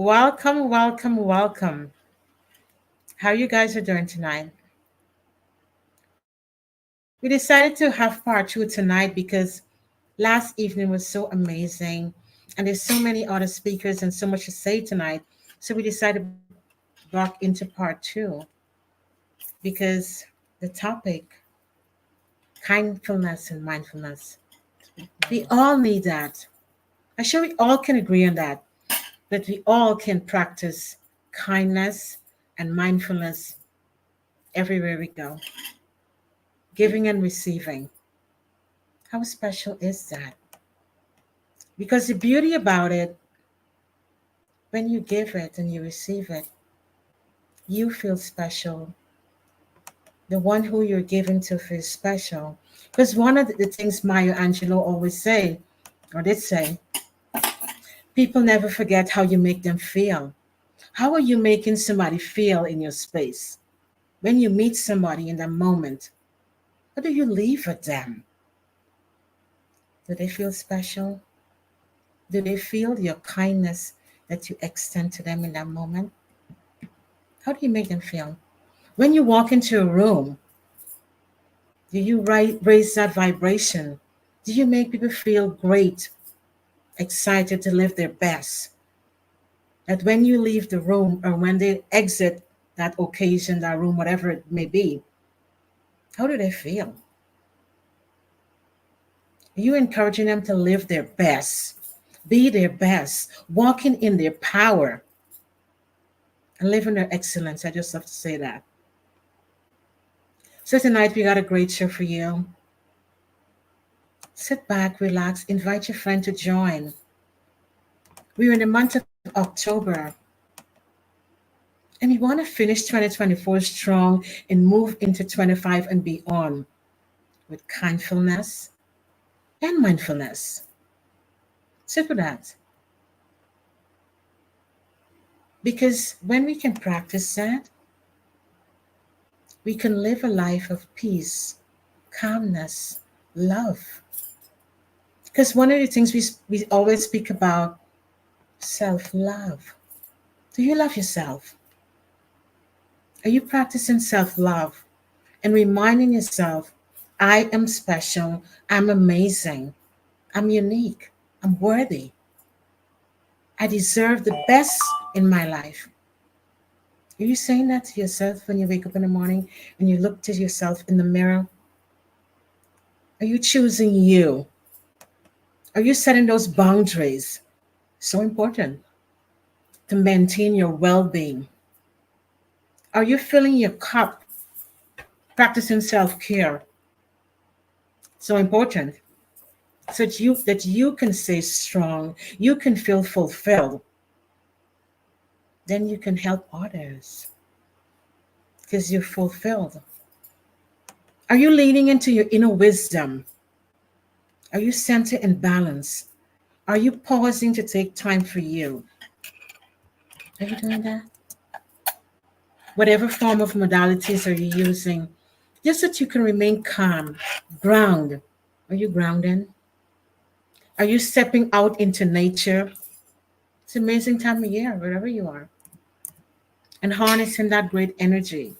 Welcome, welcome, welcome. How you guys are doing tonight? We decided to have part two tonight because last evening was so amazing and there's so many other speakers and so much to say tonight. So we decided to walk into part two because the topic, kindfulness and mindfulness. We all need that. I'm sure we all can agree on that we all can practice kindness and mindfulness everywhere we go, giving and receiving. How special is that? Because the beauty about it, when you give it and you receive it, you feel special. The one who you're giving to feels special. Because one of the things Maya Angelou always say, or did say, people never forget how you make them feel. How are you making somebody feel in your space? When you meet somebody in that moment, what do you leave with them? Do they feel special? Do they feel your kindness that you extend to them in that moment? How do you make them feel? When you walk into a room, do you raise that vibration? Do you make people feel great, excited to live their best? That when you leave the room or when they exit that occasion, that room, whatever it may be, how do they feel? Are you encouraging them to live their best, be their best, walking in their power, and live in their excellence? I just have to say that. So tonight we got a great show for you. Sit back, relax, invite your friend to join. We're in the month of October, and we want to finish 2024 strong and move into 25 and beyond with kindfulness and mindfulness. Sit with that. Because when we can practice that, we can live a life of peace, calmness, love. Because one of the things we always speak about, self-love. Do you love yourself? Are you practicing self-love and reminding yourself, I am special, I'm amazing, I'm unique, I'm worthy. I deserve the best in my life. Are you saying that to yourself when you wake up in the morning and you look to yourself in the mirror? Are you choosing you? Are you setting those boundaries? So important to maintain your well being. Are you filling your cup, practicing self care? So important. So that you can stay strong, you can feel fulfilled. Then you can help others because you're fulfilled. Are you leaning into your inner wisdom? Are you centered and balanced? Are you pausing to take time for you? Are you doing that? Whatever form of modalities are you using, just that you can remain calm, ground. Are you grounding? Are you stepping out into nature? It's an amazing time of year, wherever you are, and harnessing that great energy.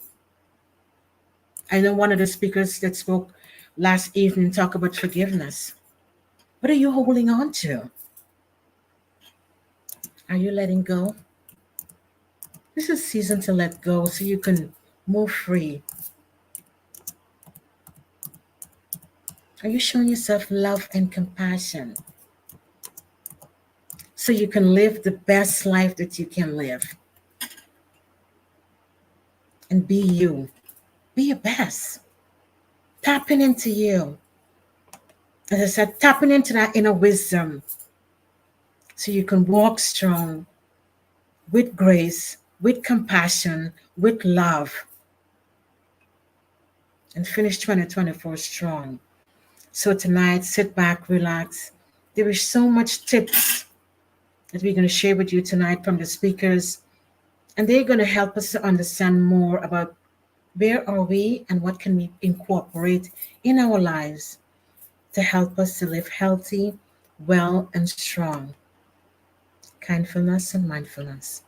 I know one of the speakers that spoke last evening talked about forgiveness. What are you holding on to? Are you letting go? This is season to let go so you can move free. Are you showing yourself love and compassion so you can live the best life that you can live and be you? Be your best. Tapping into you. As I said, tapping into that inner wisdom so you can walk strong with grace, with compassion, with love, and finish 2024 strong. So tonight, sit back, relax. There is so much tips that we're going to share with you tonight from the speakers, and they're going to help us to understand more about where are we and what can we incorporate in our lives to help us to live healthy, well, and strong. Kindfulness and Mindfulness.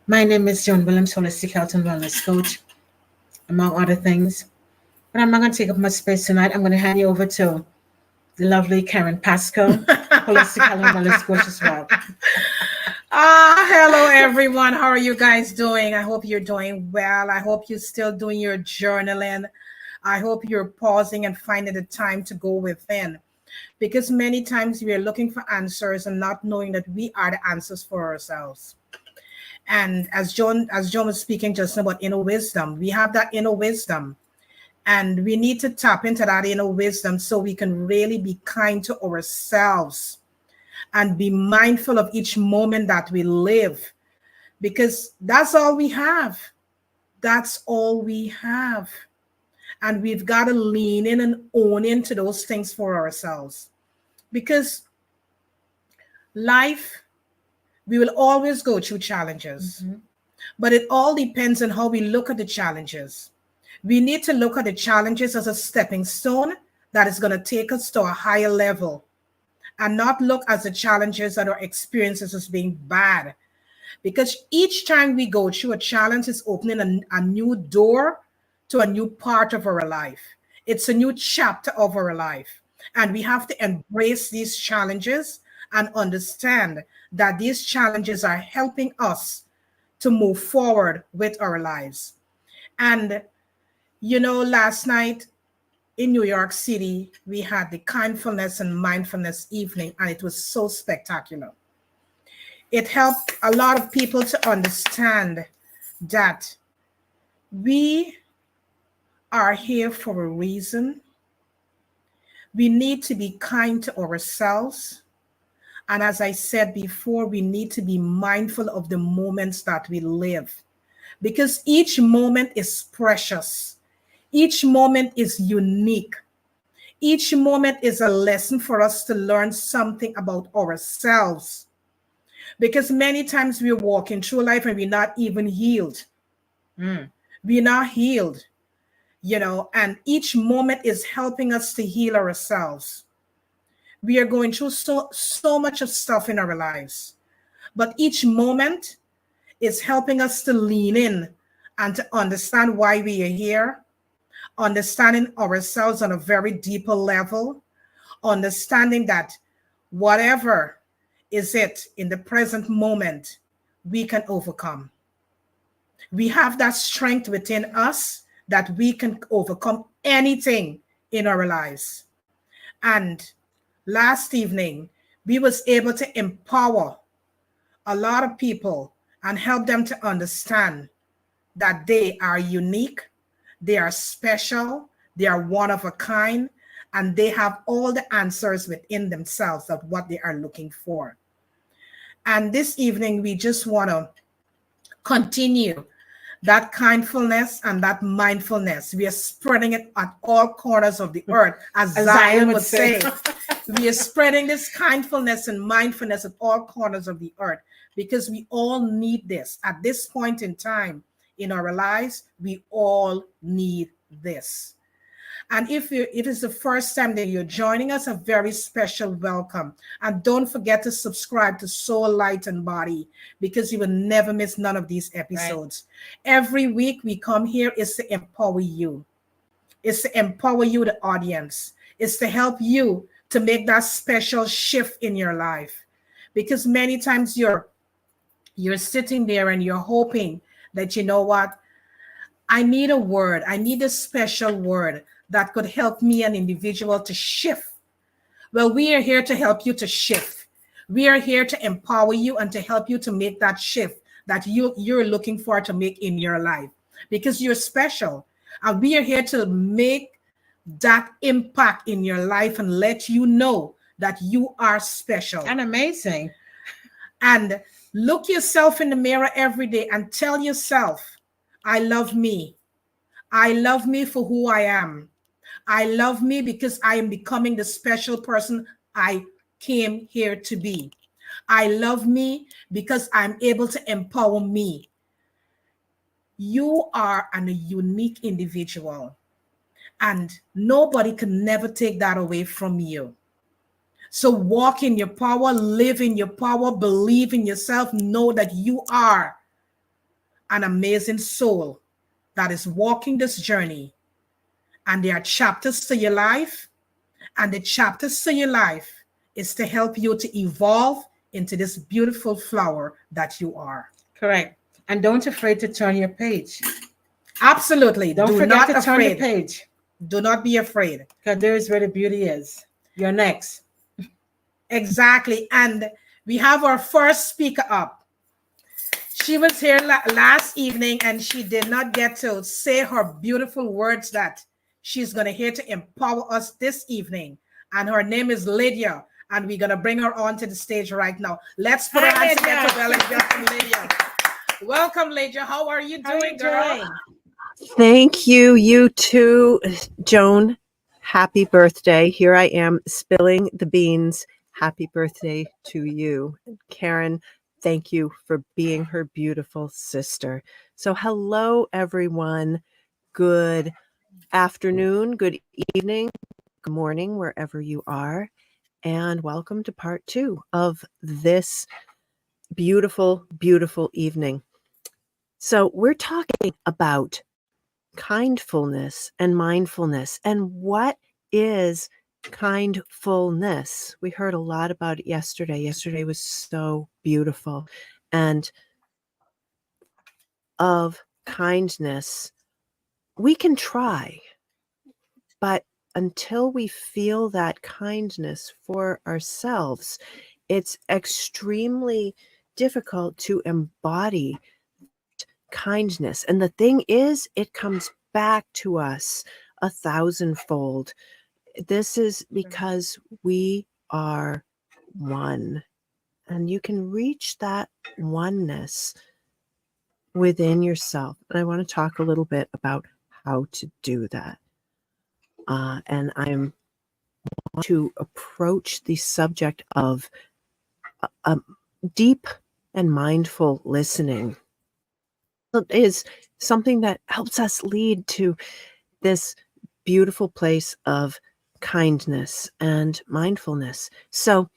My name is Joan Williams, Holistic Health and Wellness Coach, among other things. But I'm not going to take up much space tonight. I'm going to hand you over to the lovely Karen Pasco, Holistic Health and Wellness Coach as well. Hello everyone. How are you guys doing? I hope you're doing well. I hope you're still doing your journaling. I hope you're pausing and finding the time to go within. Because many times we are looking for answers and not knowing that we are the answers for ourselves. And as Joan was speaking just about inner wisdom, we have that inner wisdom. And we need to tap into that inner wisdom so we can really be kind to ourselves and be mindful of each moment that we live, because that's all we have. That's all we have. And we've got to lean in and own into those things for ourselves, because life, we will always go through challenges, but it all depends on how we look at the challenges. We need to look at the challenges as a stepping stone that is going to take us to a higher level, and not look at the challenges and our experiences as being bad. Because each time we go through a challenge, it's opening a new door to a new part of our life. It's a new chapter of our life. And we have to embrace these challenges and understand that these challenges are helping us to move forward with our lives. And, last night, in New York City, we had the Kindfulness and Mindfulness evening, and it was so spectacular. It helped a lot of people to understand that we are here for a reason. We need to be kind to ourselves. And as I said before, we need to be mindful of the moments that we live, because each moment is precious. Each moment is unique. Each moment is a lesson for us to learn something about ourselves. Because many times we're walking through life and we're not even healed. We're not healed, and each moment is helping us to heal ourselves. We are going through so much of stuff in our lives, but each moment is helping us to lean in and to understand why we are here, understanding ourselves on a very deeper level, understanding that whatever is it in the present moment, we can overcome. We have that strength within us that we can overcome anything in our lives. And last evening, we was able to empower a lot of people and help them to understand that they are unique, they are special, they are one of a kind, and they have all the answers within themselves of what they are looking for. And this evening, we just want to continue that kindfulness and that mindfulness. We are spreading it at all corners of the earth, as Zion would say. We are spreading this kindfulness and mindfulness at all corners of the earth, because we all need this. At this point in time in our lives, we all need this. And if it is the first time that you're joining us, a very special welcome. And don't forget to subscribe to Soul, Light, and Body, because you will never miss none of these episodes. Right. Every week we come here is to empower you. It's to empower you, the audience. It's to help you to make that special shift in your life. Because many times you're sitting there and you're hoping that, you know what, I need a word. I need a special word that could help me, an individual, to shift. Well, we are here to help you to shift. We are here to empower you and to help you to make that shift that you're looking for to make in your life, because you're special. And we are here to make that impact in your life and let you know that you are special and amazing. And look yourself in the mirror every day and tell yourself, I love me. I love me for who I am. I love me because I am becoming the special person I came here to be. I love me because I'm able to empower me. You are a unique individual, and nobody can never take that away from you. So walk in your power, live in your power, believe in yourself, know that you are an amazing soul that is walking this journey. And there are chapters to your life, and the chapters to your life is to help you to evolve into this beautiful flower that you are. Correct. And don't afraid to turn your page. Absolutely. Don't Do forget not to turn the afraid. page. Do not be afraid. Because there is where the beauty is. You're next. Exactly. And we have our first speaker up. She was here last evening and she did not get to say her beautiful words that she's going to here to empower us this evening. And her name is Lydia. And we're going to bring her onto the stage right now. Let's put our hands together for welcome Lydia. Welcome, Lydia. How are you doing, girl? Thank you. You too, Joan. Happy birthday. Here I am spilling the beans. Happy birthday to you. Karen, thank you for being her beautiful sister. So, hello, everyone. Good afternoon, good evening, good morning, wherever you are. And welcome to part 2 of this beautiful, beautiful evening. So, we're talking about kindfulness and mindfulness. And what is kindfulness? We heard a lot about it yesterday. Yesterday was so beautiful. And of kindness, we can try, but until we feel that kindness for ourselves, it's extremely difficult to embody kindness. And the thing is, it comes back to us 1,000-fold. This is because we are one, and you can reach that oneness within yourself. And I want to talk a little bit about how to do that. And I'm to approach the subject of deep and mindful listening. It is something that helps us lead to this beautiful place of kindness and mindfulness. So,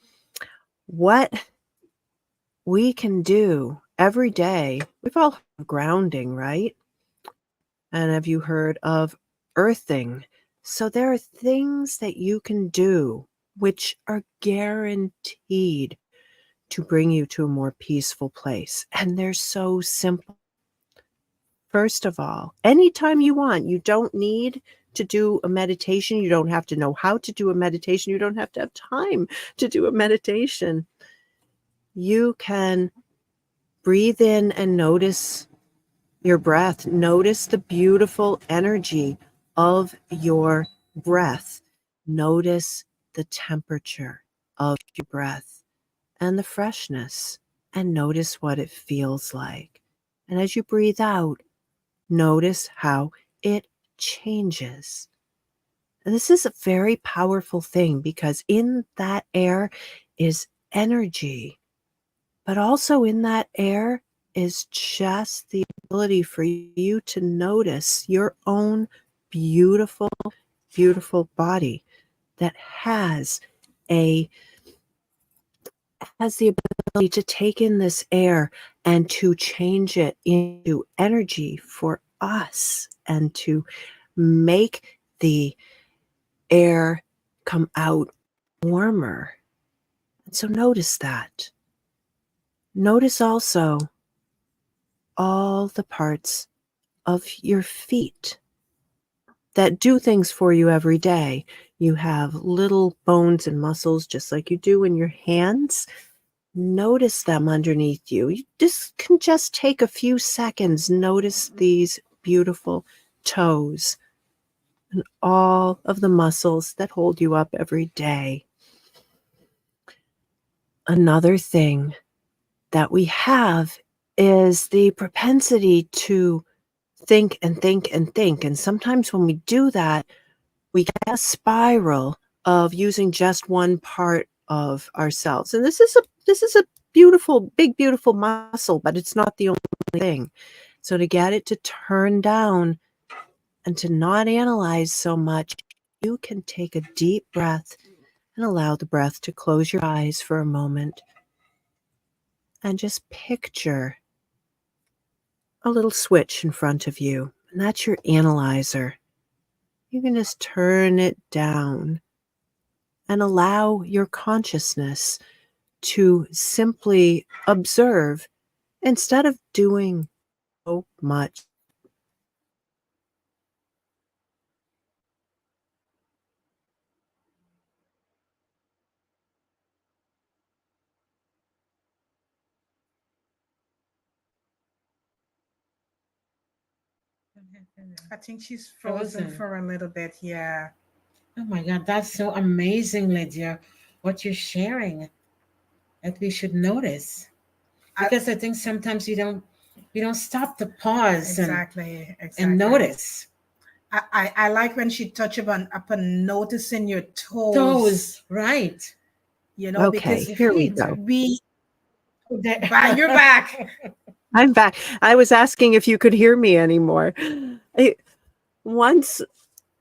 what we can do every day, we've all heard of grounding, right? And have you heard of earthing? So, there are things that you can do which are guaranteed to bring you to a more peaceful place. And they're so simple. First of all, anytime you want, you don't need to do a meditation. You don't have to know how to do a meditation. You don't have to have time to do a meditation. You can breathe in and notice your breath. Notice the beautiful energy of your breath. Notice the temperature of your breath and the freshness, and notice what it feels like. And as you breathe out, notice how it changes. And this is a very powerful thing because in that air is energy, but also in that air is just the ability for you to notice your own beautiful, beautiful body that has the ability to take in this air and to change it into energy for us and to make the air come out warmer. And so notice that. Notice also all the parts of your feet that do things for you every day. You have little bones and muscles just like you do in your hands. Notice them underneath you. You can just take a few seconds. Notice these beautiful toes and all of the muscles that hold you up every day. Another thing that we have is the propensity to think and think and think. And sometimes when we do that, we get a spiral of using just one part of ourselves. And this is a beautiful, big, beautiful muscle, but it's not the only thing. So to get it to turn down and to not analyze so much, you can take a deep breath and allow the breath to close your eyes for a moment and just picture a little switch in front of you, and that's your analyzer. You can just turn it down and allow your consciousness to simply observe instead of doing so much. I think she's frozen Frozen. for a little bit. Yeah. Oh my God, that's so amazing, Lydia, what you're sharing that we should notice. I, Because I think sometimes we don't stop to pause exactly. and Exactly. notice. I like when she touched upon noticing your toes, Toes, right. Okay, because Your here we feet. go. we, There. you're back. I'm back. I was asking if you could hear me anymore. Once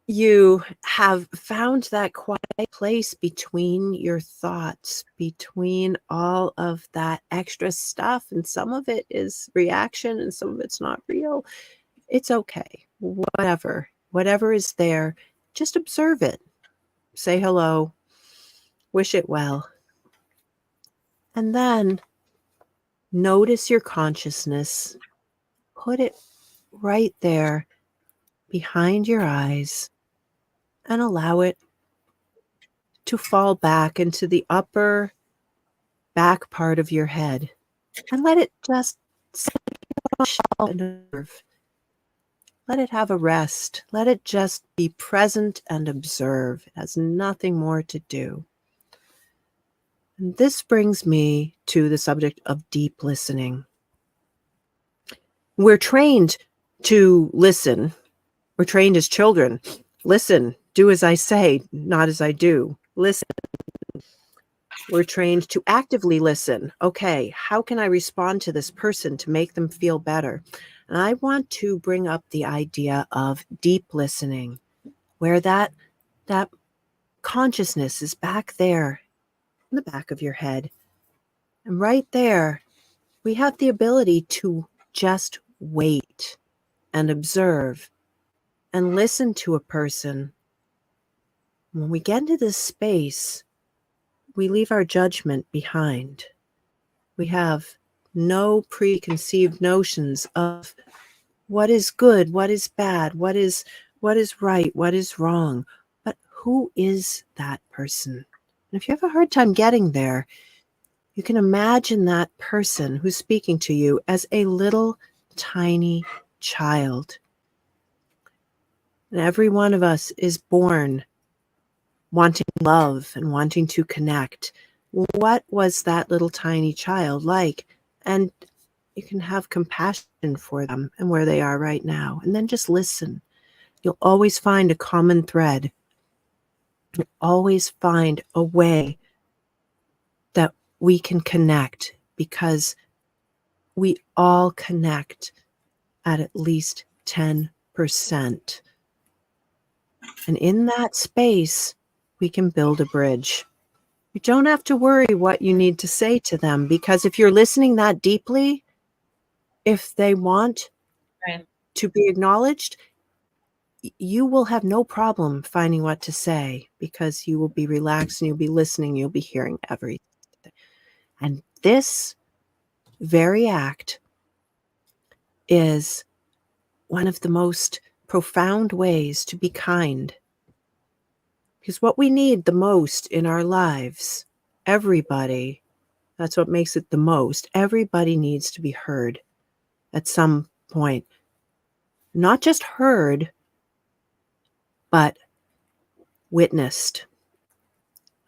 you have found that quiet place between your thoughts, between all of that extra stuff, and some of it is reaction and some of it's not real, it's okay. Whatever is there, just observe it. Say hello, wish it well, and then notice your consciousness. Put it right there behind your eyes and allow it to fall back into the upper back part of your head and let it just sit and observe. Let it have a rest. Let it just be present and observe. It has nothing more to do. And this brings me to the subject of deep listening. We're trained to listen. We're trained as children. Listen, do as I say, not as I do. Listen. We're trained to actively listen. Okay, how can I respond to this person to make them feel better? And I want to bring up the idea of deep listening, where that consciousness is back there in the back of your head. And right there, we have the ability to just wait and observe and listen to a person. When we get into this space, we leave our judgment behind. We have no preconceived notions of what is good, what is bad, what is right, what is wrong. But who is that person? And if you have a hard time getting there, you can imagine that person who's speaking to you as a little tiny child. And every one of us is born wanting love and wanting to connect. What was that little tiny child like? And you can have compassion for them and where they are right now. And then just listen. You'll always find a common thread. You'll always find a way that we can connect, because we all connect at least 10%. And in that space, we can build a bridge. You don't have to worry what you need to say to them, because if you're listening that deeply, if they want Right. to be acknowledged, you will have no problem finding what to say, because you will be relaxed and you'll be listening, you'll be hearing everything. And this very act is one of the most profound ways to be kind. Because what we need the most in our lives, everybody, that's what makes it the most, everybody needs to be heard at some point. Not just heard, but witnessed.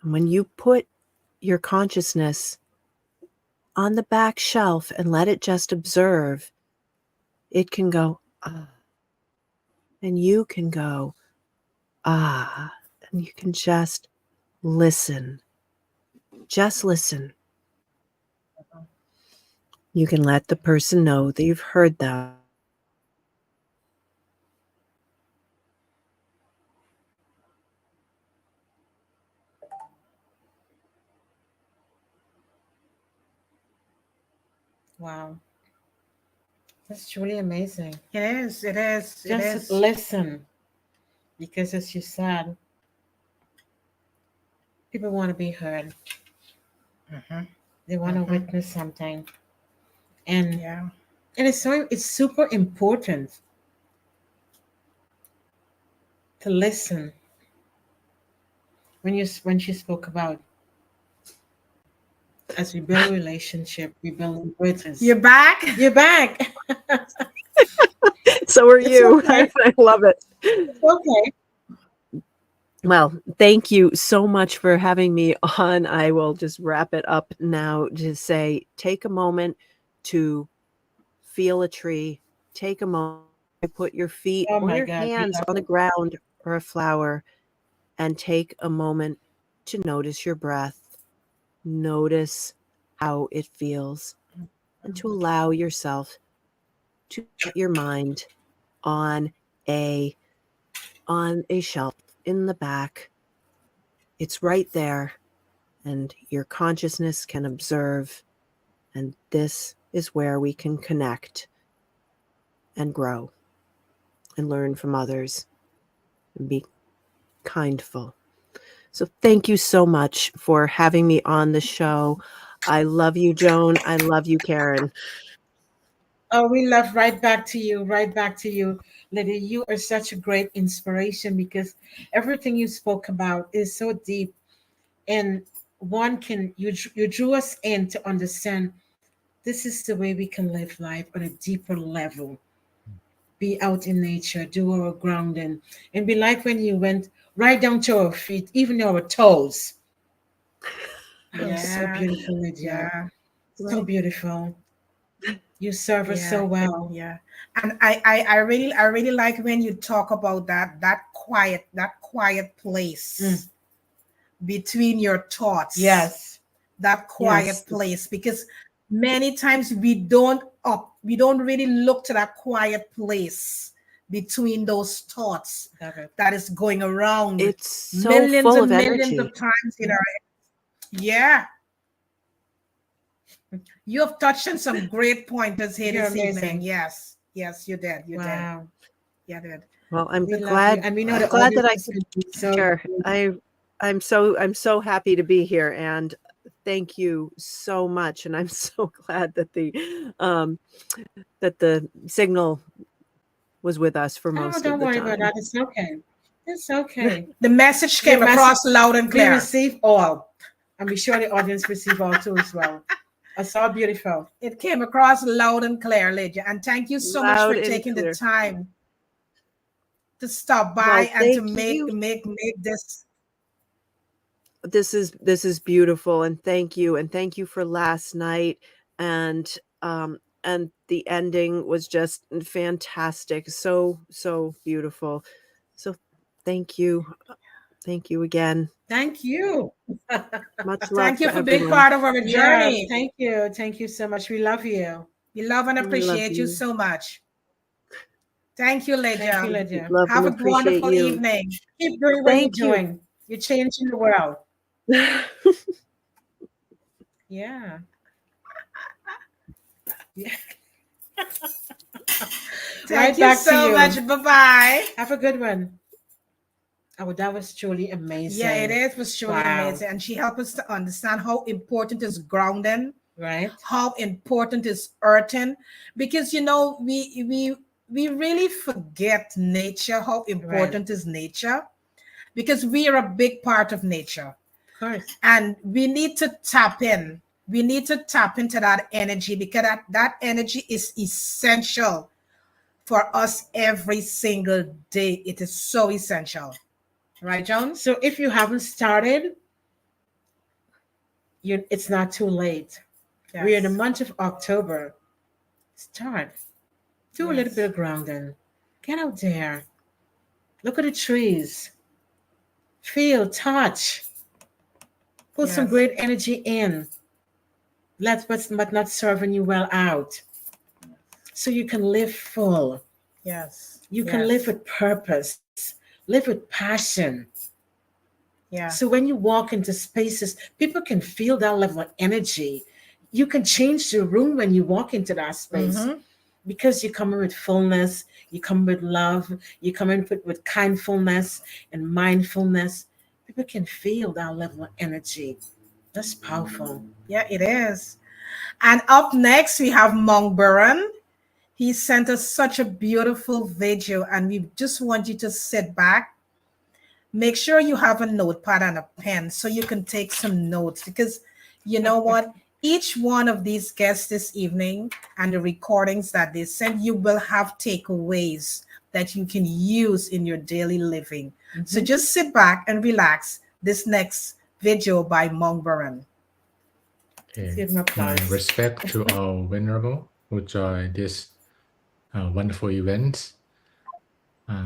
And when you put your consciousness on the back shelf and let it just observe, it can go, ah. And you can go, ah. And you can just listen. Just listen. You can let the person know that you've heard them. Wow. That's truly amazing. It is. It is. It Just is. listen. Because as you said, people want to be heard. Mhm. They want to Mhm. witness something. And Yeah. it's super important to listen when she spoke about as we build a relationship, we build bridges. You're back. You're back. So are It's you. okay. I love it. It's okay. Well, thank you so much for having me on. I will just wrap it up now to say take a moment to feel a tree. Take a moment to put your feet Oh or my your God, we hands love on the it. ground or a flower and take a moment to notice your breath. Notice how it feels and to allow yourself to set your mind on a shelf in the back. It's right there and your consciousness can observe, and this is where we can connect and grow and learn from others and be kindful. So thank you so much for having me on the show. I love you, Joan. I love you, Karen. Oh, we love right back to you, right back to you, Lydia. You are such a great inspiration because everything you spoke about is so deep, and one can you drew us in to understand this is the way we can live life on a deeper level. Be out in nature, do our grounding, and be like when you went right down to our feet, even our toes. Oh, so Yeah. beautiful, Lydia. Yeah. So beautiful. You serve us Yeah. so well. Yeah. And I really like when you talk about that quiet Mm, place between your thoughts, yes. that Yes. quiet place, because many times we don't really look to that quiet place between those thoughts Love it. that is going around It's so millions full of and millions energy. of times in our. Yeah, you have touched on some great pointers here You're this evening. amazing. Yes, yes, you did, Wow. you did. Well, We love you. And we know I'm the glad that audience I is could going to be so share. I'm so happy to be here, and thank you so much. And I'm so glad that the signal was with us for oh, most of don't the worry about time. that. It's okay. It's okay. The message Your came message, across loud and we clear. receive all. And be sure the audience receive all too as well. It's all beautiful. It came across loud and clear, Lydia. And thank you so much for Loud and taking the clear. time to stop by Well, and to thank make you. make this. This is beautiful, and thank you for last night, and the ending was just fantastic, so beautiful. So thank you again. Thank you. Much love Thank you to for being everyone. part of our Yeah, journey. thank you. Thank you so much. We love you. We love and We love appreciate you you. so much. Thank you, Thank Lydia. you, Lydia. Love Have and a appreciate wonderful you. evening. Keep doing what you're Thank you. doing. You're changing the world. Yeah. Yeah. Thank Right you back to so you. much. Bye bye. Have a good one. Oh, that was truly Yeah, it amazing. is was truly Wow. amazing. And she helped us to understand how important is grounding, Right? how important is earthing. Because we really forget nature, how Right. important is nature, because we are a big part of nature. Of course. And we need to tap in. We need to tap into that energy, because that energy is essential for us every single day. It is so essential. Right, Joan? So if you haven't started, it's not too late. We're in the Yes. month of October. Start. Do a little bit Yes. of grounding. Get out there. Look at the trees. Feel, touch. Put some Yes. great energy in. Let what's not serving you well out. So you can live full. Yes. You can live Yes. with purpose. Live with passion. Yeah. So when you walk into spaces, people can feel that level of energy. you can change the room when you walk into that space because you come in with fullness, you come with love, you come in with kindfulness and mindfulness. People can feel that level of energy. That's powerful. Yeah, it is. And up next, we have Mong Buran. He sent us such a beautiful video, and we just want you to sit back. Make sure you have a notepad and a pen so you can take some notes, because you know what? Each one of these guests this evening and the recordings that they send, you will have takeaways that you can use in your daily living. So just sit back and relax. This next video by Mong Buran. Give Okay. him My applause. respect to all venerable who join this wonderful event.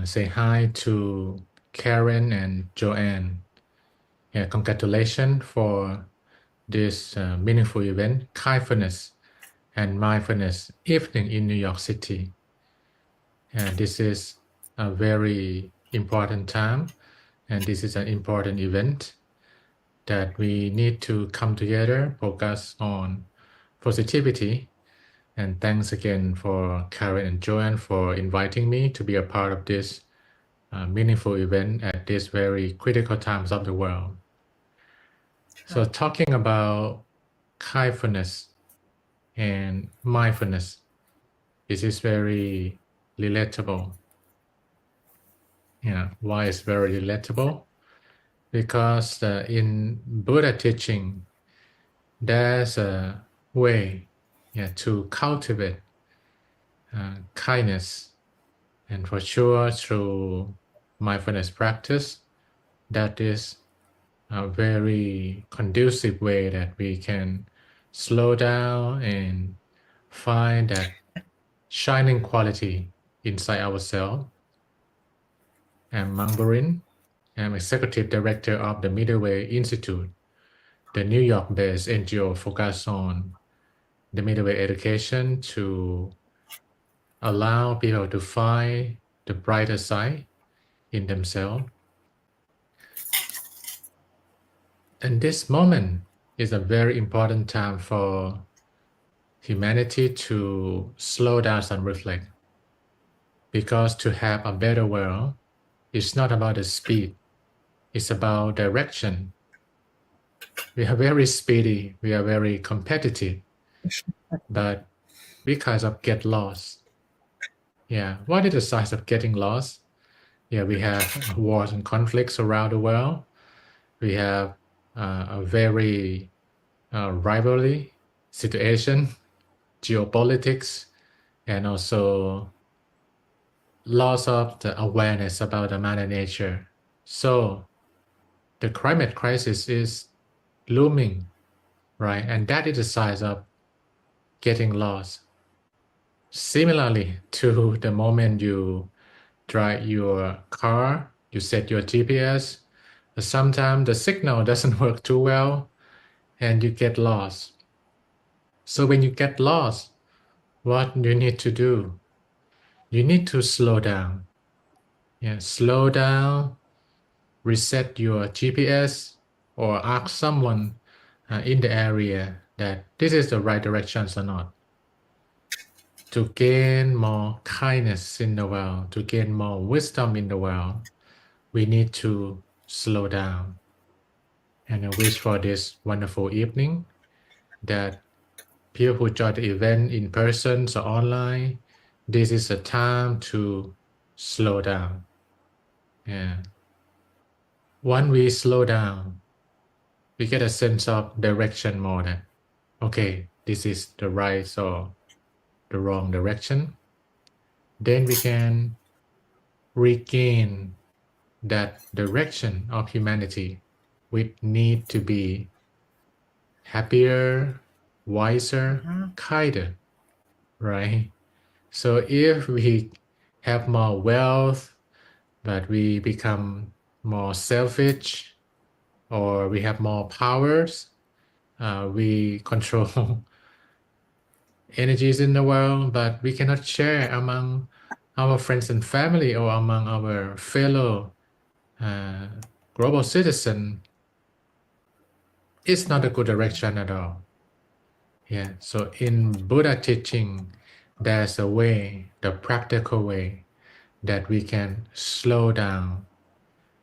Say hi to Karen and Joanne. Yeah, congratulations for this meaningful event, Kindfulness and Mindfulness Evening in New York City. This is a very important time, and this is an important event that we need to come together, focus on positivity. And thanks again for Karen and Joanne for inviting me to be a part of this meaningful event at this very critical times of the world. So talking about kindfulness and mindfulness, this is very relatable. Yeah, why is very relatable? Because in Buddha teaching, there's a way to cultivate kindness, and for sure through mindfulness practice, that is a very conducive way that we can slow down and find that shining quality inside ourselves. I'm Mang Burin. I'm Executive Director of the Middle Way Institute, the New York-based NGO focused on the middle way education to allow people to find the brighter side in themselves. And this moment is a very important time for humanity to slow down and reflect. Because to have a better world, it's not about the speed, it's about direction. We are very speedy, we are very competitive, but we kind of get lost. Yeah, what is the size of getting lost? Yeah, we have wars and conflicts around the world. We have a very rivalry situation, geopolitics, and also loss of the awareness about the Mother Nature. So the climate crisis is looming, right? And that is the size of getting lost. Similarly to the moment you drive your car, you set your GPS, sometimes the signal doesn't work too well and you get lost. So when you get lost, what you need to do? You need to slow down. Yeah, slow down, reset your GPS, or ask someone in the area that this is the right direction or not. To gain more kindness in the world, to gain more wisdom in the world, we need to slow down. And I wish for this wonderful evening that people who join the event in person or online, this is a time to slow down. Yeah. When we slow down, we get a sense of direction more that, okay, this is the right or the wrong direction. Then we can regain that direction of humanity. We need to be happier, wiser, kinder, right? So if we have more wealth, but we become more selfish, or we have more powers, we control energies in the world, but we cannot share among our friends and family or among our fellow global citizens. It's not a good direction at all. Yeah, so in Buddha teaching, there's a way, the practical way, that we can slow down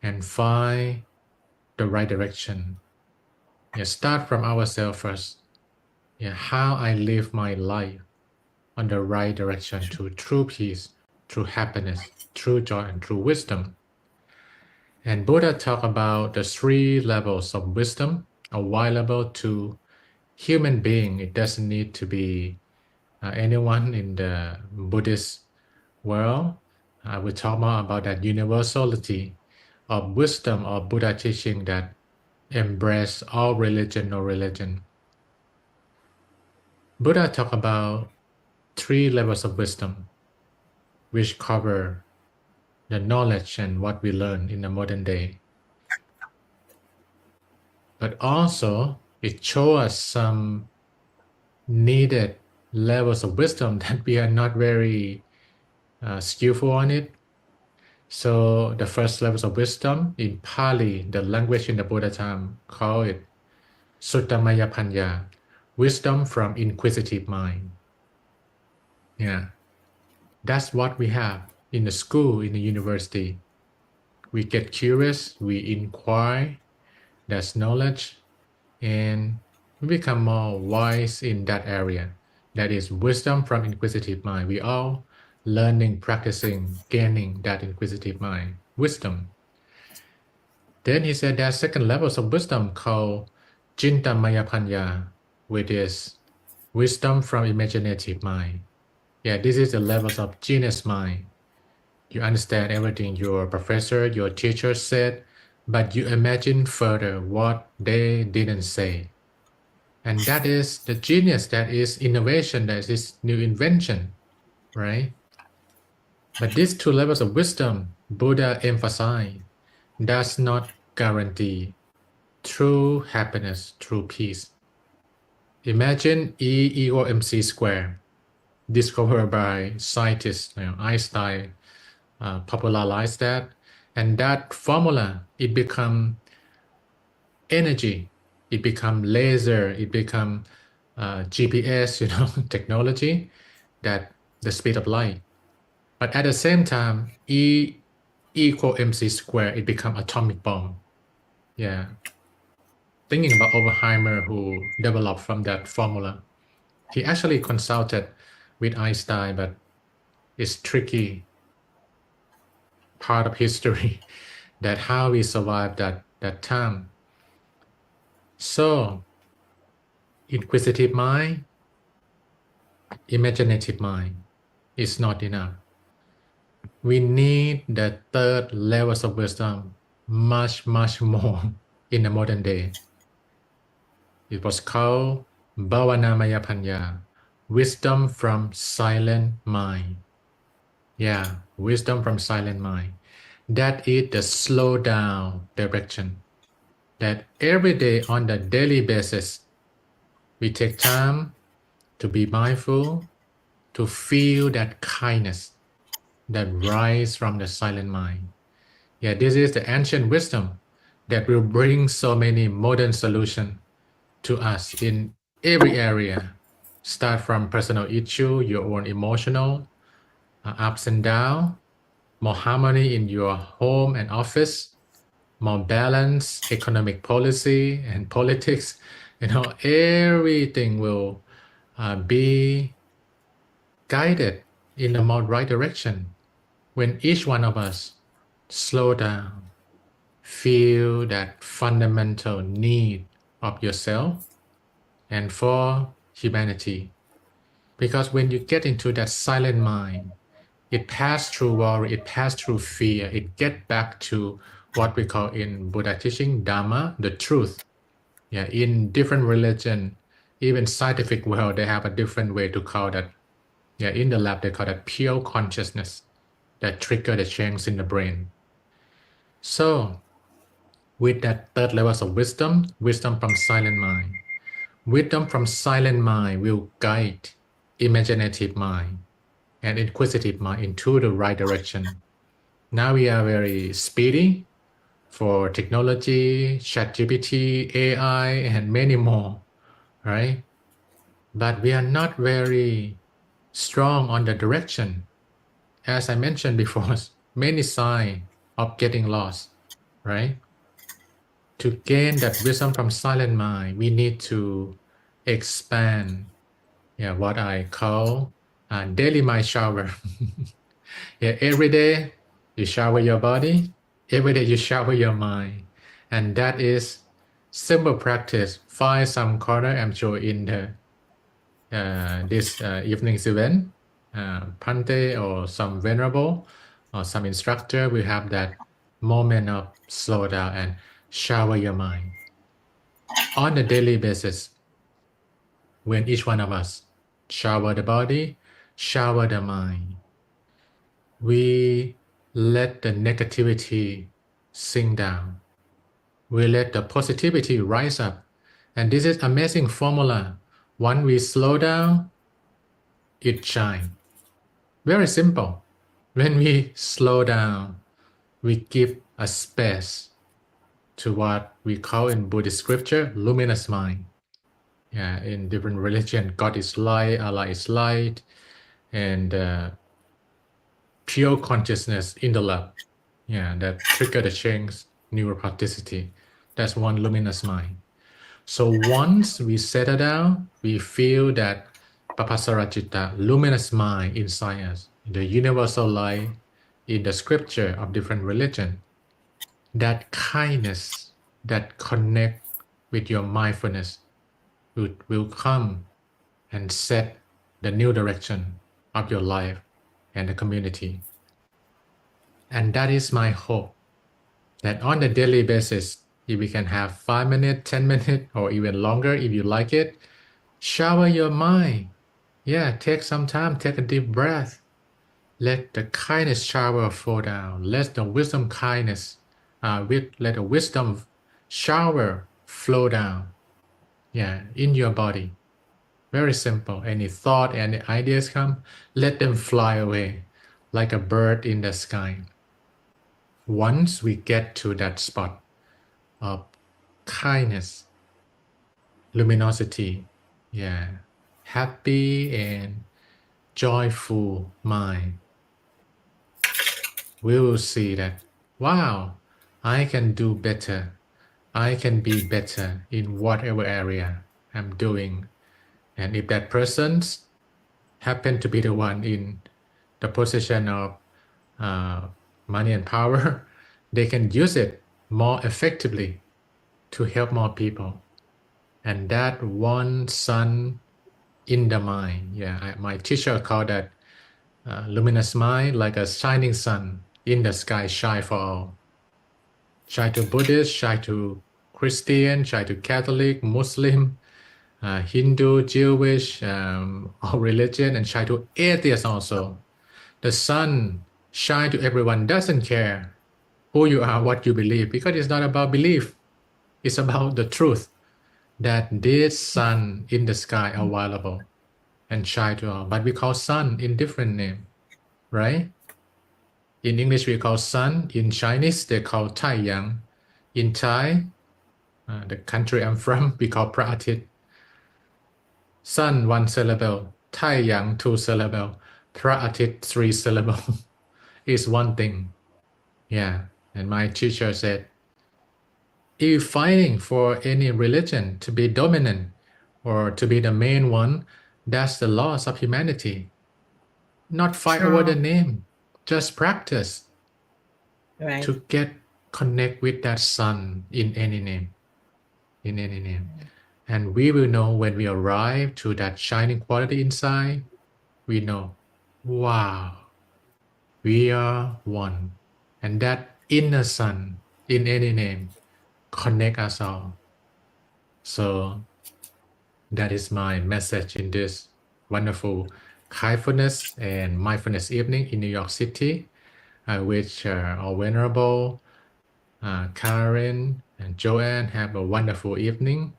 and find the right direction. Yeah, start from ourselves first. Yeah, how I live my life on the right direction to true peace, true happiness, true joy, and true wisdom. And Buddha talked about the 3 levels of wisdom available to human being. It doesn't need to be anyone in the Buddhist world. I will talk more about that universality of wisdom of Buddha teaching that embrace all religion, no religion. Buddha talked about 3 levels of wisdom, which cover the knowledge and what we learn in the modern day. But also, it shows us some needed levels of wisdom that we are not very skillful on it. So the first levels of wisdom in Pali, the language in the Buddha time, call it Suttamaya Panya, wisdom from inquisitive mind. Yeah, that's what we have in the school, in the university. We get curious, we inquire, there's knowledge, and we become more wise in that area. That is wisdom from inquisitive mind. We all learning, practicing, gaining that inquisitive mind, wisdom. Then he said there are second levels of wisdom called Jintamaya Panya, which is wisdom from imaginative mind. Yeah, this is the levels of genius mind. You understand everything your professor, your teacher said, but you imagine further what they didn't say. And that is the genius, that is innovation, that is new invention, right? But these 2 levels of wisdom, Buddha emphasized, does not guarantee true happiness, true peace. Imagine E equal mc squared, discovered by scientists, Einstein popularized that, and that formula, it become energy, it become laser, it become GPS, technology, that the speed of light. But at the same time, E equal mc squared, it become atomic bomb. Yeah. Thinking about Oppenheimer, who developed from that formula. He actually consulted with Einstein, but it's tricky part of history that how we survived that time. So, inquisitive mind, imaginative mind is not enough. We need the 3rd levels of wisdom much, much more in the modern day. It was called Bhavanamaya Panya, wisdom from silent mind. Yeah, wisdom from silent mind. That is the slow down direction. That every day on the daily basis, we take time to be mindful, to feel that kindness that rise from the silent mind. Yeah, this is the ancient wisdom that will bring so many modern solutions to us in every area. Start from personal issue, your own emotional ups and downs, more harmony in your home and office, more balanced economic policy and politics. Everything will be guided in the more right direction when each one of us slow down, feel that fundamental need of yourself and for humanity. Because when you get into that silent mind, it passed through worry, it passed through fear, it get back to what we call in Buddha teaching, Dhamma, the truth. Yeah, in different religion, even scientific world, they have a different way to call that. Yeah, in the lab, they call that pure consciousness that trigger the change in the brain. So, with that 3rd levels of wisdom, wisdom from silent mind. Wisdom from silent mind will guide imaginative mind and inquisitive mind into the right direction. Now we are very speedy for technology, ChatGPT, AI, and many more, right? but we are not very strong on the direction. As I mentioned before, many signs of getting lost, right? To gain that wisdom from silent mind, we need to expand, what I call daily mind shower. Every day you shower your body, every day you shower your mind, and that is simple practice. Find some corner, I'm sure in the this evening's event, Pante or some venerable or some instructor will have that moment of slow down and shower your mind on a daily basis. When each one of us shower the body, shower the mind, we let the negativity sink down. We let the positivity rise up. And this is amazing formula. When we slow down, it shines. Very simple. When we slow down, we give a space to what we call in Buddhist scripture, luminous mind. In different religion, God is light, Allah is light, and pure consciousness in the love. That trigger the change neuroplasticity. That's one luminous mind. So once we settle down, we feel that Papasarajita, luminous mind inside us, the universal light in the scripture of different religion, that kindness that connect with your mindfulness will come and set the new direction of your life and the community. And that is my hope, that on a daily basis, if we can have 5 minutes, 10 minutes, or even longer if you like it, shower your mind. Take some time, take a deep breath. Let the kindness shower fall down. Let the wisdom kindness, let the wisdom shower flow down. In your body. Very simple. Any thought, any ideas come, let them fly away like a bird in the sky. Once we get to that spot of kindness, luminosity, happy and joyful mind, we will see that, wow, I can do better. I can be better in whatever area I'm doing. And if that person happen to be the one in the position of money and power, they can use it more effectively to help more people. And that one sun in the mind, my teacher called that luminous mind, like a shining sun in the sky, shine for all. Shine to Buddhist, shine to Christian, shine to Catholic, Muslim, Hindu, Jewish, all religion, and shine to atheists also. The sun shine to everyone, doesn't care who you are, what you believe, because it's not about belief. It's about the truth that this sun in the sky available and shine to all. But we call sun in different name, right? In English, we call sun. In Chinese, they call Taiyang. In Thai, the country I'm from, we call Praatit. Sun, 1 syllable. Taiyang, 2 syllable. Praatit, 3 syllable. Is one thing. And my teacher said, if you're fighting for any religion to be dominant or to be the main one, that's the loss of humanity. Not fight over the name, just practice to get connect with that sun in any name. And we will know when we arrive to that shining quality inside, we know, wow, we are one. And that inner sun in any name connect us all. So that is my message in this wonderful kindfulness and mindfulness evening in New York City, which our venerable Karen and Joanne have a wonderful evening.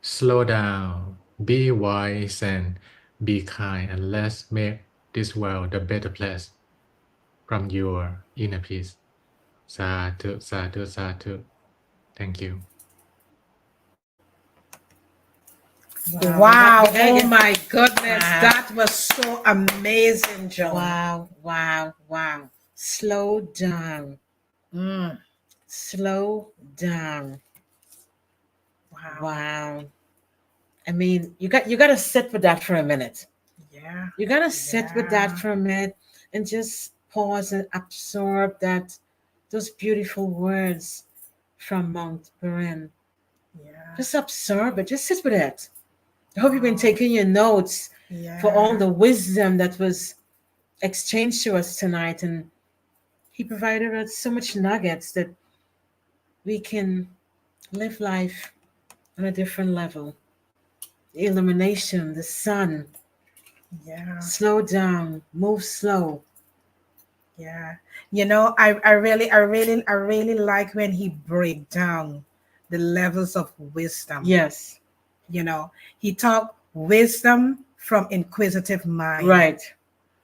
Slow down, be wise, and be kind, and let's make this world a better place from your inner peace. Sadhu, sadhu, sadhu. Thank you. Wow. We gotta Oh get, my goodness. Wow. That was so amazing, Joan. wow. Slow down. Mm, Slow down. wow. Wow. I mean, you gotta sit with that for a minute. Yeah. You gotta sit with that Yeah. for a minute and just pause and absorb those beautiful words from Mount Buren. Yeah. Just absorb it. Just sit with it. I hope you've been Wow. taking your notes for all Yeah. the wisdom that was exchanged to us tonight. And he provided us so much nuggets that we can live life on a different level. The illumination, the sun, Yeah. slow down, move slow. Yeah. I really like when he break down the levels of wisdom. Yes, He talked wisdom from inquisitive mind, right.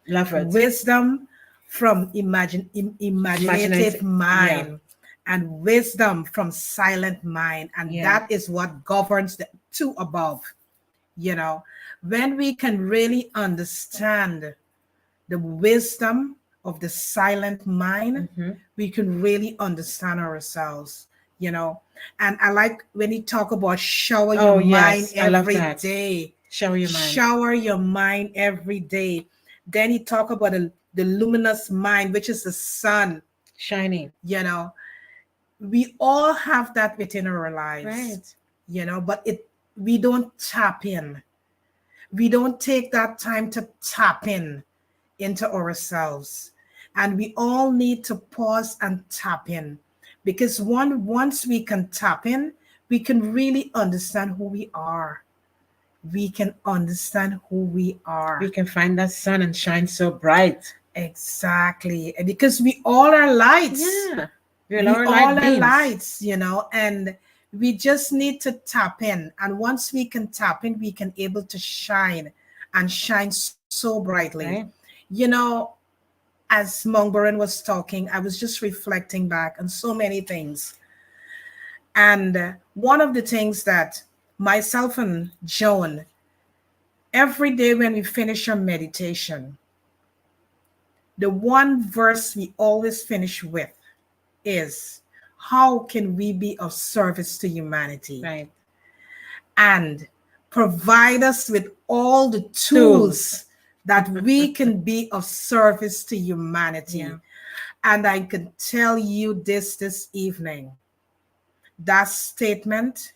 Love it. wisdom from imaginative Imaginative. Yeah, mind, and wisdom from silent mind. And yeah. that is what governs the two above. You know, when we can really understand the wisdom of the silent mind, Mm-hmm. we can really understand ourselves, you know. And I like when he talk about shower your Oh, mind yes. I love every that. day. Shower your mind. Shower your mind every day. Then he talk about the luminous mind, which is the sun, Shiny. you know. We all have that within our lives, Right. but we don't tap in. We don't take that time to tap in into ourselves. And we all need to pause and tap in, because once we can tap in, we can really understand who we are. We can understand who we We are. can find that sun and shine so bright. Exactly. And because we all are lights. Yeah. We're We our all light are beams. lights, and we just need to tap in. And once we can tap in, we can able to shine and shine so brightly. Right. You know, as Mongboren was talking, I was just reflecting back on so many things. And one of the things that myself and Joan, every day when we finish our meditation, the one verse we always finish with is, how can we be of service to humanity? Right. And provide us with all the Tools. tools that we can be of service to humanity. Yeah. And I can tell you this evening, that statement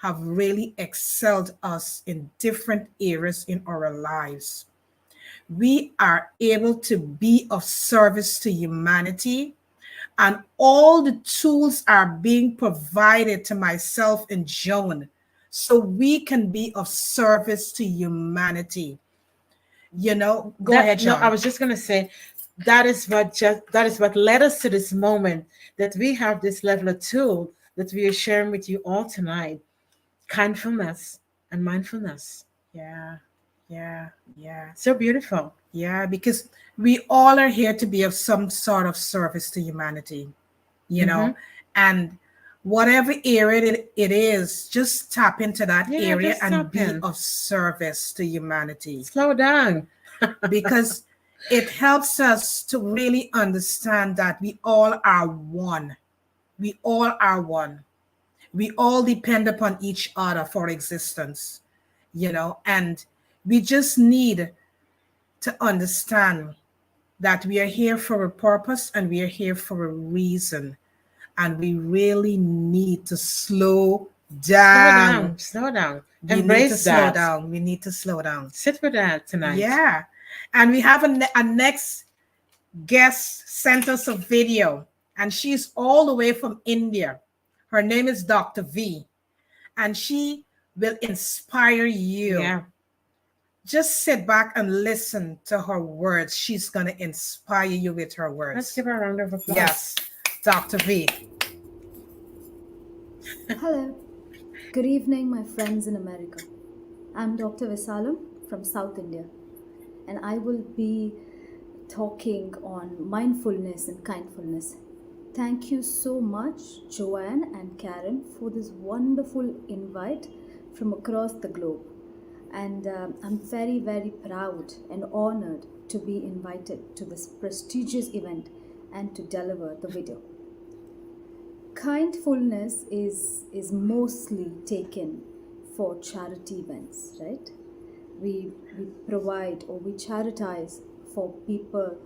have really excelled us in different areas in our lives. We are able to be of service to humanity, and all the tools are being provided to myself and Joan, so we can be of service to humanity. Go ahead, No, I Joan. was just gonna say that is what led us to this moment, that we have this level of tool that we are sharing with you all tonight. Kindfulness and mindfulness. Yeah, yeah, yeah, So beautiful. yeah, because we all are here to be of some sort of service to humanity, you Mm-hmm. know, and whatever area it is, just tap into that Yeah, area just and tap be in. of service to humanity, Slow down. because it helps us to really understand that we all are one. We all are one. We all depend upon each other for existence, and we just need to understand that we are here for a purpose and we are here for a reason. And we really need to slow Slow down. down. Slow down. We need to Embrace slow that. down. We need to slow down. Sit with that tonight. Yeah. And we have a next guest sent us a video, and she's all the way from India. Her name is Dr. V, and she will inspire you. Yeah. Just sit back and listen to her words. She's going to inspire you with her words. Let's give her a round of applause. Yes, Dr. V. Hello. Good evening, my friends in America. I'm Dr. Visalam from South India, and I will be talking on mindfulness and kindfulness. Thank you so much, Joanne and Karen, for this wonderful invite from across the globe. And I'm very, very proud and honored to be invited to this prestigious event and to deliver the video. Kindfulness is mostly taken for charity events, right? We provide or we charitize for people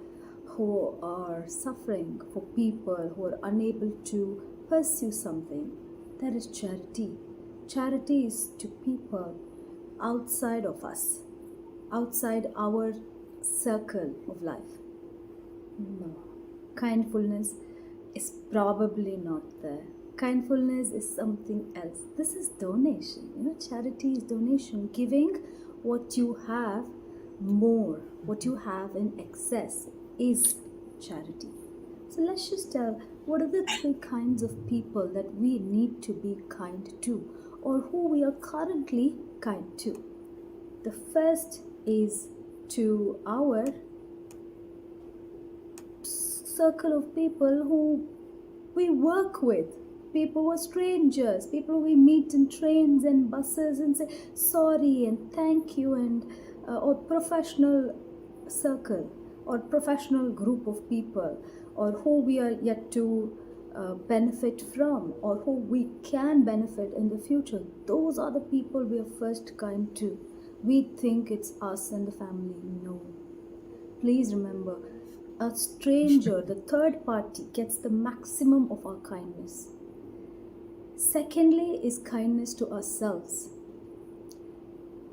who are suffering, for people who are unable to pursue something. That is charity. Charity is to people outside of us, outside our circle of life. No. Kindfulness is probably not there. Kindfulness is something else. This is donation. Charity is donation. Giving what you have more, what you have in excess is charity. So let's just tell what are the three kinds of people that we need to be kind to, or who we are currently kind to. The first is to our circle of people who we work with, people who are strangers, people we meet in trains and buses and say sorry and thank you, and or professional circle or professional group of people, or who we are yet to benefit from, or who we can benefit in the future. Those are the people we are first kind to. We think it's us and the family. No. Please remember, a stranger, the third party, gets the maximum of our kindness. Secondly is kindness to ourselves.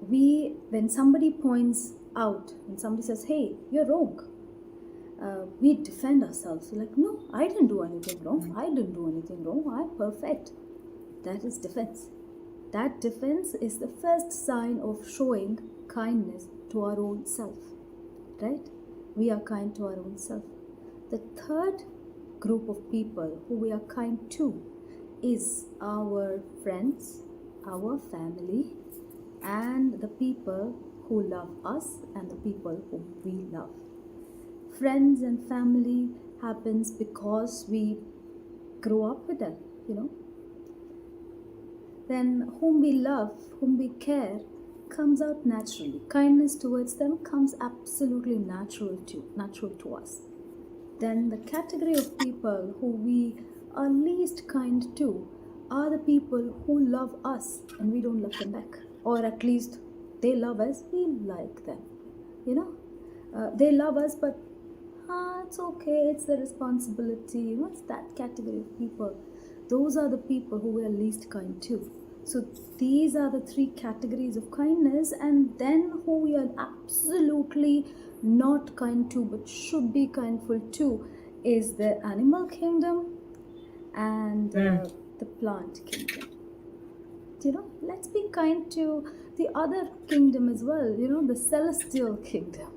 When somebody points out, when somebody says, hey, you're wrong, we defend ourselves. We're like, no, I didn't do anything wrong. I didn't do anything wrong. I'm perfect. That is defense. That defense is the first sign of showing kindness to our own self, right? We are kind to our own self. The third group of people who we are kind to is our friends, our family, and the people who love us and the people whom we love. Friends and family happens because we grow up with them, Then whom we love, whom we care, comes out naturally. Kindness towards them comes absolutely natural to us. Then the category of people who we are least kind to are the people who love us and we don't love them back, or at least they love us, we like them. They love us, but it's okay, it's the responsibility. It's that category of people. Those are the people who we are least kind to. So these are the three categories of kindness. And then who we are absolutely not kind to but should be kindful to is the animal kingdom and the plant kingdom. Let's be kind to the other kingdom as well, the celestial kingdom,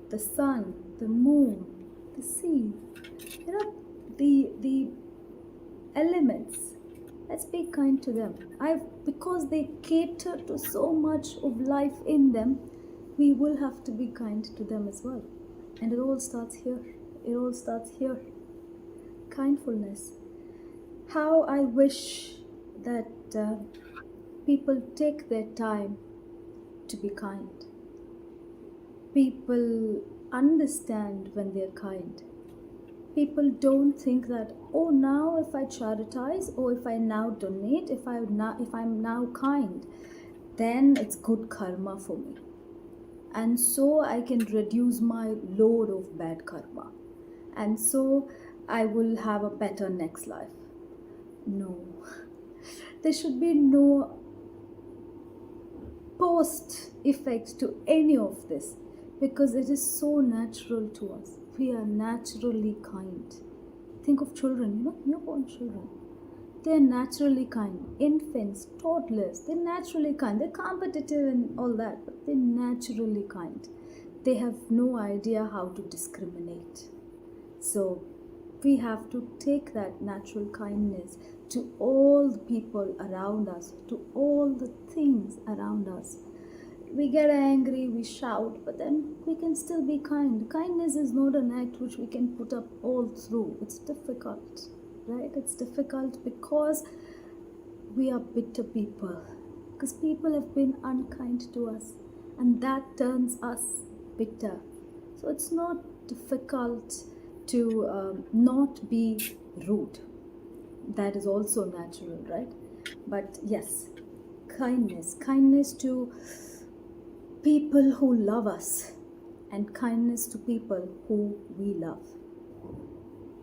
the sun, the moon, the sea, the elements. Let's be kind to them. Because they cater to so much of life in them, we will have to be kind to them as well. And it all starts here. Kindfulness. How I wish that people take their time to be kind. People understand when they're kind. People don't think that, now if I charitize, or if I now donate, if I'm now kind, then it's good karma for me. And so I can reduce my load of bad karma. And so I will have a better next life. No. There should be no post effect to any of this, because it is so natural to us. We are naturally kind. Think of children, newborn children. They're naturally kind. Infants, toddlers, they're naturally kind. They're competitive and all that, but they're naturally kind. They have no idea how to discriminate. So we have to take that natural kindness to all the people around us, to all the things around us. We get angry, we shout, but then we can still be kind. Kindness is not an act which we can put up all through. It's difficult, right? It's difficult because we are bitter people. because people have been unkind to us, and that turns us bitter. So it's not difficult to not be rude. That is also natural, right? But yes, kindness to people who love us, and kindness to people who we love.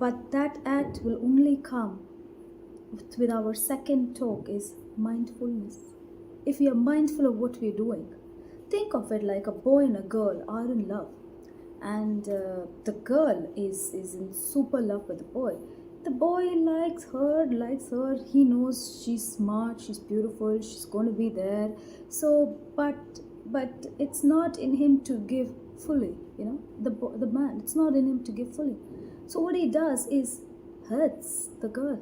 But that act will only come with our second talk, is mindfulness. If we are mindful of what we're doing, think of it like a boy and a girl are in love, and the girl is in super love with the boy. The boy likes her. He knows she's smart, she's beautiful, she's going to be there. So, but it's not in him to give fully. The man. It's not in him to give fully. So what he does is hurts the girl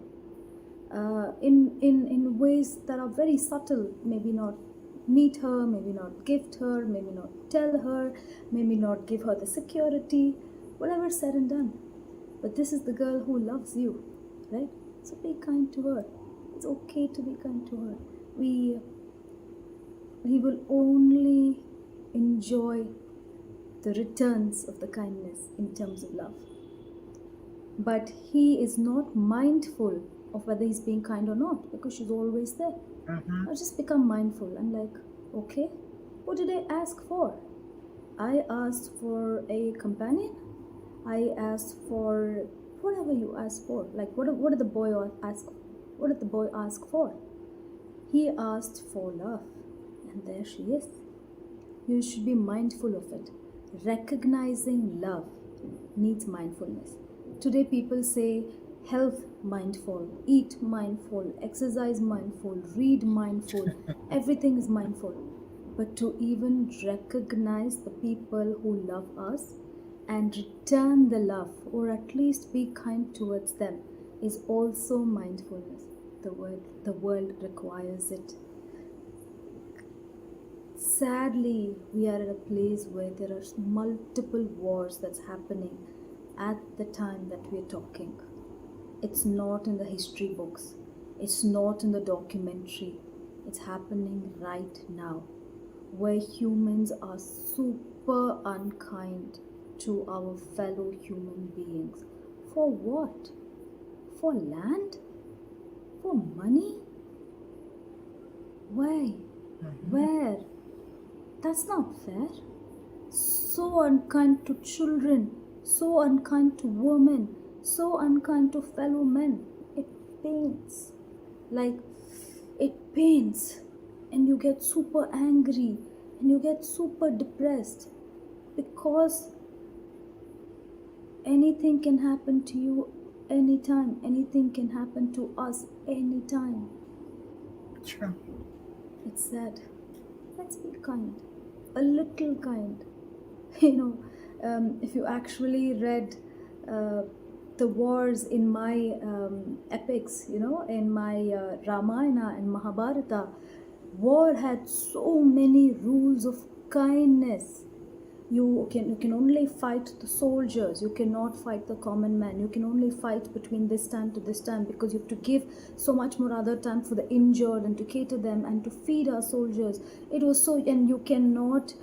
in ways that are very subtle. Maybe not meet her, maybe not gift her, maybe not tell her, maybe not give her the security, whatever said and done. But this is the girl who loves you, right? So be kind to her. It's okay to be kind to her. We will only enjoy the returns of the kindness in terms of love. But he is not mindful of whether he's being kind or not, because she's always there. I just become mindful. I'm like, okay, what did I ask for? I asked for a companion. I asked for whatever you asked for. Like, what did the boy ask? What did the boy ask for? He asked for love, and there she is. You should be mindful of it. Recognizing love needs mindfulness. Today people say health mindful, eat mindful, exercise mindful, read mindful, everything is mindful. But to even recognize the people who love us and return the love, or at least be kind towards them, is also mindfulness. The world requires it. Sadly, we are at a place where there are multiple wars that's happening at the time that we're talking. It's not in the history books. It's not in the documentary. It's happening right now, where humans are super unkind to our fellow human beings. For what? For land? For money? Why? Where? That's not fair. So unkind to children, so unkind to women, so unkind to fellow men. It pains. Like, it pains. And you get super angry and you get super depressed, because anything can happen to you anytime. Anything can happen to us anytime. True. It's sad. Let's be kind. A little kind. If you actually read the wars in my epics, in my Ramayana and Mahabharata, war had so many rules of kindness. You can only fight the soldiers. You cannot fight the common man. You can only fight between this time to this time, because you have to give so much more other time for the injured and to cater them and to feed our soldiers. It was so, and you cannot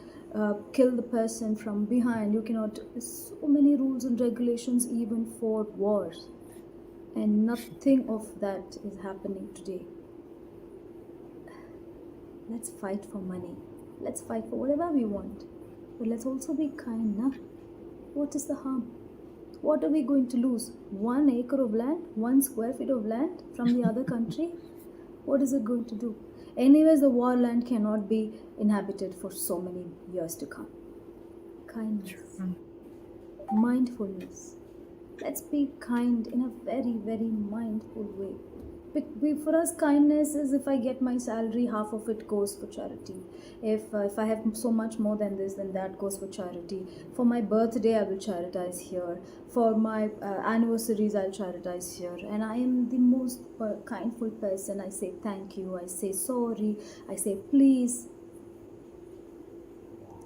kill the person from behind. You cannot. So many rules and regulations even for wars, and nothing of that is happening today. Let's fight for money. Let's fight for whatever we want. But let's also be kind, na? What is the harm? What are we going to lose? 1 acre of land, 1 square feet of land from the other country? What is it going to do? Anyways, the war land cannot be inhabited for so many years to come. Kindness. Mindfulness. Let's be kind in a very, very mindful way. For us, kindness is, if I get my salary, half of it goes for charity. If I have so much more than this, then that goes for charity. For my birthday, I will charitize here. For my anniversaries, I'll charitize here. And I am the most kindful person. I say thank you. I say sorry. I say please.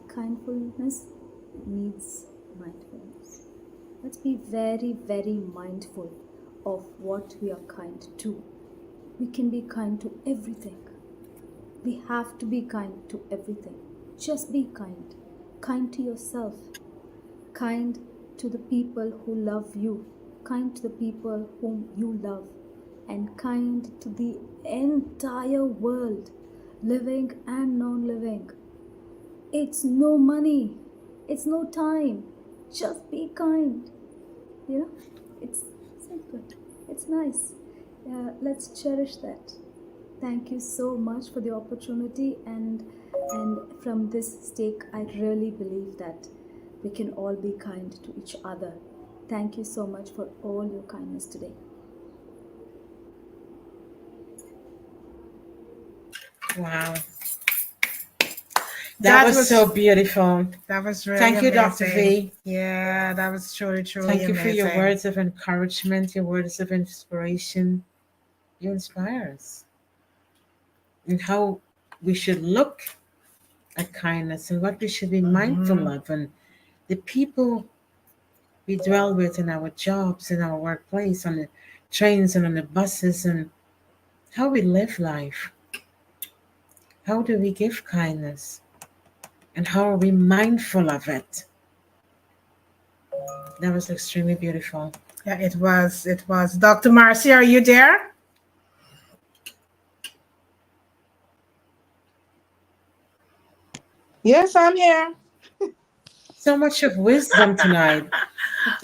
Kindfulness needs mindfulness. Let's be very, very mindful of what we are kind to. We can be kind to everything. We have to be kind to everything. Just be kind. Kind to yourself. Kind to the people who love you. Kind to the people whom you love. And kind to the entire world, living and non living. It's no money. It's no time. Just be kind. You know, it's simple. It's nice. Let's cherish that. Thank you so much for the opportunity, and from this stake, I really believe that we can all be kind to each other. Thank you so much for all your kindness today. Wow. That That was was so beautiful. That was really Thank you, amazing. Dr. V. Yeah, that was truly Thank you for your amazing. words of encouragement, your words of inspiration. You inspire us. And how we should look at kindness and what we should be mindful of, and the people we dwell with in our jobs, in our workplace, on the trains and on the buses, and how we live life. How do we give kindness? And how are we mindful of it? That was extremely beautiful. Yeah, it was. It was. Dr. Marcy, are you there? Yes, I'm here. So much of wisdom tonight.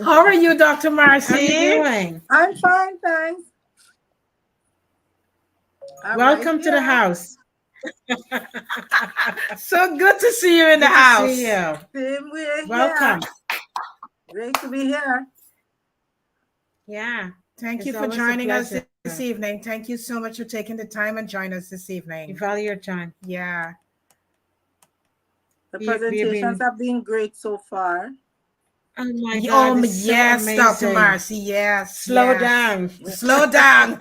How are you, Dr. How are you Marcy? doing? I'm fine, thanks. I'm Welcome right to the here. house. So good to see you in the Good to house. see you. Same way Welcome. here. Great to be here. Yeah. Thank It's you for always a joining us pleasure. this evening. Thank you so much for taking the time and join us this You evening. value your time. Yeah. The We've presentations been, have been great so far. oh my God, it's so Yes, Dr. amazing. Marcy. Yes. Slow yes. down. Slow down.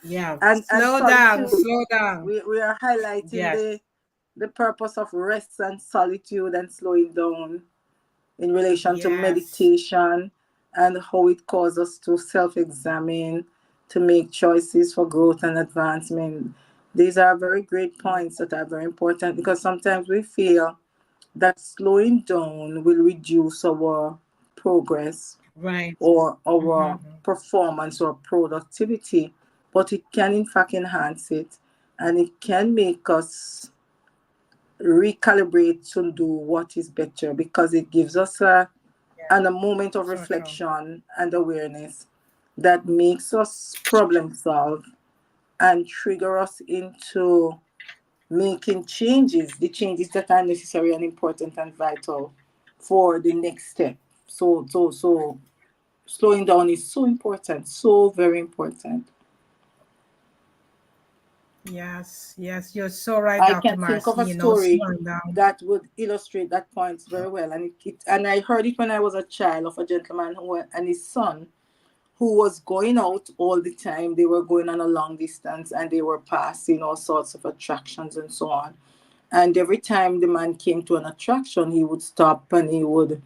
Yeah. And Slow down. solitude. Slow down. We are highlighting Yes. the purpose of rest and solitude and slowing down in relation to Yes. meditation and how it causes us to self-examine, to make choices for growth and advancement. These are very great points that are very important, because sometimes we feel that slowing down will reduce our progress Right. or Mm-hmm. our performance or productivity, but it can in fact enhance it, and it can make us recalibrate to do what is better, because it gives us a moment of So true. reflection and awareness that makes us problem solve and trigger us into making changes, the changes that are necessary and important and vital for the next step. So slowing down is so important, so very important. Yes. Yes. You're so right, I Dr. can think of Marcy. a story Slowing down. that would illustrate that point very well, and and I heard it when I was a child, of a gentleman and his son, who was going out all the time. They were going on a long distance and they were passing all sorts of attractions and so on. And every time the man came to an attraction, he would stop and he would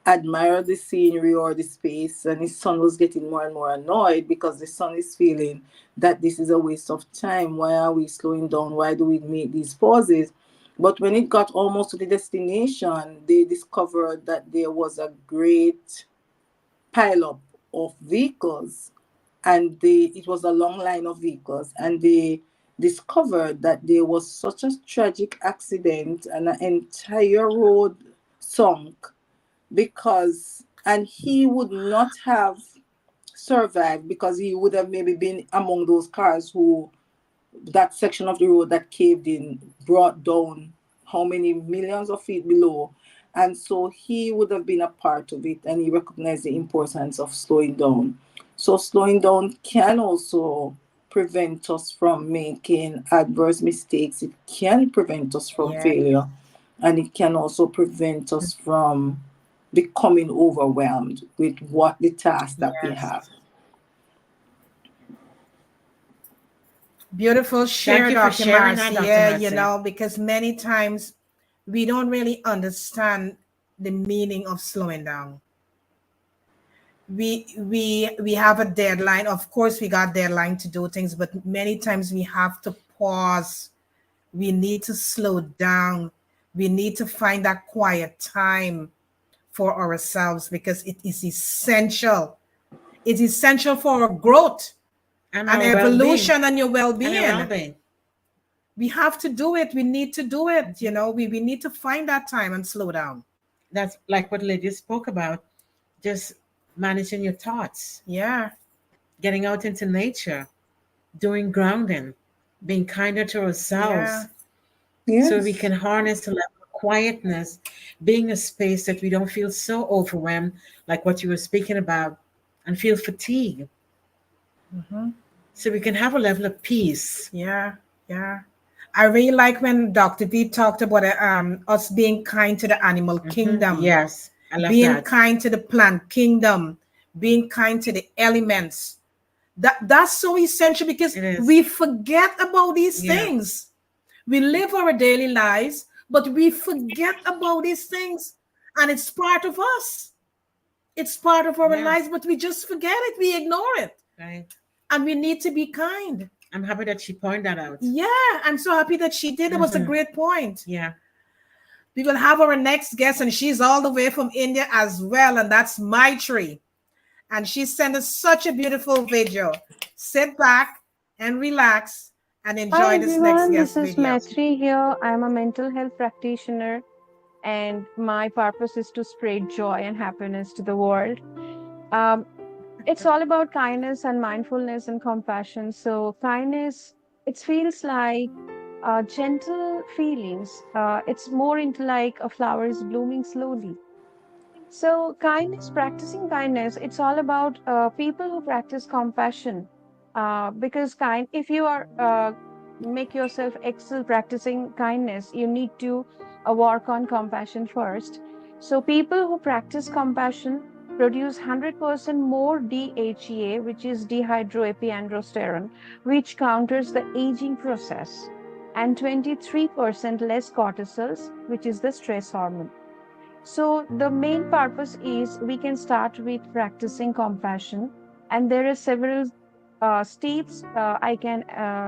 admire the scenery or the space. And his son was getting more and more annoyed, because the son is feeling that this is a waste of time. Why are we slowing down? Why do we make these pauses? But when it got almost to the destination, they discovered that there was a great pileup of vehicles, and it was a long line of vehicles, and they discovered that there was such a tragic accident and an entire road sunk, because and he would not have survived, because he would have maybe been among those cars who, that section of the road that caved in brought down how many millions of feet below. And so he would have been a part of it, and he recognized the importance of slowing down. So slowing down can also prevent us from making adverse mistakes. It can prevent us from Yeah. failure, and it can also prevent us from becoming overwhelmed with what the task that we Yes. have. Beautiful Thank share, you for Dr. sharing that, Marcy. Dr. Yeah, Marcy. because many times we don't really understand the meaning of slowing down. we have a deadline. Of course, we got deadline to do things, but many times we have to pause. We need to slow down. We need to find that quiet time for ourselves because it is essential. It's essential for our growth And and our well-being. evolution and your And our well-being. well-being. We have to do it. We need to do it. You know, we need to find that time and slow down. That's like what Lydia spoke about. Just managing your thoughts, Yeah. getting out into nature, doing grounding, being kinder to ourselves, Yeah. so we Yes. can harness a level of quietness, being a space that we don't feel so overwhelmed, like what you were speaking about, and feel fatigue. Mhm. So we can have a level of peace. Yeah. Yeah. I really like when Dr. V talked about us being kind to the animal kingdom, Yes, I love being that. kind to the plant kingdom, being kind to the elements. That's so essential because It is. we forget about these Yeah. things. We live our daily lives, but we forget about these things, and it's part of us. It's part of our Yes. lives, but we just forget it. We ignore it, Right. and we need to be kind. I'm happy that she pointed that out. Yeah, I'm so happy that she did. It was a great point. Yeah. We will have our next guest, and she's all the way from India as well, and that's Maitri. And she sent us such a beautiful video. Sit back and relax and Hi enjoy this next everyone, guest this is video. Maitri here. I'm a mental health practitioner, and my purpose is to spread joy and happiness to the world. Um, it's all about kindness and mindfulness and compassion. So, kindness, it feels like gentle feelings. It's more into like a flower is blooming slowly. So, kindness, practicing kindness, it's all about people who practice compassion. Because if you are make yourself excel practicing kindness, you need to work on compassion first. So, people who practice compassion produce 100% more DHEA, which is dehydroepiandrosterone, which counters the aging process, and 23% less cortisols, which is the stress hormone. So the main purpose is we can start with practicing compassion, and there are several steps I can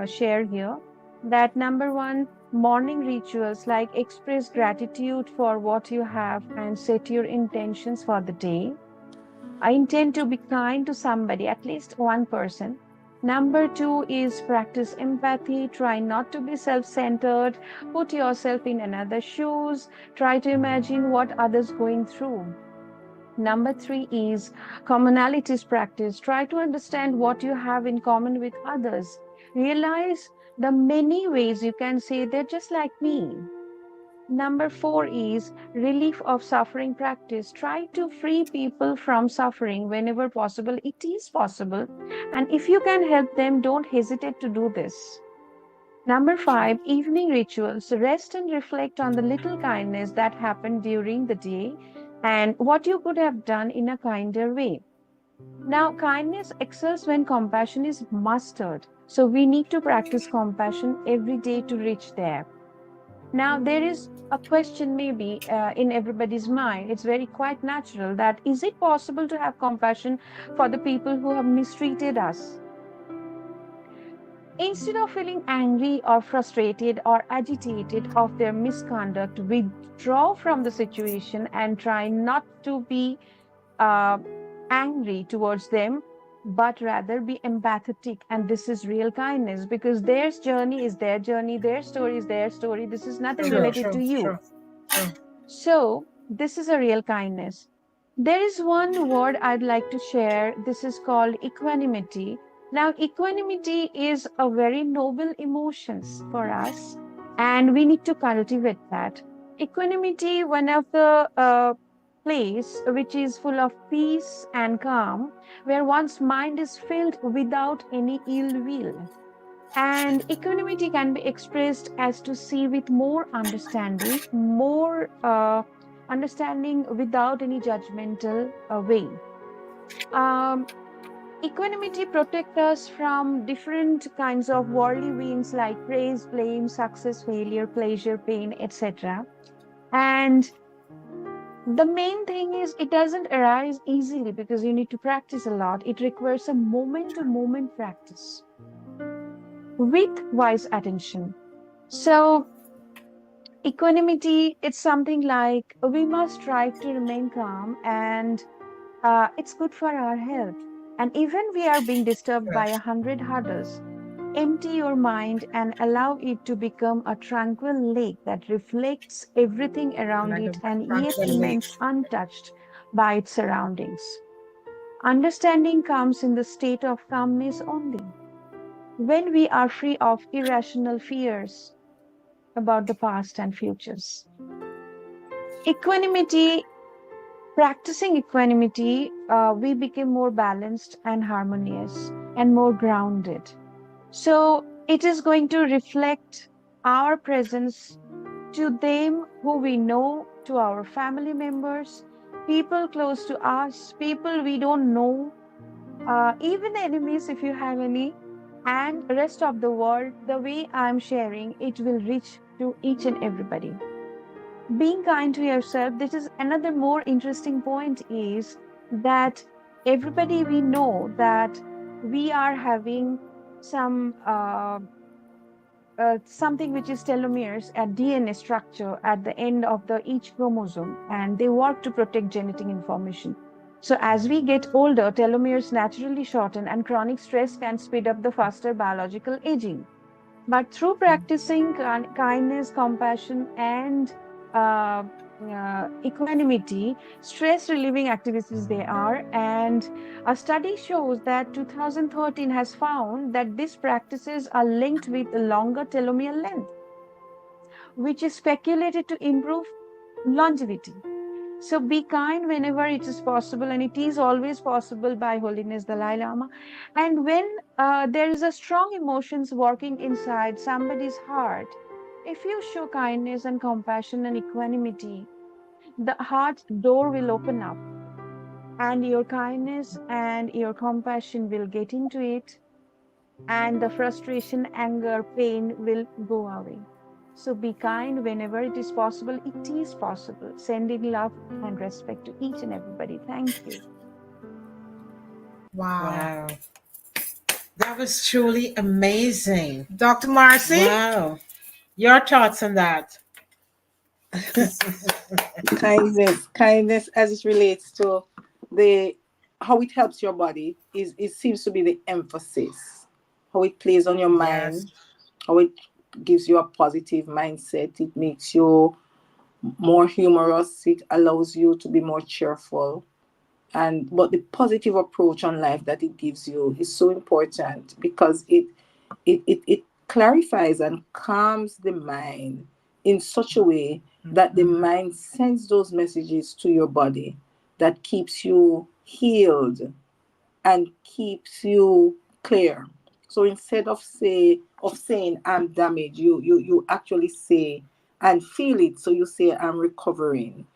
share here. That number one, morning rituals like express gratitude for what you have and set your intentions for the day. I intend to be kind to somebody, at least one person. Number two is practice empathy. Try not to be self centered. Put yourself in another's shoes. Try to imagine what others going through. Number three is commonalities practice. Try to understand what you have in common with others. Realize the many ways you can say they're just like me. Number four is relief of suffering practice. Try to free people from suffering whenever possible. It is possible. And if you can help them, don't hesitate to do this. Number five, evening rituals. Rest and reflect on the little kindness that happened during the day and what you could have done in a kinder way. Now, kindness excels when compassion is mastered. So we need to practice compassion every day to reach there. Now, there is a question maybe in everybody's mind. It's very quite natural that is it possible to have compassion for the people who have mistreated us? Instead of feeling angry or frustrated or agitated of their misconduct, withdraw from the situation and try not to be uh, angry towards them, but rather be empathetic. And this is real kindness because their journey is their journey, their story is their story. This is nothing related to you. So, this is a real kindness. There is one word I'd like to share. This is called equanimity. Now, equanimity is a very noble emotions for us, and we need to cultivate that. Equanimity, one of the place which is full of peace and calm, where one's mind is filled without any ill will. And equanimity can be expressed as to see with more understanding, more understanding without any judgmental way. Um, Equanimity protects us from different kinds of worldly winds like praise, blame, success, failure, pleasure, pain, etc. And The main thing is it doesn't arise easily because you need to practice a lot. It requires a moment to moment practice with wise attention. So, equanimity, it's something like we must strive to remain calm, and it's good for our health. And even we are being disturbed by 100 hurdles, empty your mind and allow it to become a tranquil lake that reflects everything around Like it a and yet tranquil lake. remains untouched by its surroundings. Understanding comes in the state of calmness only. When we are free of irrational fears about the past and futures. Equanimity, practicing equanimity, we become more balanced and harmonious and more grounded. So it is going to reflect our presence to them who we know, to our family members, people close to us, people we don't know, even enemies if you have any, and rest of the world. The way I'm sharing, it will reach to each and everybody. Being kind to yourself, this is another more interesting point, is that everybody we know that we are having some something which is telomeres at DNA structure at the end of the each chromosome, and they work to protect genetic information. So as we get older, telomeres naturally shorten, and chronic stress can speed up the faster biological aging. But through practicing kindness, compassion, and uh, equanimity, stress relieving activities they are. And a study shows that 2013 has found that these practices are linked with a longer telomere length, which is speculated to improve longevity. So be kind whenever it is possible, and it is always possible by Holiness Dalai Lama. And when there is a strong emotions working inside somebody's heart, if you show kindness and compassion and equanimity, the heart door will open up, and your kindness and your compassion will get into it, and the frustration, anger, pain will go away. So be kind whenever it is possible. It is possible. Sending love and respect to each and everybody. Thank you. Wow. Wow. That was truly amazing. Dr. Marcy? Wow. Your thoughts on that? Kindness as it relates to the how it helps your body is it seems to be the emphasis, how it plays on your Yes. mind, how it gives you a positive mindset, it makes you more humorous, it allows you to be more cheerful. And but the positive approach on life that it gives you is so important because it clarifies and calms the mind in such a way that the mind sends those messages to your body that keeps you healed and keeps you clear. So instead of saying I'm damaged, you actually say and feel it. So you say I'm recovering.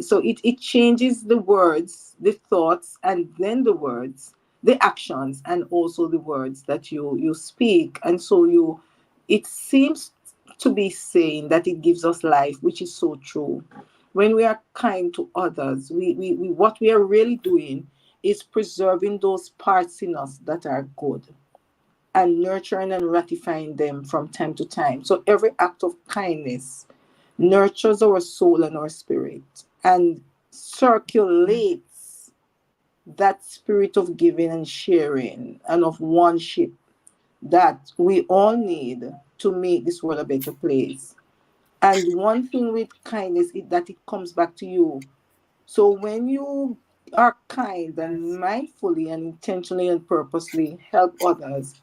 So it changes the words, the thoughts, and then the words, the actions, and also the words that you speak. And so it seems to be saying that it gives us life, which is so true. When we are kind to others, we what we are really doing is preserving those parts in us that are good and nurturing and ratifying them from time to time. So every act of kindness nurtures our soul and our spirit and circulates that spirit of giving and sharing and of one-ship that we all need to make this world a better place. And one thing with kindness is that it comes back to you. So when you are kind and mindfully and intentionally and purposely help others,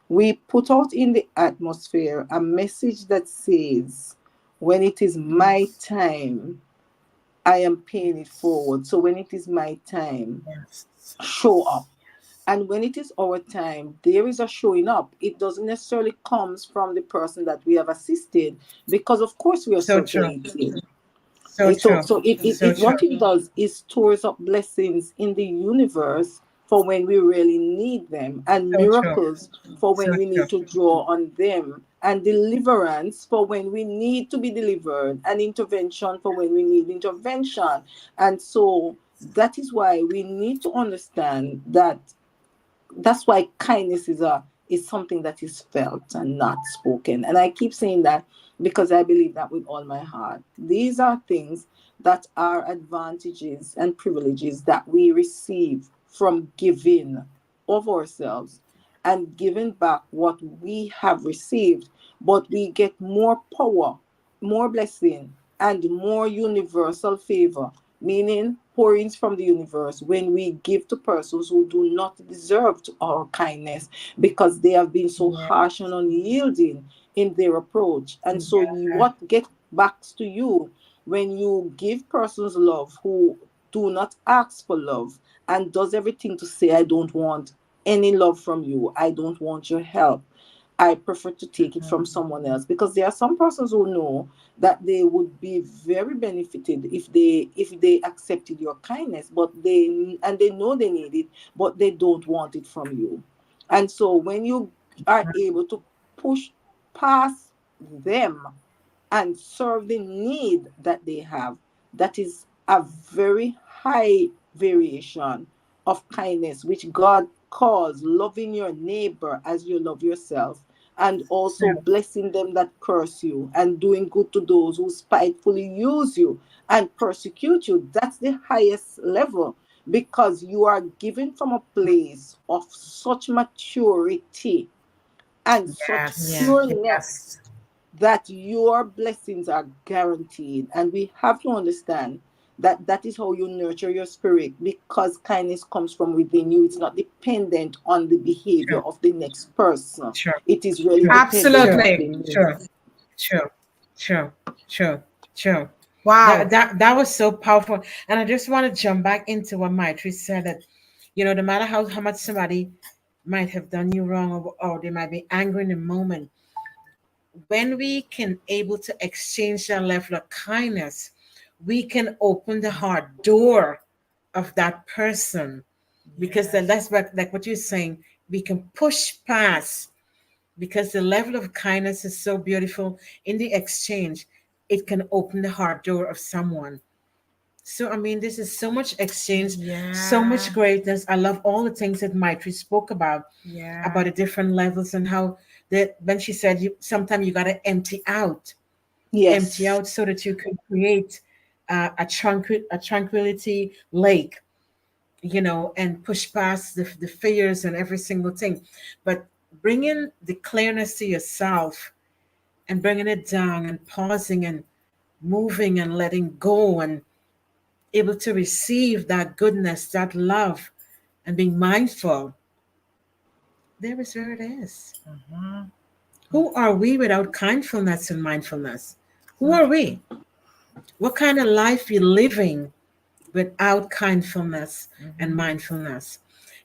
we put out in the atmosphere a message that says, when it is my time, I am paying it forward. So when it is my time, Yes. show up. And when it is our time, there is a showing up. It doesn't necessarily comes from the person that we have assisted, because of course we are So true. circulating. So So, true. so So what true. it does is stores up blessings in the universe for when we really need them, and So true. miracles for So when we true. need to draw on them and deliverance for when we need to be delivered, and intervention for when we need intervention. And so that is why we need to understand that. That's why kindness is something that is felt and not spoken. And I keep saying that because I believe that with all my heart. These are things that are advantages and privileges that we receive from giving of ourselves and giving back what we have received. But we get more power, more blessing, and more universal favor, meaning pourings from the universe, when we give to persons who do not deserve our kindness, because they have been so Yeah. harsh and unyielding in their approach. And so what gets back to you when you give persons love who do not ask for love and does everything to say, I don't want any love from you, I don't want your help, I prefer to take it from someone else. Because there are some persons who know that they would be very benefited if they accepted your kindness, but they know they need it, but they don't want it from you. And so when you are able to push past them and serve the need that they have, that is a very high variation of kindness, which God calls loving your neighbor as you love yourself, and also blessing them that curse you, and doing good to those who spitefully use you and persecute you. That's the highest level, because you are given from a place of such maturity and such Yes. pureness that your blessings are guaranteed. And we have to understand that that is how you nurture your spirit, because kindness comes from within you. It's not dependent on the behavior of the next person. Sure. It is really Sure. dependent Sure. Absolutely. within you. Sure. Sure. Sure. Sure. Sure. That Wow. that that was so powerful. And I just want to jump back into what Maitri said, that no matter how much somebody might have done you wrong, or they might be angry in the moment, when we can able to exchange that level of kindness, we can open the heart door of that person, because then that's what, like what you're saying, we can push past, because the level of kindness is so beautiful in the exchange. It can open the heart door of someone. So I mean, this is so much exchange, so much Yeah. greatness. I love all the things that Maitri spoke about Yeah. the different levels, and how that when she said you sometimes you got to empty Yes. out so that you can create a tranquility lake, and push past the fears and every single thing, but bringing the clearness to yourself, and bringing it down, and pausing, and moving, and letting go, and able to receive that goodness, that love, and being mindful. There is where it is. Who are we without kindfulness and mindfulness? Who are we? What kind of life we living without kindfulness and mindfulness?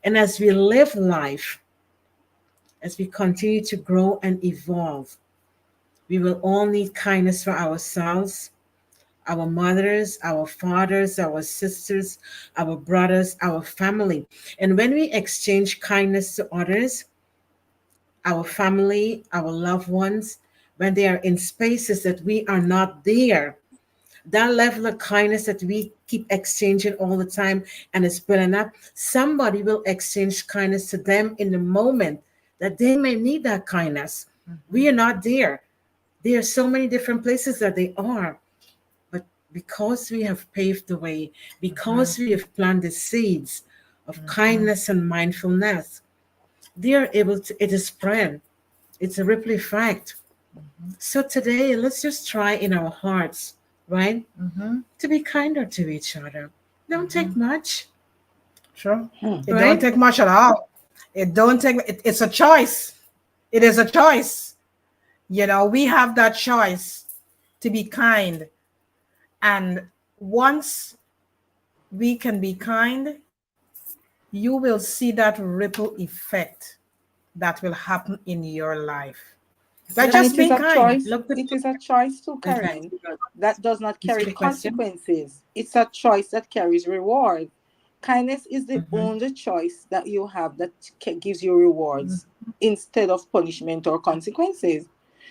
And as we live life, as we continue to grow and evolve, we will all need kindness for ourselves, our mothers, our fathers, our sisters, our brothers, our family. And when we exchange kindness to others, our family, our loved ones, when they are in spaces that we are not there, that level of kindness that we keep exchanging all the time, and it's building up, somebody will exchange kindness to them in the moment that they may need that kindness. We are not there. There are so many different places that they are. But because we have paved the way, because we have planted seeds of kindness and mindfulness, they are able to, it is spread. It's a ripple effect. So today, let's just try in our hearts, right? To be kinder to each other. Don't take much, Sure. It don't right? take much at all. It don't take. It's a choice. It is a choice. We have that choice to be kind, and once we can be kind, you will see that ripple effect that will happen in your life by Look, And just it is being a kind. choice. look, It is a choice too, okay. Karen, that does not Answer carry the question. consequences. It's a choice that carries reward. Kindness is the only choice that you have that gives you rewards instead of punishment or consequences.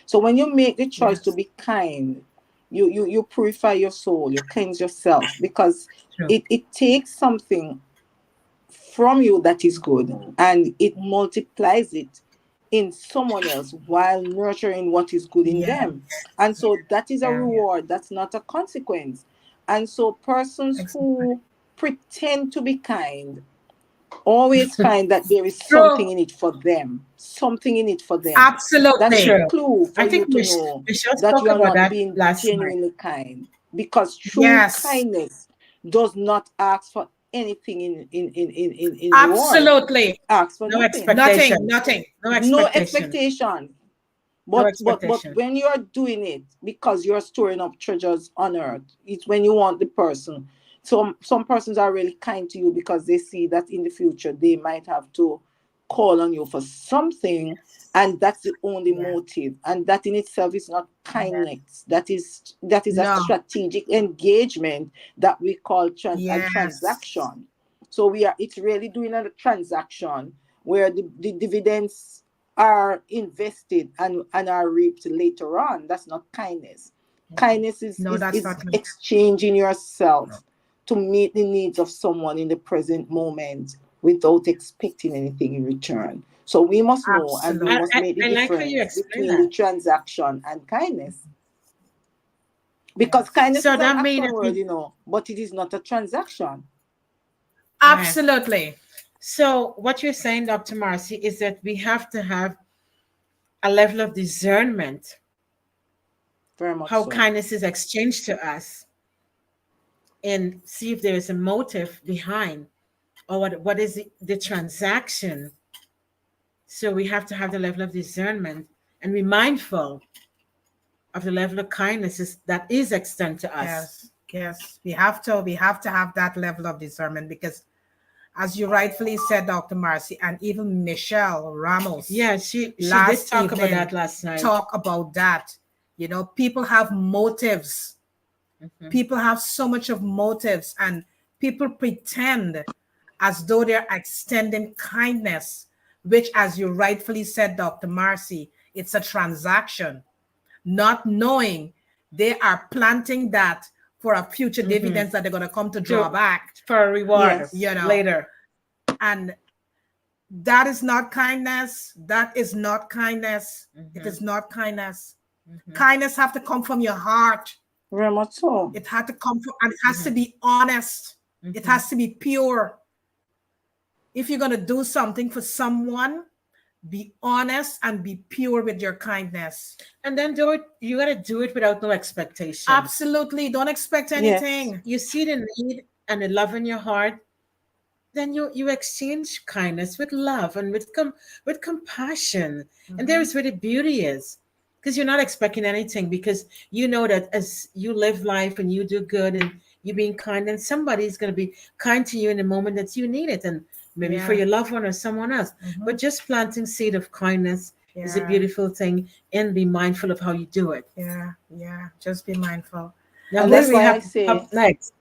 So when you make the choice to Yes. be kind, you purify your soul, you cleanse yourself, because True. it takes something from you that is good and it multiplies it in someone else while nurturing what is good in Yeah. them. And so that is a Yeah. reward, that's not a consequence. And so persons Exactly. who pretend to be kind always find that there is something True. in it for them, something in it for them. That is a Absolutely. True. clue I for you think to know Michelle that you spoke are about not that being last night. genuinely kind, because true Yes. kindness does not ask for anything in reward. Absolutely. It asks for No nothing. Nothing. expectation. Nothing. No No expectation. expectation. No But expectation. when you are doing it because you're storing up treasures on earth, it's when you want the person. Some persons are really kind to you because they see that in the future they might have to call on you for something, and that's the only Yeah. motive. And that in itself is not Yeah. kindness. That is a No. strategic engagement that we call a Yes. transaction. So it's really doing a transaction where the dividends are invested and are reaped later on. That's not kindness. Kindness is, No, is, that's is not me. exchanging yourself to meet the needs of someone in the present moment without expecting anything in return. So we must know and we Absolutely. must make the I like how you difference explain between the that. transaction and kindness. Because Yes. kindness So is an that means action that word, but it is not a transaction. right. Absolutely. So what you're saying, Dr. Marcy, is that we have to have a level of discernment Very much how so. kindness is exchanged to us and see if there is a motive behind or what is the transaction. So we have to have the level of discernment and be mindful of the level of kindness that is extended to us. Yes. Yes. We have to have that level of discernment because, as you rightfully said, Dr. Marcy, and even Michelle Ramos Yeah, she did last talk about that evening last night. talk about that. People have motives. Mhm. People have so much of motives, and people pretend as though they're extending kindness, which, as you rightfully said, Dr. Marcy, it's a transaction, not knowing they are planting that for a future Mhm. dividends that they're going to come to draw To back, for a reward Yes. later. and that is not kindness. That is not kindness. It Mhm. is not kindness. Mhm. Kindness have to come from your heart. Very much so. It had to come from, and it has to Mhm. be honest. It Mhm. has to be pure. If you're going to do something for someone, be honest and be pure with your kindness. And then do it. You gotta do it without no expectations. Absolutely. Don't expect Yes. anything. You see the need and the love in your heart, then you exchange kindness with love and with compassion. And there is where the beauty is. Because you're not expecting anything, because you know that as you live life and you do good and you being kind, and somebody's gonna be kind to you in the moment that you need it, and maybe for Yeah. your loved one or someone else. But just planting seed of kindness is a Yeah. beautiful thing, and be mindful of how you do it. Yeah. Yeah. Just be mindful. Now And who do that's we why I have say up next?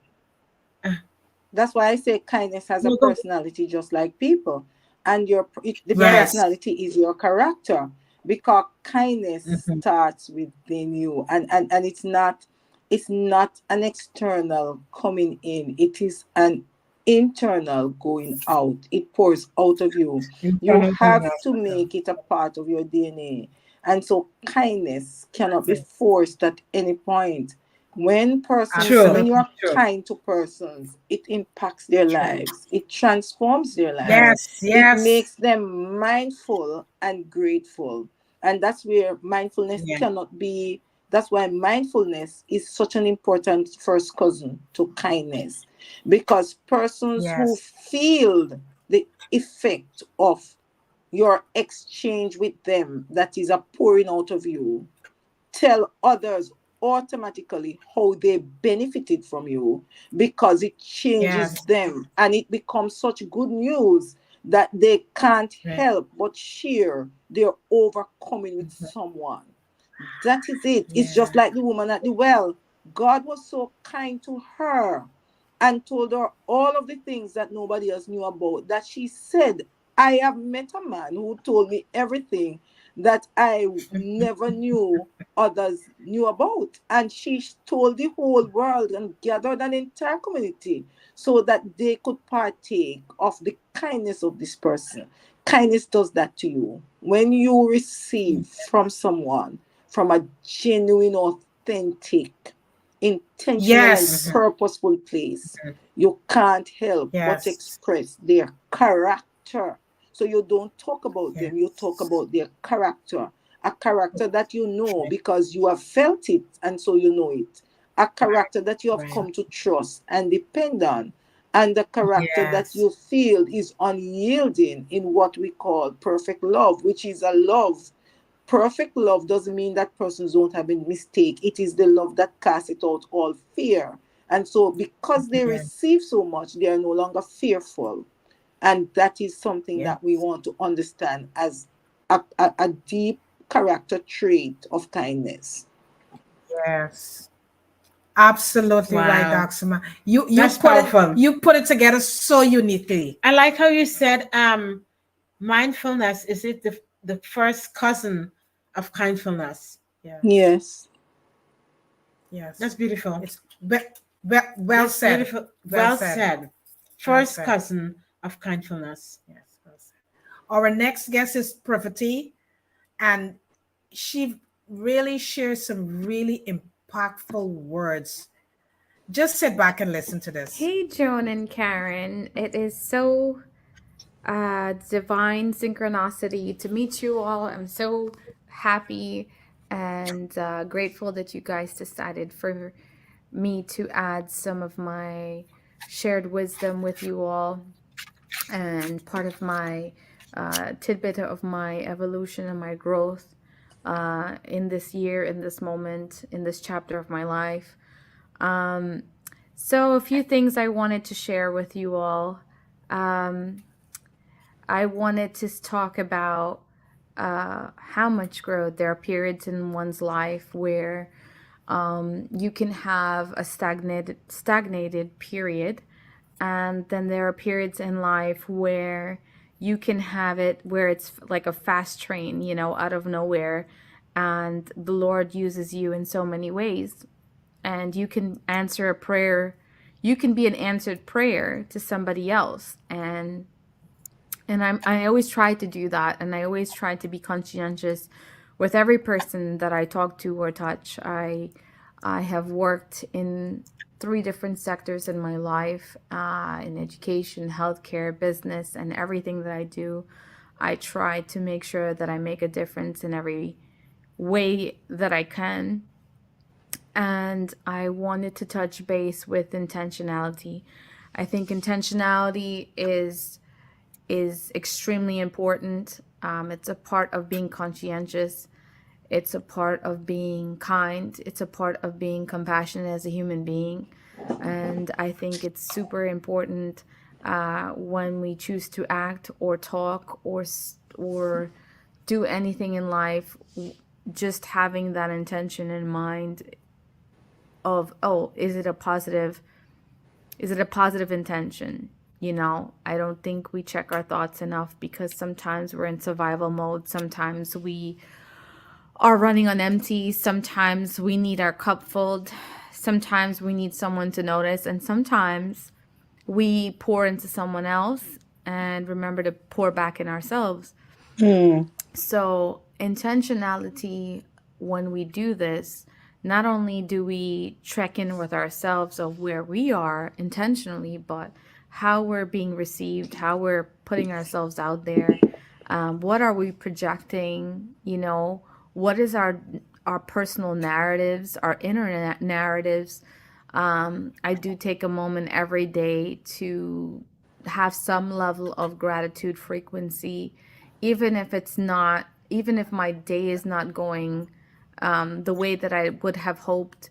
kindness has a No, go. personality just like people, and the Yes. Yes. personality is your character, because kindness Mhm. starts within you, and it's not an external coming in, it is an internal going out. It pours out of you. You Internal going have out. to make it a part of your DNA. And so kindness cannot be forced at any point. When Absolutely. you are True. kind to persons, it impacts their True. lives, it transforms their lives, Yes. it Yes. makes them mindful and grateful. And that's where mindfulness Yeah. cannot be that's why mindfulness is such an important first cousin to kindness, because persons who Yes. feel the effect of your exchange with them, that is a pouring out of you, tell others automatically how they benefited from you, because it changes Yes. them and it becomes such good news that they can't Right. help but share their overcoming with Mhm. someone. That is it. It's just Yeah. like the woman at the well. God was so kind to her and told her all of the things that nobody else knew about, that she said, I have met a man who told me everything, that I never knew others knew about. And she told the whole world and gathered an entire community so that they could partake of the kindness of this person. Kindness does that to you. When you receive from someone from a genuine, authentic, intentional, and Yes. purposeful place, you can't help but Yes. express their character. So you don't talk about them, you talk Yes. about their character. A character that you know because you have felt it and so you know it. A character that you have Right. come to trust and depend on. And the character that Yes. you feel is unyielding in what we call perfect love, which is a love. Perfect love doesn't mean that persons don't have a mistake. It is the love that casts it out all fear. And so because they Yeah. receive so much, they are no longer fearful. And that is something Yeah. that we want to understand as a deep character trait of kindness. Yes. Absolutely right, Wow. Daxima. You That's powerful. you put it together so uniquely. I like how you said mindfulness is it the first cousin of kindfulness. Yes. Yes. Yes. That's beautiful. It's well That's said. beautiful. Well Well said. said. Well First said. cousin of kindfulness. Yes. Well said. Our next guest is Pravati, and she really shares some really impactful words. Just sit back and listen to this. Hey, Joan and Karen. It is so divine synchronicity to meet you all. I'm so happy and grateful that you guys decided for me to add some of my shared wisdom with you all and part of my tidbit of my evolution and my growth in this year, in this moment, in this chapter of my life. So a few things I wanted to share with you all. I wanted to talk about how much growth. There are periods in one's life where you can have a stagnated period, and then there are periods in life where you can have it where it's like a fast train, you know, out of nowhere, and the Lord uses you in so many ways, and you can answer a prayer. You can be an answered prayer to somebody else, and I always try to do that, and I always try to be conscientious with every person that I talk to or touch. I have worked in 3 different sectors in my life, in education, healthcare, business, and everything that I do. I try to make sure that I make a difference in every way that I can. And I wanted to touch base with intentionality. I think intentionality is extremely important. It's a part of being conscientious. It's a part of being kind. It's a part of being compassionate as a human being. And I think it's super important when we choose to act or talk or do anything in life, just having that intention in mind of, oh, is it a positive intention? You know, I don't think we check our thoughts enough because sometimes we're in survival mode. Sometimes we are running on empty. Sometimes we need our cup filled. Sometimes we need someone to notice. And sometimes we pour into someone else and remember to pour back in ourselves. So intentionality, when we do this, not only do we check in with ourselves of where we are intentionally, but how we're being received, how we're putting ourselves out there. What are we projecting? You know, what is our personal narratives, our inner narratives? I do take a moment every day to have some level of gratitude frequency, even if my day is not going the way that I would have hoped.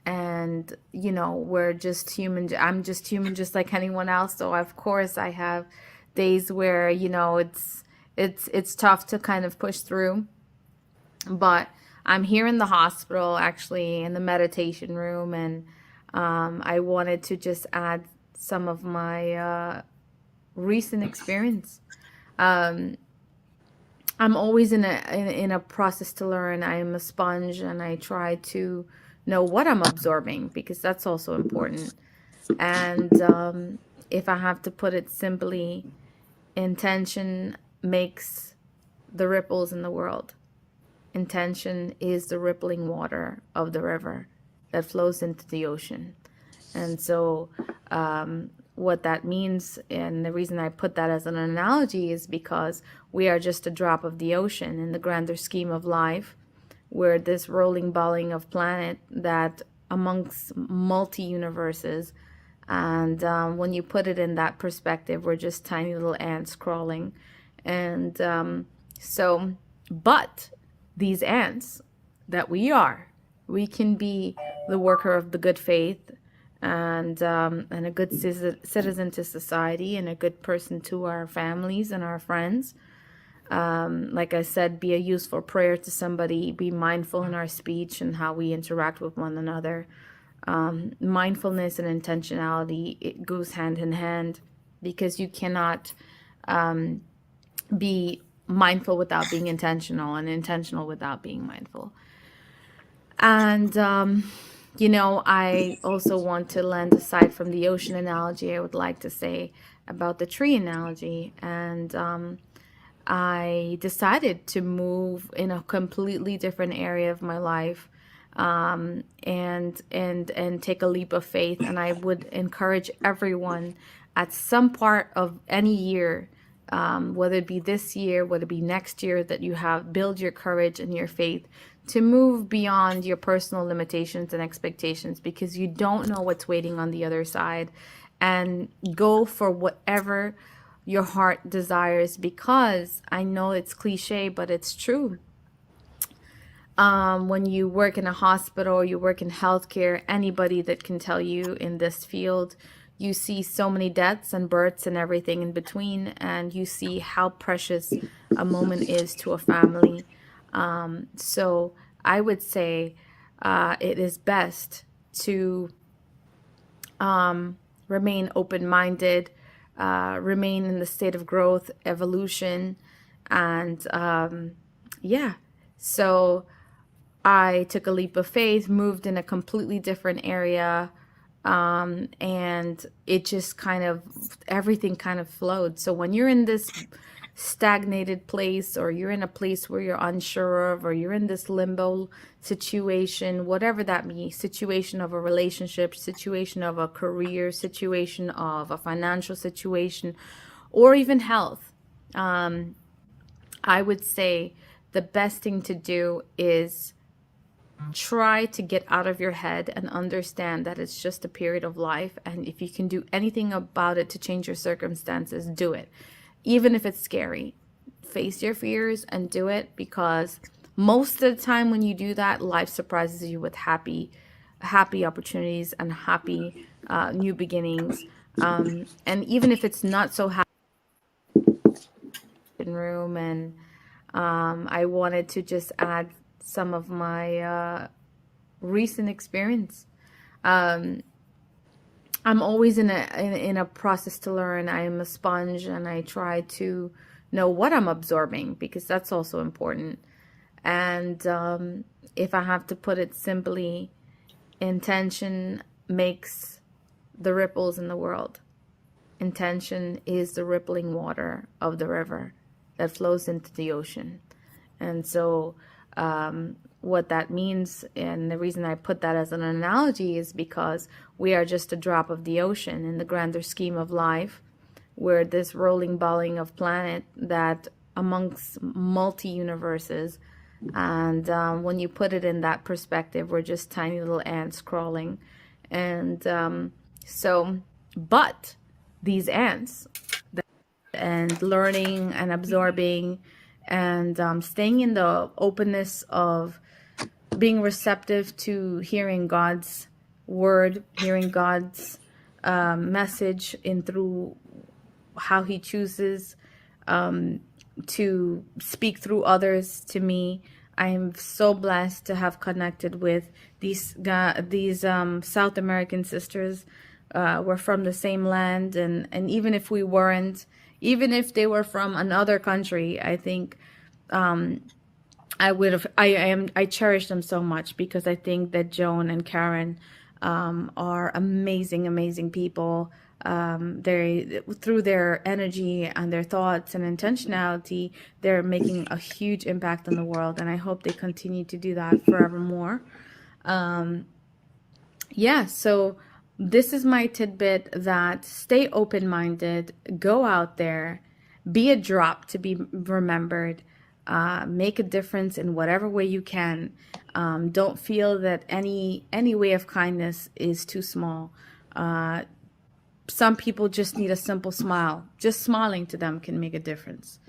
And you know, we're just human. I'm just human, just like anyone else. So of course I have days where, you know, it's tough to kind of push through. But I'm here in the hospital, actually in the meditation room, and I wanted to just add some of my recent experience. I'm always in a process to learn. I am a sponge, and I try to know what I'm absorbing, because that's also important. And if I have to put it simply, intention makes the ripples in the world. Intention is the rippling water of the river that flows into the ocean. And so, what that means, and the reason I put that as an analogy, is because we are just a drop of the ocean in the grander scheme of life. We're this rolling balling of planet that amongst multi universes. And when you put it in that perspective, we're just tiny little ants crawling. And but these ants that we can be the worker of the good faith, and a good citizen to society, and a good person to our families and our friends. Like I said, be a useful prayer to somebody, be mindful in our speech and how we interact with one another. Mindfulness and intentionality, it goes hand in hand, because you cannot be mindful without being intentional, and intentional without being mindful. And I also want to lend, aside from the ocean analogy, I would like to say about the tree analogy. And I decided to move in a completely different area of my life, and take a leap of faith. And I would encourage everyone at some part of any year, whether it be this year, whether it be next year, that you have build your courage and your faith to move beyond your personal limitations and expectations, because you don't know what's waiting on the other side, and go for whatever your heart desires, because I know it's cliche, but it's true. When you work in a hospital, or you work in healthcare, anybody that can tell you in this field, you see so many deaths and births and everything in between, and you see how precious a moment is to a family. So I would say it is best to remain open-minded, remain in the state of growth, evolution, and So I took a leap of faith, moved in a completely different area, and it just everything kind of flowed. So when you're in this stagnated place, or you're in a place where you're unsure of, or you're in this limbo situation, whatever that means, situation of a relationship, situation of a career, situation of a financial situation, or even health, I would say the best thing to do is try to get out of your head and understand that it's just a period of life. And if you can do anything about it to change your circumstances, do it. Even if it's scary, face your fears and do it, because most of the time when you do that, life surprises you with happy opportunities and happy new beginnings. And even if it's not so happy room, and I wanted to just add some of my recent experience. I'm always in a process to learn. I am a sponge, and I try to know what I'm absorbing, because that's also important. And if I have to put it simply, intention makes the ripples in the world. Intention is the rippling water of the river that flows into the ocean. And so what that means, and the reason I put that as an analogy, is because we are just a drop of the ocean in the grander scheme of life. We're this rolling balling of planet that amongst multi universes. And when you put it in that perspective, we're just tiny little ants crawling. And but these ants, and learning and absorbing, and staying in the openness of being receptive to hearing God's word, hearing God's message in through how he chooses to speak through others to me. I am so blessed to have connected with these South American sisters. We're from the same land, and even if we weren't, even if they were from another country, I think I cherish them so much because I think that Joan and Karen are amazing people. They, through their energy and their thoughts and intentionality, they're making a huge impact on the world, and I hope they continue to do that forevermore. Yeah, so this is my tidbit, that stay open-minded, go out there, be a drop to be remembered, make a difference in whatever way you can. Don't feel that any way of kindness is too small. Some people just need a simple smile. Just smiling to them can make a difference,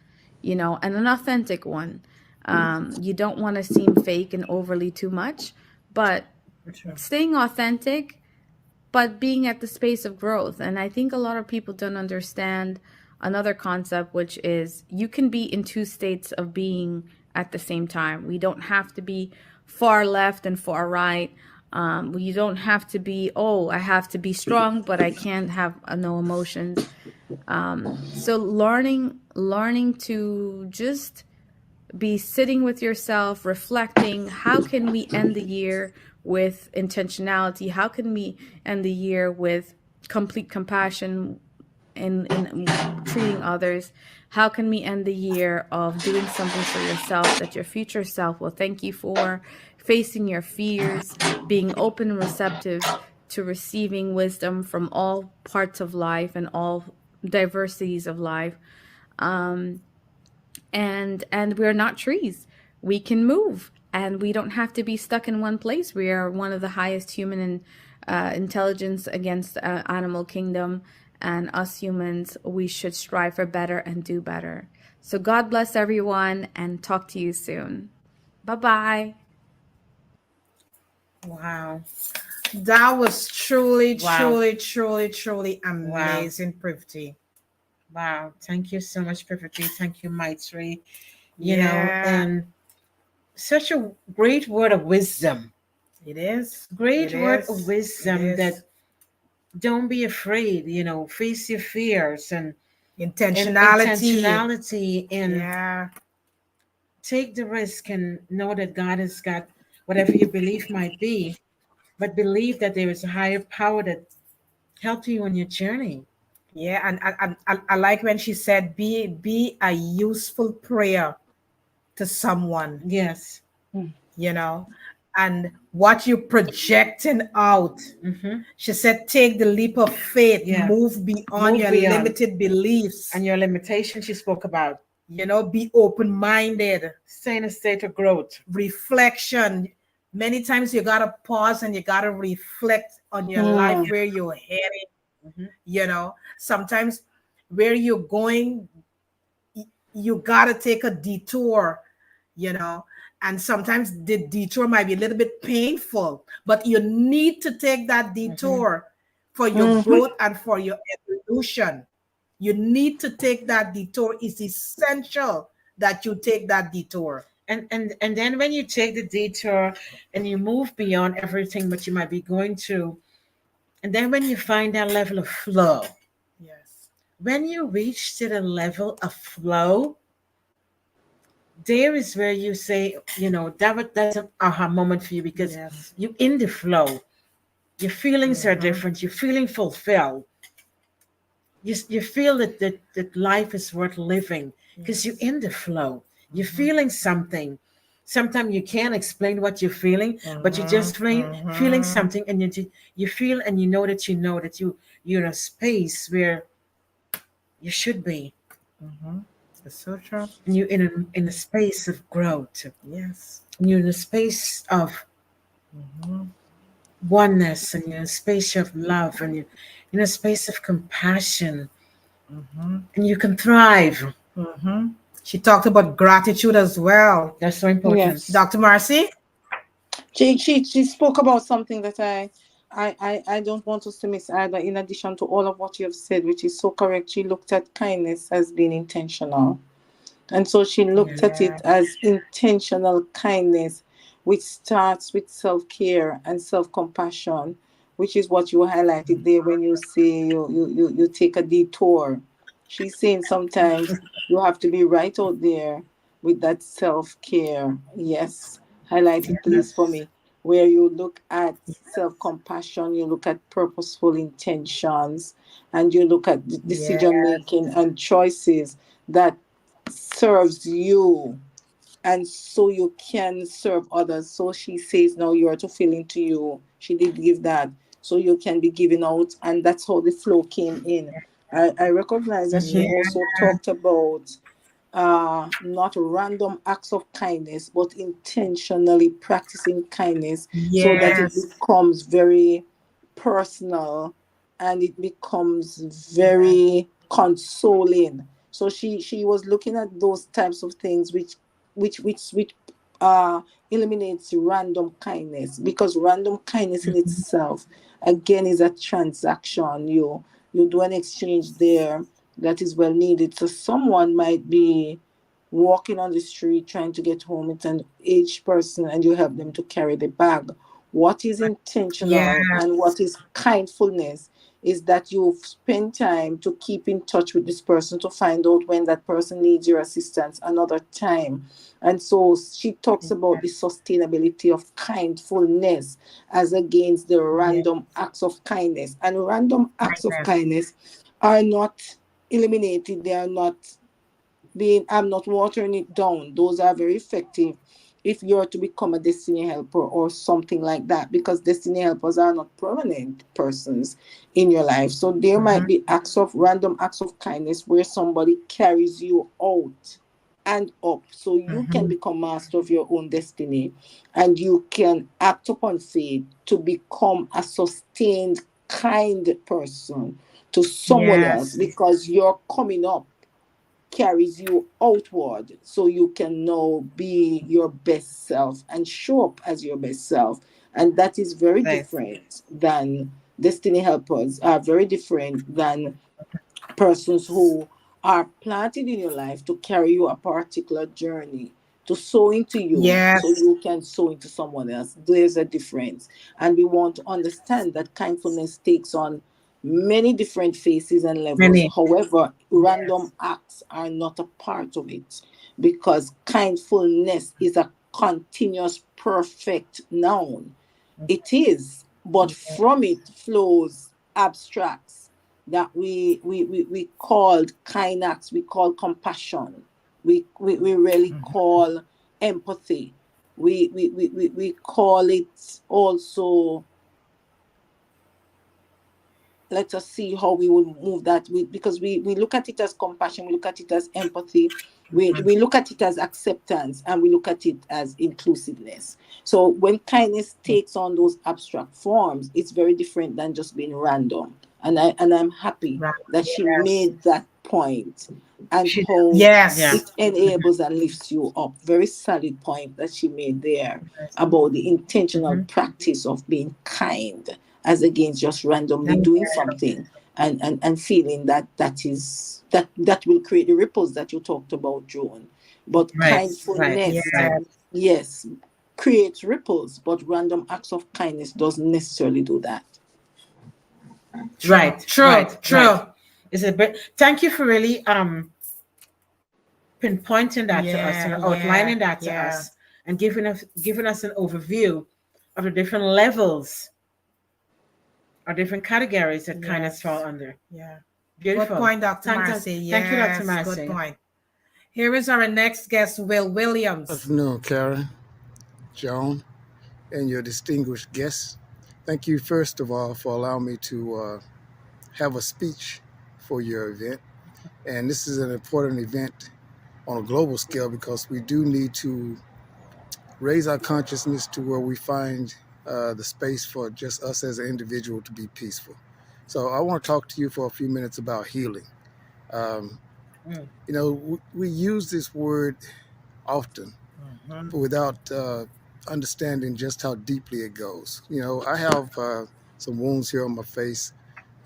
and an authentic one. You don't want to seem fake and overly too much, but staying authentic, but being at the space of growth. And I think a lot of people don't understand another concept, which is you can be in two states of being at the same time. We don't have to be far left and far right. You don't have to be, I have to be strong, but I can't have no emotions. So learning to just be sitting with yourself, reflecting, how can we end the year with intentionality? How can we end the year with complete compassion in treating others? How can we end the year of doing something for yourself that your future self will thank you for? Facing your fears, being open and receptive to receiving wisdom from all parts of life and all diversities of life. And we're not trees. We can move, and we don't have to be stuck in one place. We are one of the highest human intelligence against animal kingdom, and us humans, we should strive for better and do better. So God bless everyone, and talk to you soon. Bye-bye. Wow. That was truly Wow. amazing, Privati. Wow. Thank you so much, Privati. Thank you, Maitri. And such a great word of wisdom. It is. Great It word is. of wisdom It is. that don't be afraid, face your fears and intentionality. and take the risk and know that God has got whatever your belief might be, but believe that there is a higher power that helped you on your journey. Yeah, and I like when she said, be a useful prayer to someone, Yes. and what you're projecting out. Mm-hmm. She said, take the leap of faith, Yeah. move beyond Move your beyond. limited beliefs, And your limitations she spoke about. Be open-minded, Stay in a state of growth. reflection. Many times you gotta pause and you gotta reflect on your life, where you're heading. Mm-hmm. Sometimes where you're going, you gotta take a detour, and sometimes the detour might be a little bit painful, but you need to take that detour for your growth and for your evolution. You need to take that detour. It's essential that you take that detour. And then when you take the detour and you move beyond everything that you might be going through, and then when you find that level of flow, Yes. when you reach to the level of flow, there is where you say, that's an aha moment for you, because you're in the flow. Your feelings are different. You're feeling fulfilled. You feel that life is worth living because you're in the flow. You're feeling something. Sometimes you can't explain what you're feeling, but you're just feeling something, and you feel, and you that you're in a space where you should be. It's so true. And you're in a space of growth. Yes. And you're in a space of oneness, and you're in a space of love, and you're in a space of compassion, and you can thrive. She talked about gratitude as well. That's so important. Yes. Dr. Marcy? She spoke about something that I don't want us to miss either, in addition to all of what you have said, which is so correct. She looked at kindness as being intentional. And so she looked at it as intentional kindness, which starts with self-care and self-compassion, which is what you highlighted there when you say you take a detour. She's saying sometimes you have to be right out there, with that self-care. Yes, highlight it please for me. Where you look at self-compassion, you look at purposeful intentions, and you look at decision Yes. making and choices that serves you, and so you can serve others. So she says now you are to fill into you. She did give that, so you can be giving out, and that's how the flow came in. I recognize that she Yeah. also talked about not random acts of kindness, but intentionally practicing kindness so that it Yes. becomes very personal and it becomes Yeah. very consoling. So she was looking at those types of things which uh eliminates random kindness, because random kindness in itself again is a transaction. You do an exchange there that is well needed. So someone might be walking on the street trying to get home. It's an aged person and you help them to carry the bag. What is intentional and Yes. what is kindfulness is that you spend time to keep in touch with this person to find out when that person needs your assistance another time. And so she talks about the sustainability of kindfulness as against the Yeah. random acts of kindness. And random acts of Kindness. kindness are not eliminated. They are not being, I'm not watering it down. Those are very effective if you're to become a destiny helper or something like that, because destiny helpers are not permanent persons in your life. So there might be acts of random acts of kindness where somebody carries you out and up so you can become master of your own destiny, and you can act upon faith to become a sustained kind person to someone else, Yes. because you're coming up carries you outward so you can now be your best self and show up as your best self. And that is very Right. different than destiny helpers, are very different than persons who are planted in your life to carry you a particular journey, to sow into you so Yes. you can sow into someone else. There's a difference. And we want to understand that kindfulness takes on many different faces and levels. Many. However, Yes. random acts are not a part of it, because kindfulness is a continuous perfect noun. It is, but from it flows abstracts that we called kind acts, we call compassion, we really call empathy, we call it also, let us see how we will move that, because we look at it as compassion, we look at it as empathy, we look at it as acceptance, and we look at it as inclusiveness. So when kindness takes on those abstract forms, it's very different than just being random. And I'm happy Right. that she Yes. made that point, and She how yeah. Yes. it enables and lifts you up. Very solid point that she made there about the intentional practice of being kind, as against just randomly doing something and feeling that that will create the ripples that you talked about, Joan. But Right. Right. kindfulness, Right. Yes. yes, creates ripples, but random acts of kindness doesn't necessarily do that. True. Right. True. Right. Right. True. Is it? But thank you for really pinpointing that to us, Yeah. Yeah. outlining that to Yeah. us, and giving us an overview of the different levels or different categories that kindness fall Yes. under. Yeah. Good Beautiful. point, Dr. Marcy. Thank you, Dr. Yes. Good Marcy. point. Here is our next guest, Will Good Williams. afternoon, Karen, Joan, and your distinguished guests. Thank you, first of all, for allowing me to have a speech for your event. And this is an important event on a global scale because we do need to raise our consciousness to where we find the space for just us as an individual to be peaceful. So I want to talk to you for a few minutes about healing. Um, Mm. we use this word often, but without understanding just how deeply it goes. I have some wounds here on my face.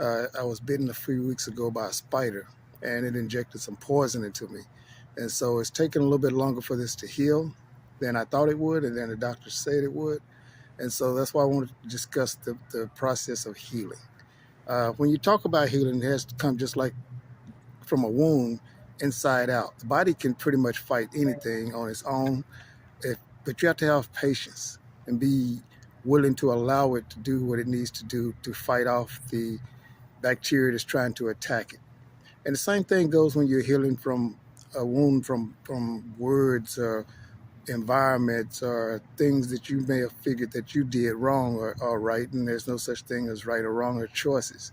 I was bitten a few weeks ago by a spider, and it injected some poison into me. And so it's taken a little bit longer for this to heal than I thought it would, and then the doctor said it would. And so that's why I wanted to discuss the process of healing. When you talk about healing, it has to come just like from a wound. inside out. The body can pretty much fight anything on its own, but you have to have patience and be willing to allow it to do what it needs to do to fight off the bacteria that's trying to attack it. And the same thing goes when you're healing from a wound from words or environments or things that you may have figured that you did wrong or right, and there's no such thing as right or wrong or choices.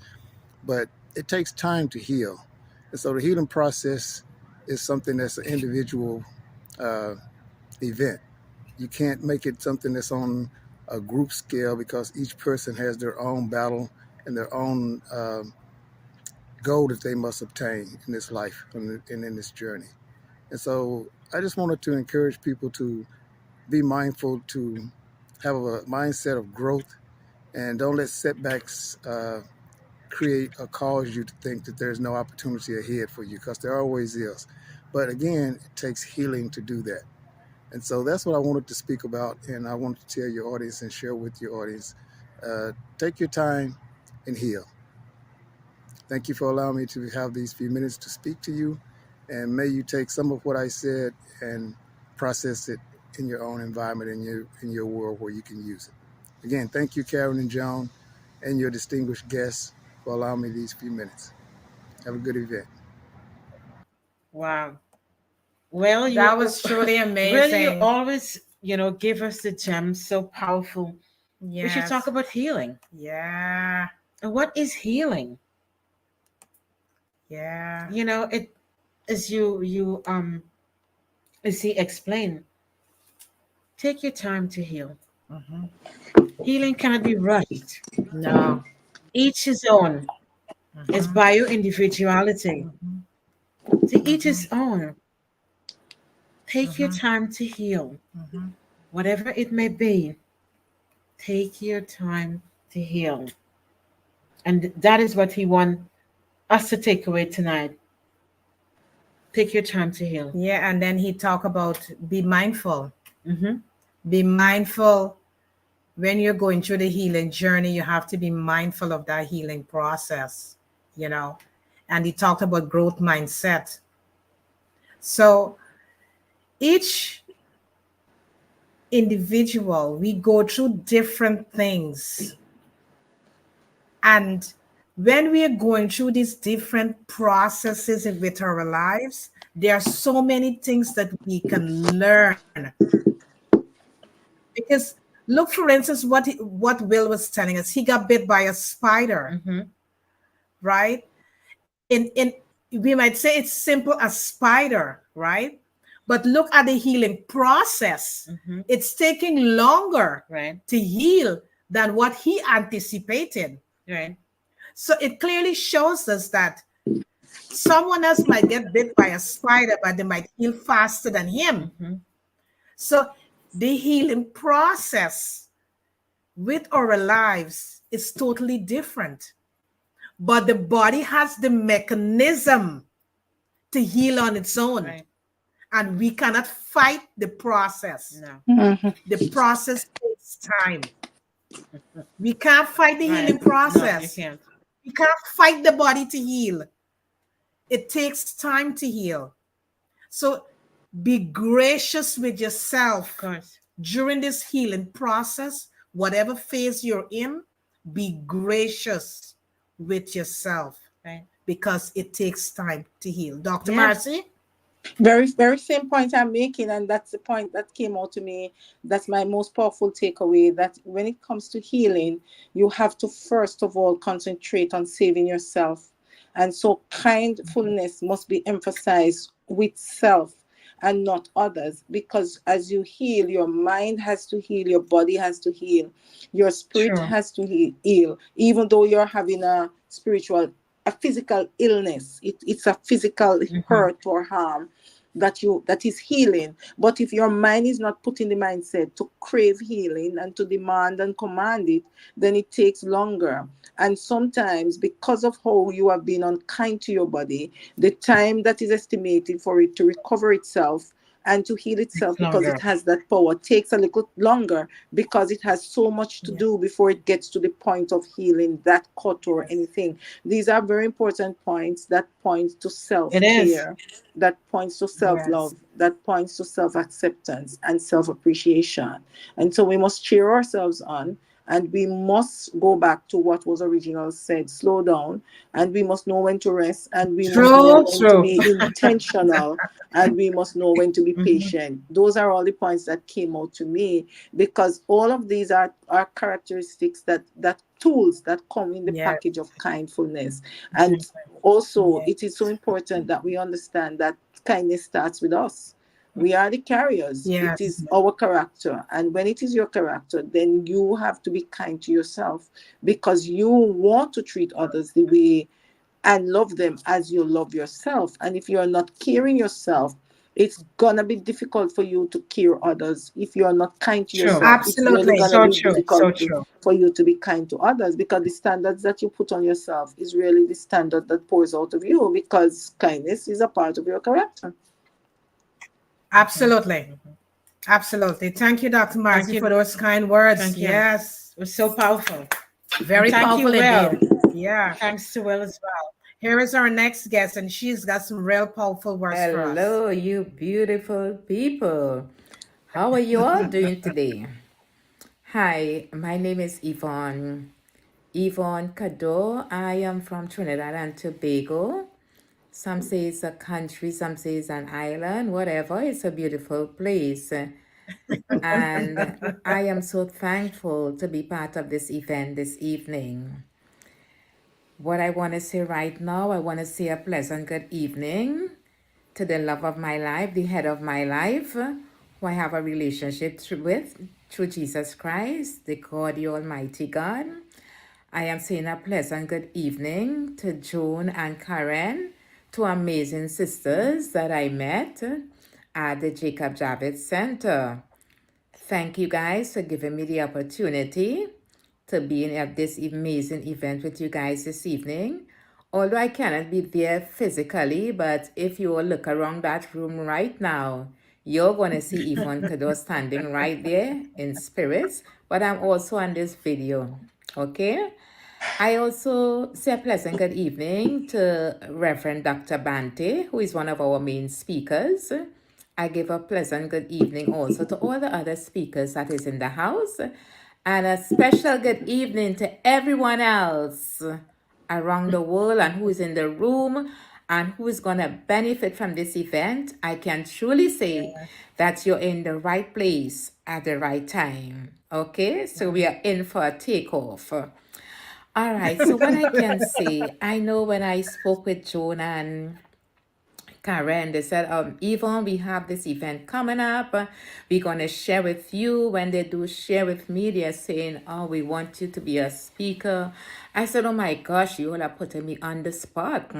But it takes time to heal. And so the healing process is something that's an individual uh, event. You can't make it something that's on a group scale because each person has their own battle and their own goal that they must obtain in this life and in this journey. And so I just wanted to encourage people to be mindful, to have a mindset of growth, and don't let setbacks create or cause you to think that there's no opportunity ahead for you, because there always is. But again, it takes healing to do that. And so that's what I wanted to speak about, and I wanted to tell your audience and share with your audience. Take your time and heal. Thank you for allowing me to have these few minutes to speak to you, and may you take some of what I said and process it in your own environment, in your world where you can use it. Again, thank you, Karen and Joan, and your distinguished guests for allowing me these few minutes. Have a good event. Wow. Well, That was truly really, you amazing. always, give us the gems so powerful. We should Yes. talk about healing. Yeah. And what is healing? Yeah. It as as he explained, take your time to heal. Mhm. Healing cannot be rushed. No. Each his own. It's Mhm. bio individuality. Mhm. To each Mhm. his own. Take your Mhm. time to heal. Mhm. Whatever it may be, take your time to heal. And that is what he wants us to take away tonight. Take your time to heal. Yeah, and then he talk about be mindful. Hmm. Be mindful when you're going through the healing journey. You have to be mindful of that healing process, you know. And he talked about growth mindset. So each individual, we go through different things. And when we are going through these different processes with our lives, there are so many things that we can learn. Because look, for instance, what Will was telling us, he got bit by a spider, Hmm. right? In we might say it's simple as spider, right? But look at the healing process. Hmm. It's taking longer Right. to heal than what he anticipated. Right. So it clearly shows us that someone else might get bit by a spider, but they might heal faster than him. Hmm. So the healing process with our lives is totally different. But the body has the mechanism to heal on its own. Right. And we cannot fight the process. No. Mhm. The process takes time. We can't fight the Right. healing No, you process. can't. We can't fight the body to heal. It takes time to heal. So be gracious with Of yourself course. during this healing process. Whatever phase you're in, be gracious with yourself Right. because it takes time to heal. Dr. Yeah. Marcy? Very, very same point I'm making, and that's the point that came out to me. That's my most powerful takeaway. That when it comes to healing, you have to first of all concentrate on saving yourself, and so kindfulness must be emphasized with self and not others. Because as you heal, your mind has to heal, your body has to heal, your spirit True. has to heal. Even though you're having a physical illness, it's a physical Hmm. hurt or harm that is healing. But if your mind is not put in the mindset to crave healing and to demand and command it, then it takes longer. And sometimes, because of how you have been unkind to your body, the time that is estimated for it to recover itself and to heal itself, It's because longer. it has that power, takes a little longer because it has so much to do before it gets to the point of healing that cut or anything. These are very important points that point to It is. self-care, that points to Yes. self-love, that points to self-acceptance and self-appreciation. And so we must cheer ourselves on, and we must go back to what was originally said: slow down, and we must know when to rest, and we must know True, when to true. be intentional, and we must know when to be Mhm. patient. Those are all the points that came out to me, because all of these are characteristics, that tools that come in the Yes. package of kindfulness. And Exactly. also, Yes. it is so important that we understand that kindness starts with us. We are the carriers. It Yes. is our character. And when it is your character, then you have to be kind to yourself, because you want to treat others the way and love them as you love yourself. And if you're not caring yourself, it's gonna be difficult for you to care others. If you're not kind to True. yourself, it's really Absolutely. gonna So be true. So difficult true. for you to be kind to others, because the standards that you put on yourself is really the standard that pours out of you, because kindness is a part of your character. Mhm. Absolutely. Mhm. Absolutely. Thank you, Dr. Thank Marcy, you. for those kind words. Thank you. Yes. It was so powerful. And Very thank you, powerful Will. indeed. Yeah. Thanks to Will as well. Here is our next guest, and she's got some real powerful words for us. Hello, you beautiful people. How are you all doing today? Hi, my name is Yvonne. Yvonne Cado. I am from Trinidad and Tobago. Some say it's a country, some say it's an island, whatever. It's a beautiful place. And I am so thankful to be part of this event this evening. What I want to say right now, I want to say a pleasant good evening to the love of my life, the head of my life, who I have a relationship with through Jesus Christ, the God, the Almighty God. I am saying a pleasant good evening to Joan and Karen, two amazing sisters that I met at the Jacob Javits Center. Thank you guys for giving me the opportunity to be at this amazing event with you guys this evening. Although I cannot be there physically, but if you will look around that room right now, you're going to see Yvonne Kado standing right there in spirits, but I'm also on this video, okay? I also say a pleasant good evening to Reverend Dr. Bante, who is one of our main speakers. I give a pleasant good evening also to all the other speakers that is in the house. And a special good evening to everyone else around the world and who is in the room and who is going to benefit from this event. I can truly say that you're in the right place at the right time. Okay, so we are in for a takeoff. All right, so what I can say, I know when I spoke with Joan and Karen, they said, Yvonne, we have this event coming up. We're going to share with you. When they do share with me, they're saying, oh, we want you to be a speaker. I said, oh my gosh, you all are putting me on the spot.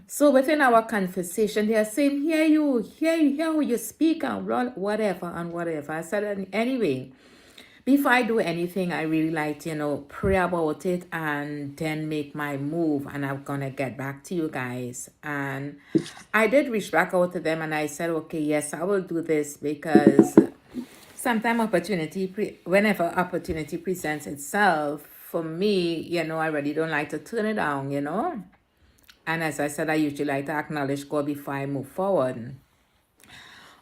So within our conversation, they are saying, hear you, hear how you speak and whatever and whatever. I said, anyway, before I do anything, I really like to, pray about it and then make my move. And I'm going to get back to you guys. And I did reach back out to them and I said, okay, yes, I will do this because sometimes whenever opportunity presents itself, for me, I really don't like to turn it down, And as I said, I usually like to acknowledge God before I move forward.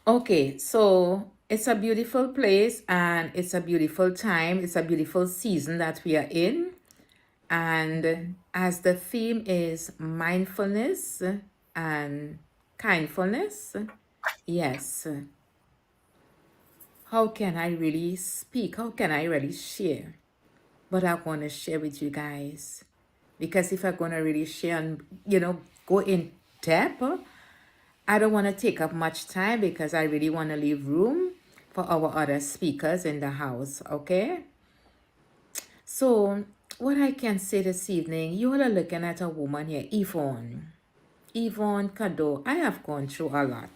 Okay, so it's a beautiful place and it's a beautiful time. It's a beautiful season that we are in. And as the theme is mindfulness and kindfulness, yes, how can I really speak? How can I really share? But I want to share with you guys because if I'm going to really share and, go in depth, I don't want to take up much time because I really want to leave room for our other speakers in the house, okay? So, what I can say this evening, you all are looking at a woman here, Yvonne. Yvonne Kado, I have gone through a lot.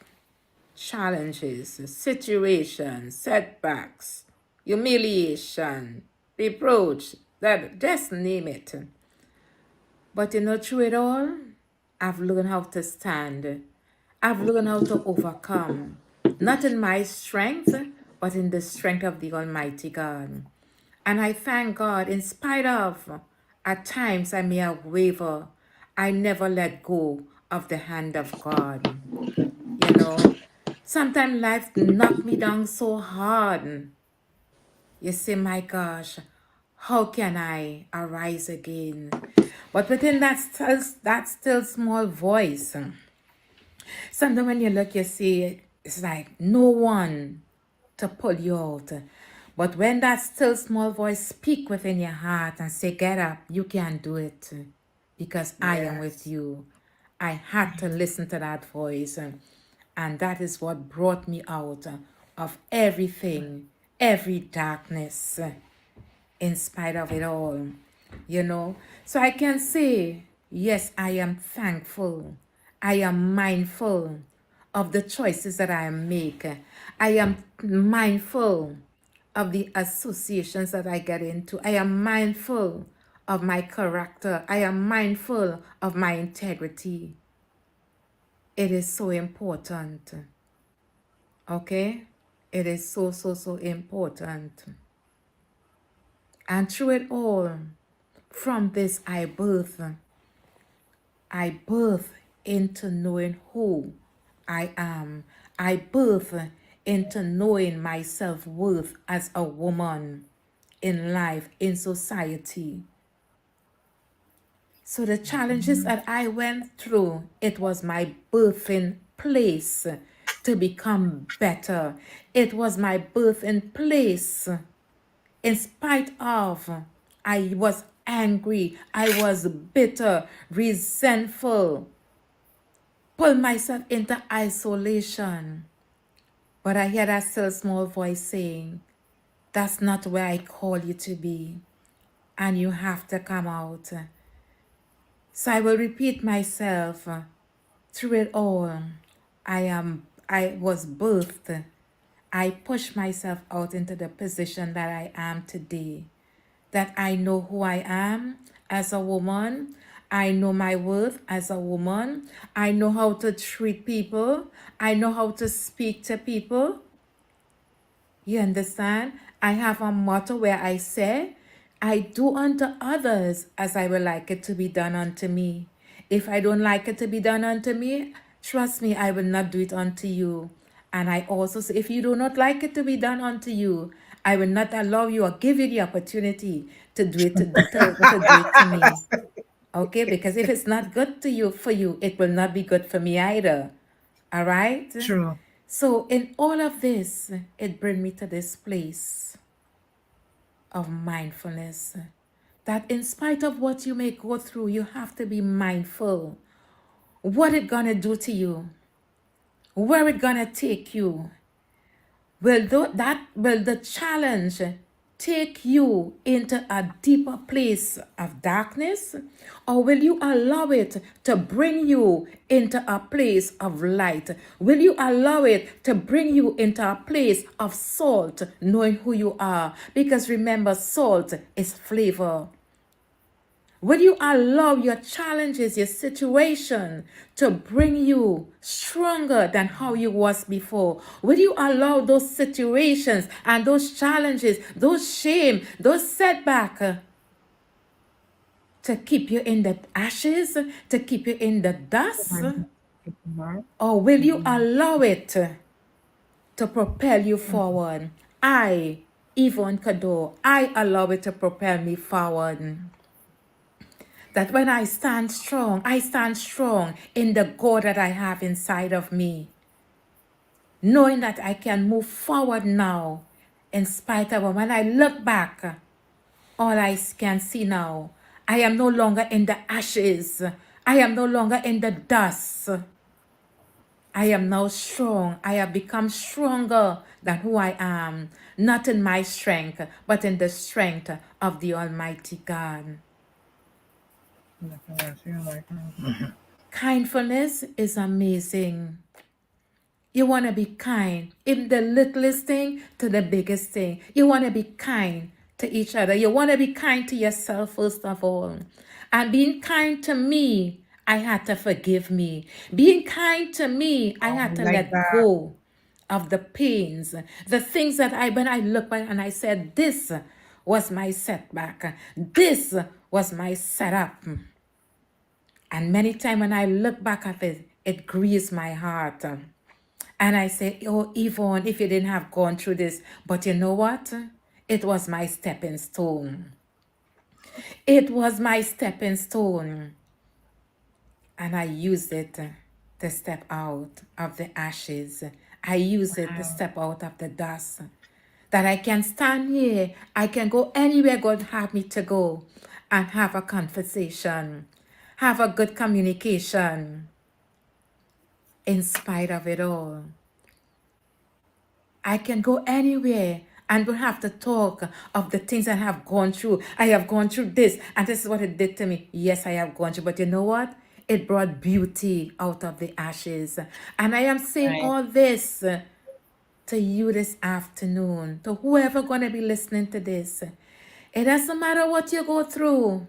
Challenges, situations, setbacks, humiliation, reproach, that just name it. But through it all, I've learned how to stand I've learned how to overcome, not in my strength, but in the strength of the Almighty God. And I thank God, in spite of, at times I may have wavered, I never let go of the hand of God. You know, sometimes life knocked me down so hard. You say, my gosh, how can I arise again? But within that still small voice, sometimes when you look, you see, it's like no one to pull you out. But when that still small voice speak within your heart and say, get up, you can do it because I am with Yes. you. I had to listen to that voice. And that is what brought me out of everything, every darkness, in spite of it all, you know. So I can say, yes, I am thankful. I am mindful of the choices that I make. I am mindful of the associations that I get into. I am mindful of my character. I am mindful of my integrity. It is so important. Okay? It is so, so, so important. And through it all, from this I birth into knowing who I am. I birth into knowing my self-worth as a woman in life, in society. So the challenges that I went through, it was my birthing place to become better. It was my birthing place. In spite of, I was angry, I was bitter, resentful, pull myself into isolation. But I hear that still small voice saying, that's not where I call you to be, and you have to come out. So I will repeat myself through it all. I was birthed. I pushed myself out into the position that I am today. That I know who I am as a woman. I know my worth as a woman. I know how to treat people. I know how to speak to people. You understand? I have a motto where I say, I do unto others as I would like it to be done unto me. If I don't like it to be done unto me, trust me, I will not do it unto you. And I also say, if you do not like it to be done unto you, I will not allow you or give you the opportunity to do it to do it to me. Okay? Because if it's not good to you for you, it will not be good for me either. All right? True. So in all of this, it brings me to this place of mindfulness. That in spite of what you may go through, you have to be mindful. What it gonna do to you? Where it gonna take you? Will the challenge take you into a deeper place of darkness? Or will you allow it to bring you into a place of light? Will you allow it to bring you into a place of salt, knowing who you are? Because remember, salt is flavor. Will you allow your challenges, your situation to bring you stronger than how you was before? Will you allow those situations and those challenges, those shame, those setbacks to keep you in the ashes, to keep you in the dust? Or will you allow it to propel you forward? I, Yvonne Kado, I allow it to propel me forward. That when I stand strong in the God that I have inside of me. Knowing that I can move forward now in spite of when I look back, all I can see now, I am no longer in the ashes. I am no longer in the dust. I am now strong. I have become stronger than who I am. Not in my strength, but in the strength of the Almighty God. Kindfulness is amazing. You want to be kind, in the littlest thing to the biggest thing. You want to be kind to each other. You want to be kind to yourself first of all. And being kind to me, I had to forgive me. Being kind to me, I had to Like let that. go of the pains, the things that when I look back and I said, this was my setback, this was my setup. And many times when I look back at it, it grieves my heart. And I say, oh, Yvonne, if you didn't have gone through this, but you know what? It was my stepping stone. It was my stepping stone. And I used it to step out of the ashes. I use it to step out of the dust. That I can stand here, I can go anywhere God have me to go and have a conversation, have a good communication in spite of it all. I can go anywhere and don't have to talk of the things I have gone through. I have gone through this, and this is what it did to me. Yes, I have gone through, but you know what? It brought beauty out of the ashes. And I am saying Right. all this to you this afternoon, to whoever going to be listening to this. It doesn't matter what you go through.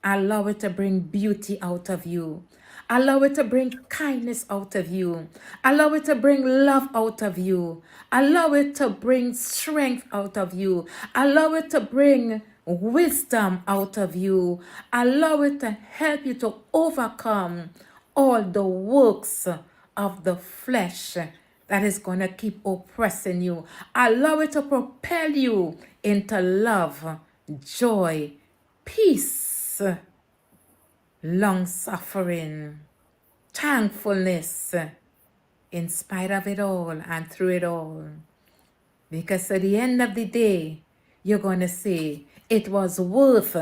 Allow it to bring beauty out of you. Allow it to bring kindness out of you. Allow it to bring love out of you. Allow it to bring strength out of you. Allow it to bring wisdom out of you. Allow it to help you to overcome all the works of the flesh that is going to keep oppressing you. Allow it to propel you into love, joy, peace, long suffering, thankfulness, in spite of it all and through it all. Because at the end of the day, you're going to say, it was worth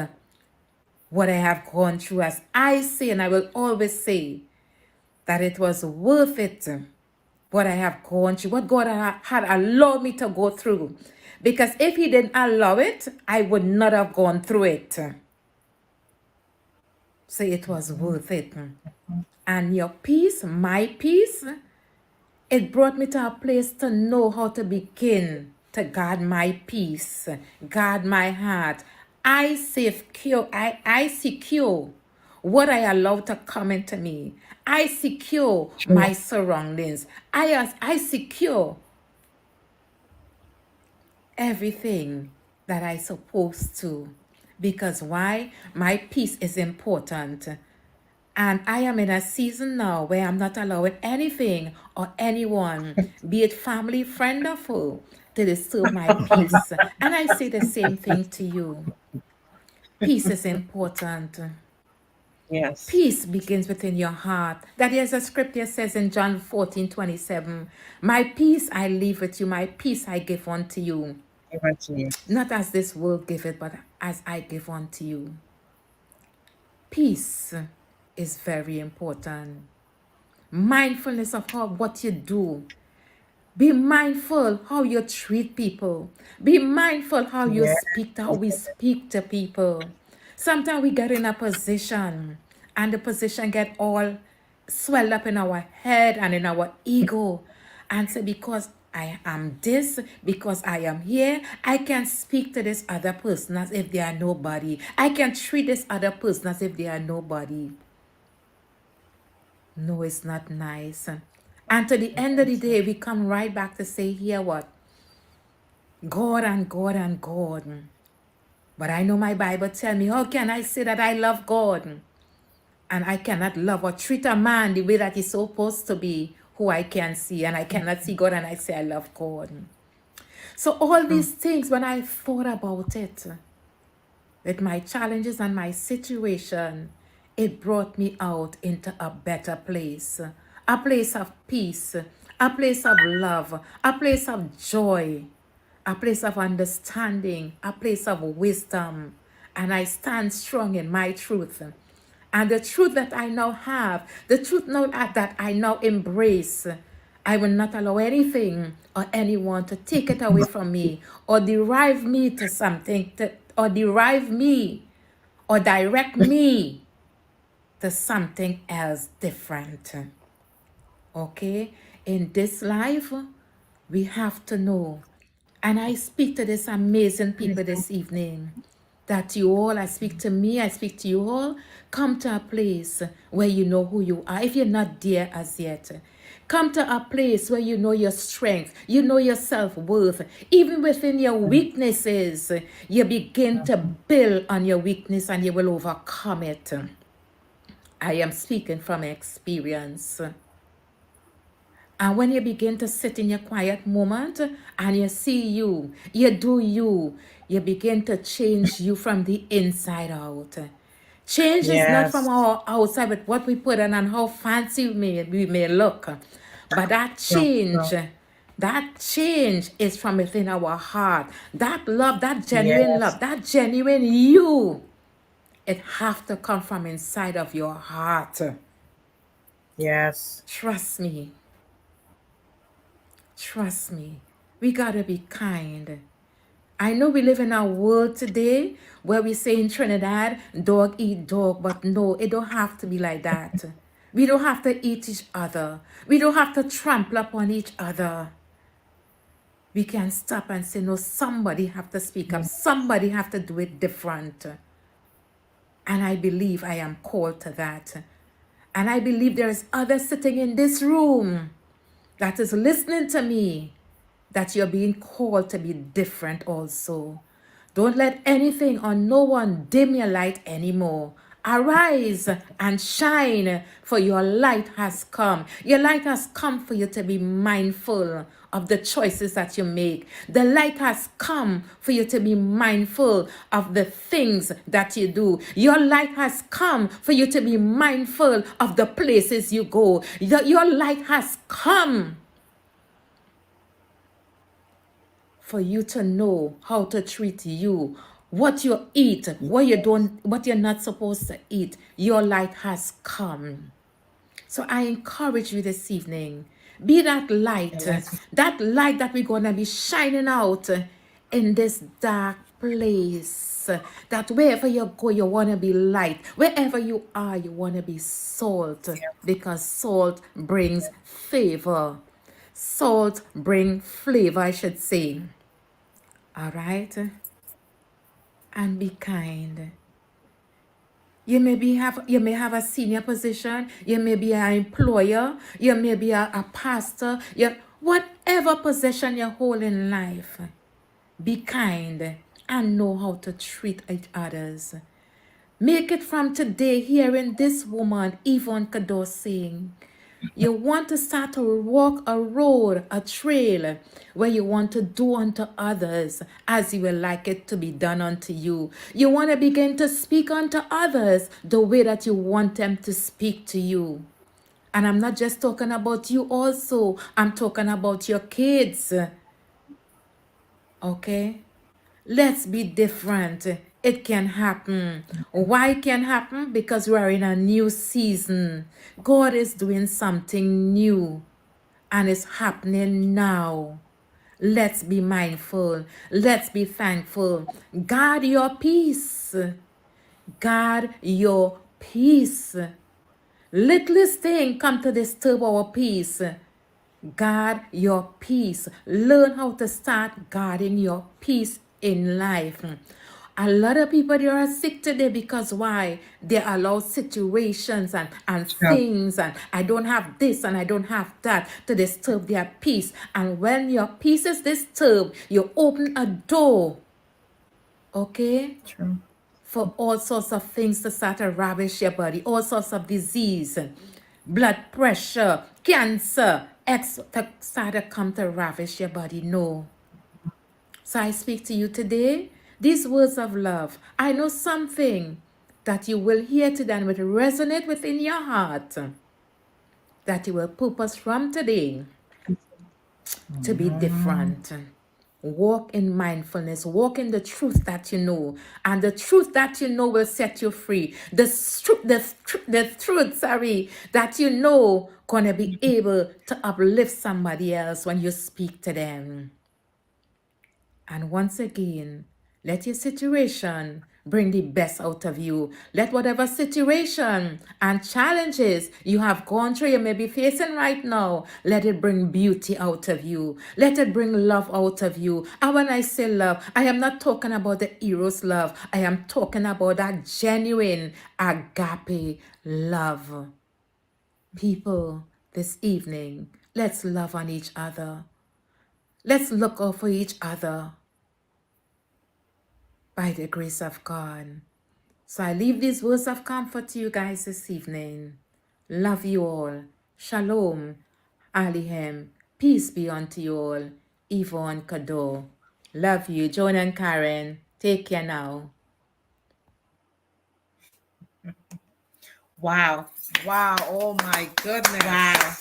what I have gone through. As I say, and I will always say, that it was worth it, what I have gone through, what God had allowed me to go through. Because if He didn't allow it, I would not have gone through it. So it was worth it. And your peace, my peace, it brought me to a place to know how to begin to guard my peace, guard my heart. I secure what I allow to come into me. I secure my surroundings. I secure everything that I supposed to. Because why? My peace is important. And I am in a season now where I'm not allowing anything or anyone, be it family, friend, or foe, to disturb my peace. And I say the same thing to you. Peace is important. Yes. Peace begins within your heart. That is, a scripture says in John 14:27, my peace I leave with you, my peace I give unto you. Eventually. Not as this world giveth, but as I give unto you. Peace is very important. Mindfulness of what you do. Be mindful how you treat people. Be mindful how you Yeah. speak, how we speak to people. Sometimes we get in a position and the position get all swelled up in our head and in our ego. And say, because I am this, because I am here, I can speak to this other person as if they are nobody. I can treat this other person as if they are nobody. No, it's not nice. And to the end of the day, we come right back to say, here what? God and God and God. But I know my Bible tell me, how can I say that I love God? And I cannot love or treat a man the way that he's supposed to be, who I can see. And I cannot see God and I say I love God. So all these things, when I thought about it, with my challenges and my situation, it brought me out into a better place. A place of peace, a place of love, a place of joy, a place of understanding, a place of wisdom. And I stand strong in my truth. And the truth that I now have, the truth now that I now embrace, I will not allow anything or anyone to take it away from me or derive me to something, or derive me or direct me to something else different. Okay? In this life, we have to know. And I speak to these amazing people this evening. that you all, I speak to me, I speak to you all, come to a place where you know who you are. If you're not there as yet, come to a place where you know your strength, you know your self-worth. Even within your weaknesses, you begin to build on your weakness and you will overcome it. I am speaking from experience. And when you begin to sit in your quiet moment and you see you, you do you, you begin to change you from the inside out. Change is not from Yes. our outside, but what we put on and how fancy we may look. But True, true. that change is from within our heart. That love, Yes. that genuine you, it have to come from inside of your heart. Yes. Trust me. Trust me. We gotta be kind. I know we live in a world today where we say in Trinidad, dog eat dog, but no, it don't have to be like that. We don't have to eat each other. We don't have to trample upon each other. We can stop and say, no, somebody have to speak up. Somebody have to do it different. And I believe I am called to that. And I believe there is others sitting in this room that is listening to me, that you're being called to be different also. Don't let anything or no one dim your light anymore. Arise and shine, for your light has come. Your light has come for you to be mindful of the choices that you make. The light has come for you to be mindful of the things that you do. Your light has come for you to be mindful of the places you go. Your light has come for you to know how to treat you, what you eat, what you're not supposed to eat. Your light has come. So I encourage you this evening, be that light that we're gonna be shining out in this dark place. That wherever you go, you wanna be light. Wherever you are, you wanna be salt, because salt brings favor. Salt brings flavor, I should say. All right? And be kind. You may have a senior position, you may be an employer, you may be a pastor, whatever position you hold in life, be kind and know how to treat each others. Make it from today hearing this woman, Yvonne Kador, saying, you want to start to walk a road, a trail, where you want to do unto others as you will like it to be done unto you. You want to begin to speak unto others the way that you want them to speak to you. And I'm not just talking about you also. I'm talking about your kids. Okay? Let's be different. It can happen. Why it can happen? Because we are in a new season. God is doing something new and it's happening now. Let's be mindful. Let's be thankful. Guard your peace. Guard your peace. Littlest thing come to disturb our peace. Guard your peace. Learn how to start guarding your peace in life. A lot of people, they are sick today because why? They allow situations and things and I don't have this and I don't have that to disturb their peace. And when your peace is disturbed, you open a door, okay? True. For all sorts of things to start to ravage your body, all sorts of disease, blood pressure, cancer, to start to come to ravish your body. No. So I speak to you today, these words of love. I know something that you will hear today and will resonate within your heart, that you will purpose from today to be different. Walk in mindfulness. Walk in the truth that you know. And the truth that you know will set you free. The truth that you know gonna be able to uplift somebody else when you speak to them. And once again, let your situation bring the best out of you. Let whatever situation and challenges you have gone through, you may be facing right now, let it bring beauty out of you. Let it bring love out of you. And when I say love, I am not talking about the eros love. I am talking about that genuine agape love. People, this evening, let's love on each other. Let's look out for each other by the grace of God. So I leave these words of comfort to you guys this evening. Love you all. Shalom. Alihem. Peace be unto you all. Yvonne Kado. Love you. Joan and Karen. Take care now. Wow. Wow. Oh my goodness. Wow.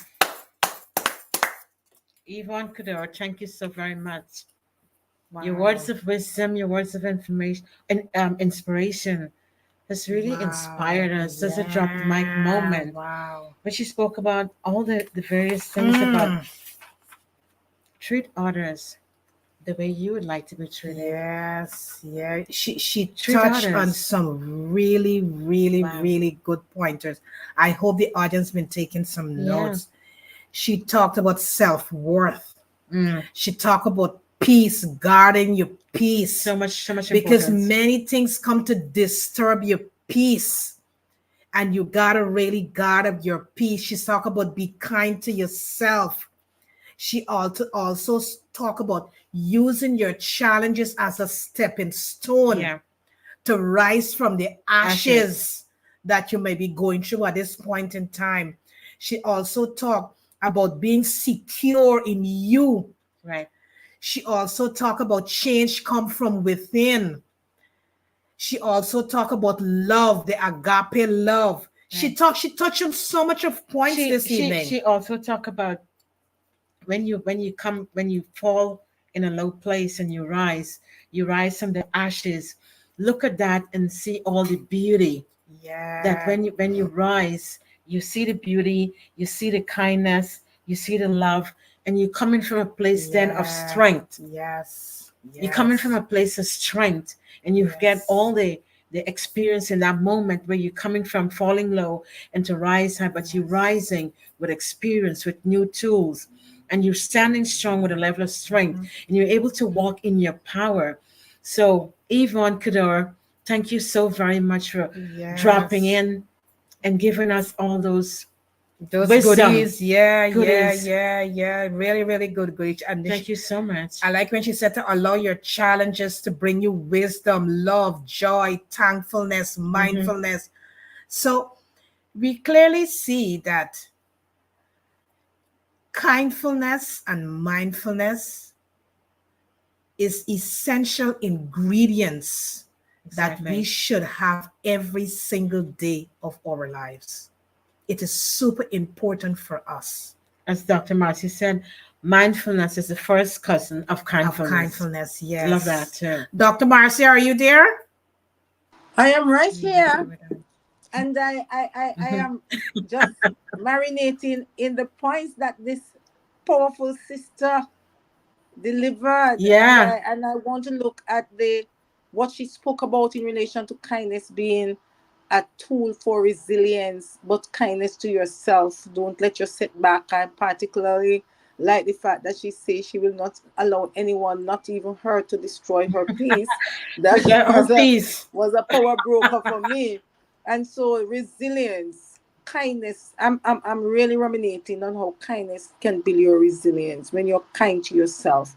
Yvonne Cador, thank you so very much. Your words of wisdom, your words of information and inspiration has really inspired us. There's a drop the mic moment. Wow. When she spoke about all the various things about treat others the way you would like to be treated. Yes, yeah. She Treat touched on others. some really, really, Wow. really good pointers. I hope the audience been taking some Yeah. notes. She talked about self-worth. Mm. She talked about peace, guarding your peace. So much Because importance. many things come to disturb your peace. And you gotta really guard up your peace. She's talking about be kind to yourself. She also talk about using your challenges as a stepping stone Yeah. to rise from the ashes that you may be going through at this point in time. She also talked about being secure in you. Right. She also talked about change come from within. She also talked about love, the agape love. Right. She touched on so much of points this evening. She also talked about when you fall in a low place and you rise from the ashes. Look at that and see all the beauty. Yeah. That when you rise, you see the beauty, you see the kindness, you see the love, and you're coming from a place then of strength. Yes. You're coming from a place of strength, and you get all the experience in that moment where you're coming from falling low and to rise high, but you're rising with experience, with new tools, and you're standing strong with a level of strength, and you're able to walk in your power. So, Yvonne Kador, thank you so very much for dropping in and giving us all those wisdom. goodies. Goodies. Yeah. Really, really good goodies. And Thank you so much. I like when she said to allow your challenges to bring you wisdom, love, joy, thankfulness, mindfulness. So we clearly see that kindfulness and mindfulness is essential ingredients that we should have every single day of our lives. It is super important for us. As Dr. Marcy said, mindfulness is the first cousin of kindfulness. Of kindfulness, yes. Love that too. Dr. Marcy, are you there? I am right here. And I am just marinating in the points that this powerful sister delivered. Yeah. And I want to look at what she spoke about in relation to kindness being a tool for resilience, but kindness to yourself. Don't let your setback. I particularly like the fact that she says she will not allow anyone, not even her, to destroy her peace. That was a power broker for me. And so resilience, kindness. I'm really ruminating on how kindness can build your resilience. When you're kind to yourself,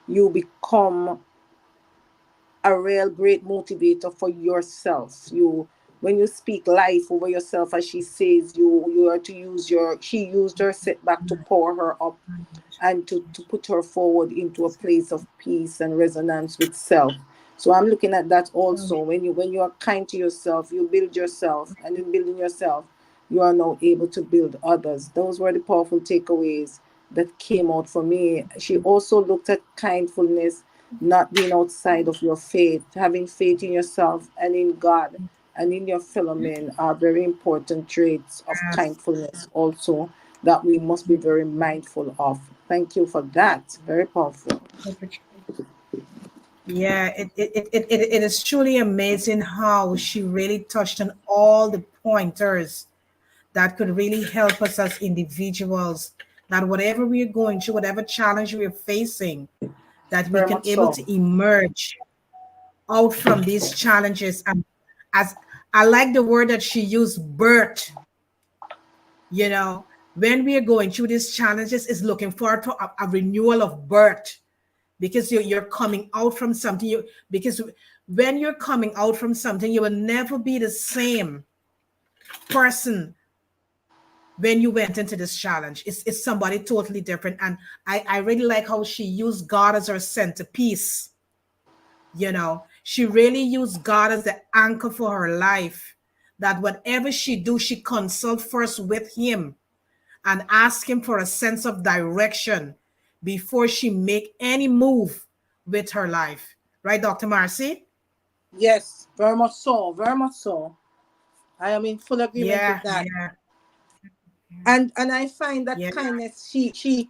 you become a real great motivator for yourself. When you speak life over yourself, as she says, you are to use she used her setback to power her up and to put her forward into a place of peace and resonance with self. So I'm looking at that also. When you are kind to yourself, you build yourself, and in building yourself, you are now able to build others. Those were the powerful takeaways that came out for me. She also looked at kindfulness, not being outside of your faith, having faith in yourself and in God and in your fellow men are very important traits of kindfulness also that we must be very mindful of. Thank you for that. Very powerful. Yeah, it is truly amazing how she really touched on all the pointers that could really help us as individuals. That whatever we are going through, whatever challenge we are facing, that we Very can much able so. to emerge out from these challenges. And as I like the word that she used, birth, you know, when we are going through these challenges, is looking forward to a renewal of birth, because you're coming out from something. Because when you're coming out from something, you will never be the same person when you went into this challenge. It's somebody totally different. And I really like how she used God as her centerpiece. She really used God as the anchor for her life, that whatever she do, she consult first with him and ask him for a sense of direction before she make any move with her life. Right, Dr. Marcy? Yes, very much so. Very much so. I am in full agreement with Yeah, that. yeah, And I find that yeah, kindness, she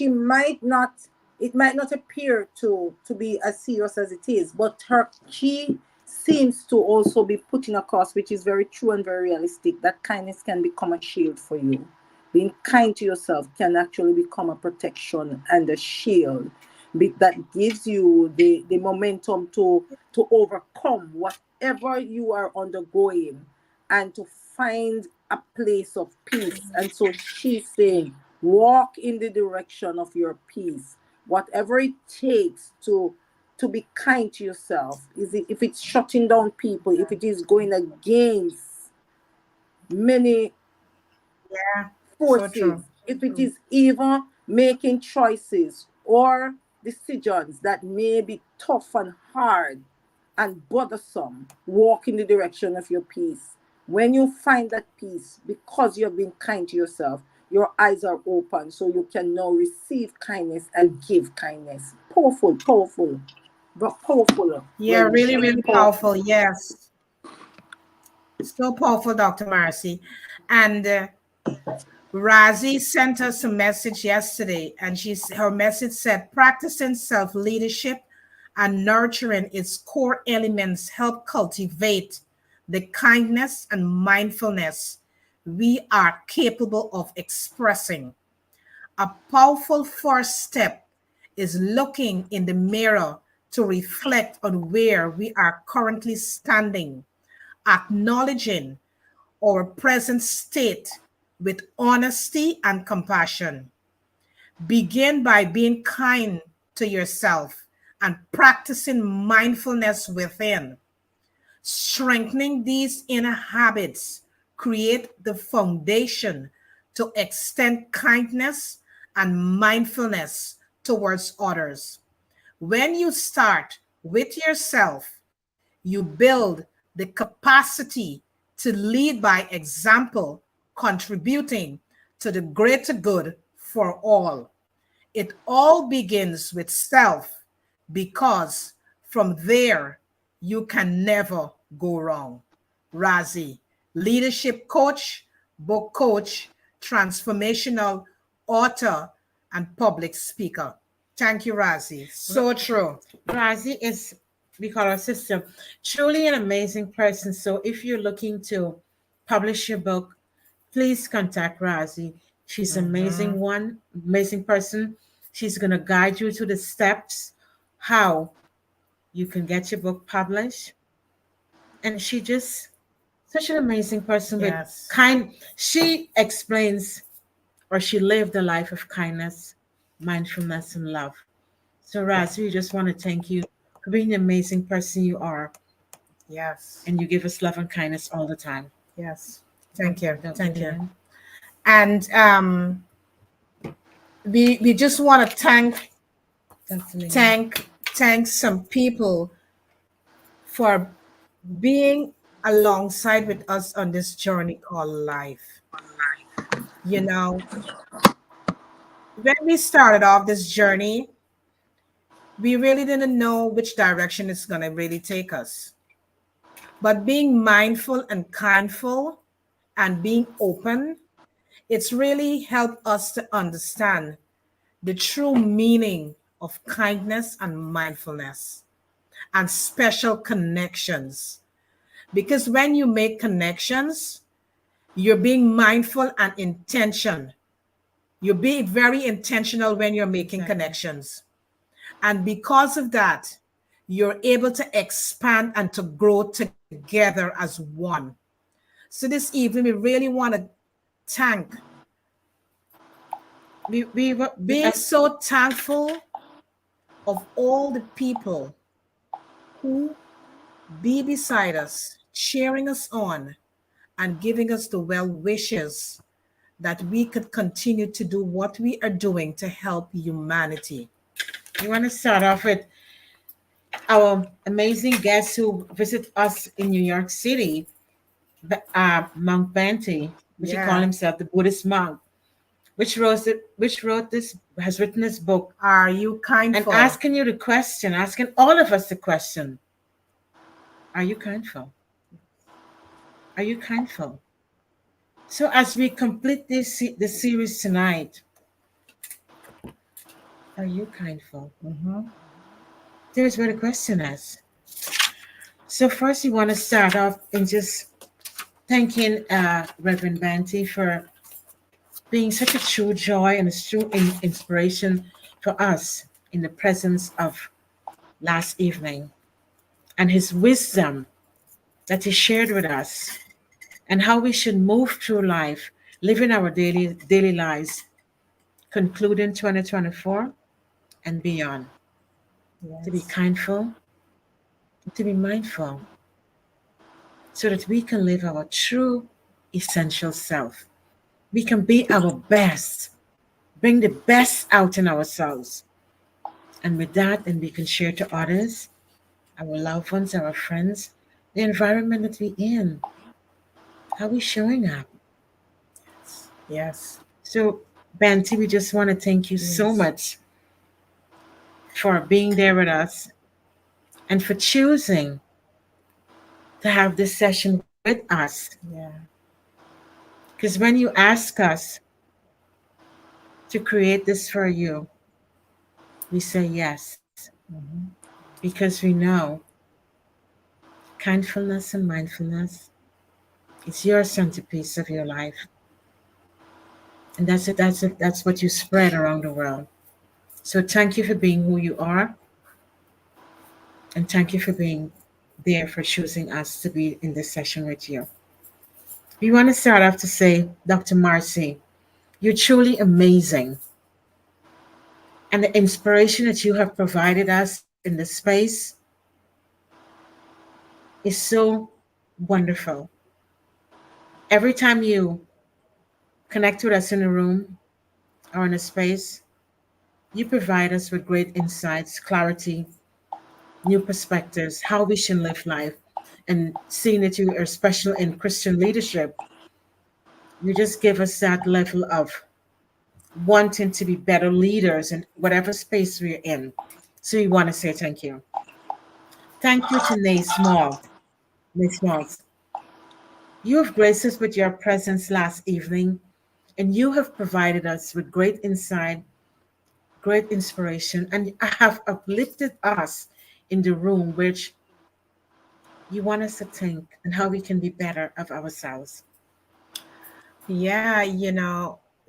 might not, it might not appear to be as serious as it is, but her she seems to also be putting across, which is very true and very realistic, that kindness can become a shield for you. Being kind to yourself can actually become a protection and a shield that gives you the momentum to overcome whatever you are undergoing, and to find a place of peace. And so she's saying, walk in the direction of your peace. Whatever it takes to be kind to yourself. If it's shutting down people, if it is going against many yeah. So forces, true. if it is even making choices or decisions that may be tough and hard and bothersome, walk in the direction of your peace. When you find that peace, because you have been kind to yourself, your eyes are open, so you can now receive kindness and give kindness. Powerful, powerful, but powerful Yeah, really, rendition. really Powerful. powerful. Yes. So powerful, Dr. Marcy. And Razi sent us a message yesterday, and her message said, practicing self leadership and nurturing its core elements help cultivate the kindness and mindfulness we are capable of expressing. A powerful first step is looking in the mirror to reflect on where we are currently standing, acknowledging our present state with honesty and compassion. Begin by being kind to yourself and practicing mindfulness within. Strengthening these inner habits create the foundation to extend kindness and mindfulness towards others. When you start with yourself, you build the capacity to lead by example, contributing to the greater good for all. It all begins with self, because from there you can never go wrong. Razi, leadership coach, book coach, transformational author, and public speaker. Thank you, Razi. So true. Razi is, we call her sister, truly an amazing person. So if you're looking to publish your book, please contact Razi. She's an amazing one, amazing person. She's going to guide you to the steps how you can get your book published. And she just such an amazing person with Yes. she explains, or she lived a life of kindness, mindfulness, and love. So Raz, we just want to thank you for being the amazing person you are, Yes. and you give us love and kindness all the time. Yes. Thank you. Dr. Thank you. Dan. And we just want to Dr. Leanne. thank some people for being alongside with us on this journey called life. You know, when we started off this journey, we really didn't know which direction it's going to really take us. But being mindful and kindful and being open, it's really helped us to understand the true meaning of kindness and mindfulness. and special connections. Because when you make connections, you're being mindful and intention. You're being very intentional when you're making connections. And because of that, you're able to expand and to grow together as one. So this evening, we really want to thank, being so thankful of all the people who be beside us, cheering us on, and giving us the well wishes that we could continue to do what we are doing to help humanity. We want to start off with our amazing guests who visit us in New York City, Monk Banti, which he called himself the Buddhist monk, which wrote this, has written this book. Are you And kindful? asking you the question, asking all of us the question: Are you kindful? Are you kindful? So as we complete the series tonight, are you kindful? There's where the question is. So first, we want to start off in just thanking Reverend Banty for being such a true joy and a true inspiration for us in the presence of last evening, and his wisdom that he shared with us, and how we should move through life, living our daily lives, concluding 2024 and beyond. To be kindful, to be mindful, so that we can live our true essential self. We can be our best, bring the best out in ourselves. And with that, then we can share to others, our loved ones, our friends, the environment that we're in. How we showing up? Yes. So, Banty, we just want to thank you so much for being there with us and for choosing to have this session with us. Yeah. Because when you ask us to create this for you, we say yes. Because we know kindfulness and mindfulness is your centerpiece of your life. And that's it, that's what you spread around the world. So thank you for being who you are. And thank you for being there, for choosing us to be in this session with you. We want to start off to say, Dr. Marcy, you're truly amazing. And the inspiration that you have provided us in this space is so wonderful. Every time you connect with us in a room or in a space, you provide us with great insights, clarity, new perspectives, how we should live life. And seeing that you are special in Christian leadership, you just give us that level of wanting to be better leaders in whatever space we're in. So we want to say thank you. Thank you to Nay Small. Nay Smalls. You have graced us with your presence last evening, and you have provided us with great insight, great inspiration, and have uplifted us in the room, which you want us to think and how we can be better of ourselves. Yeah,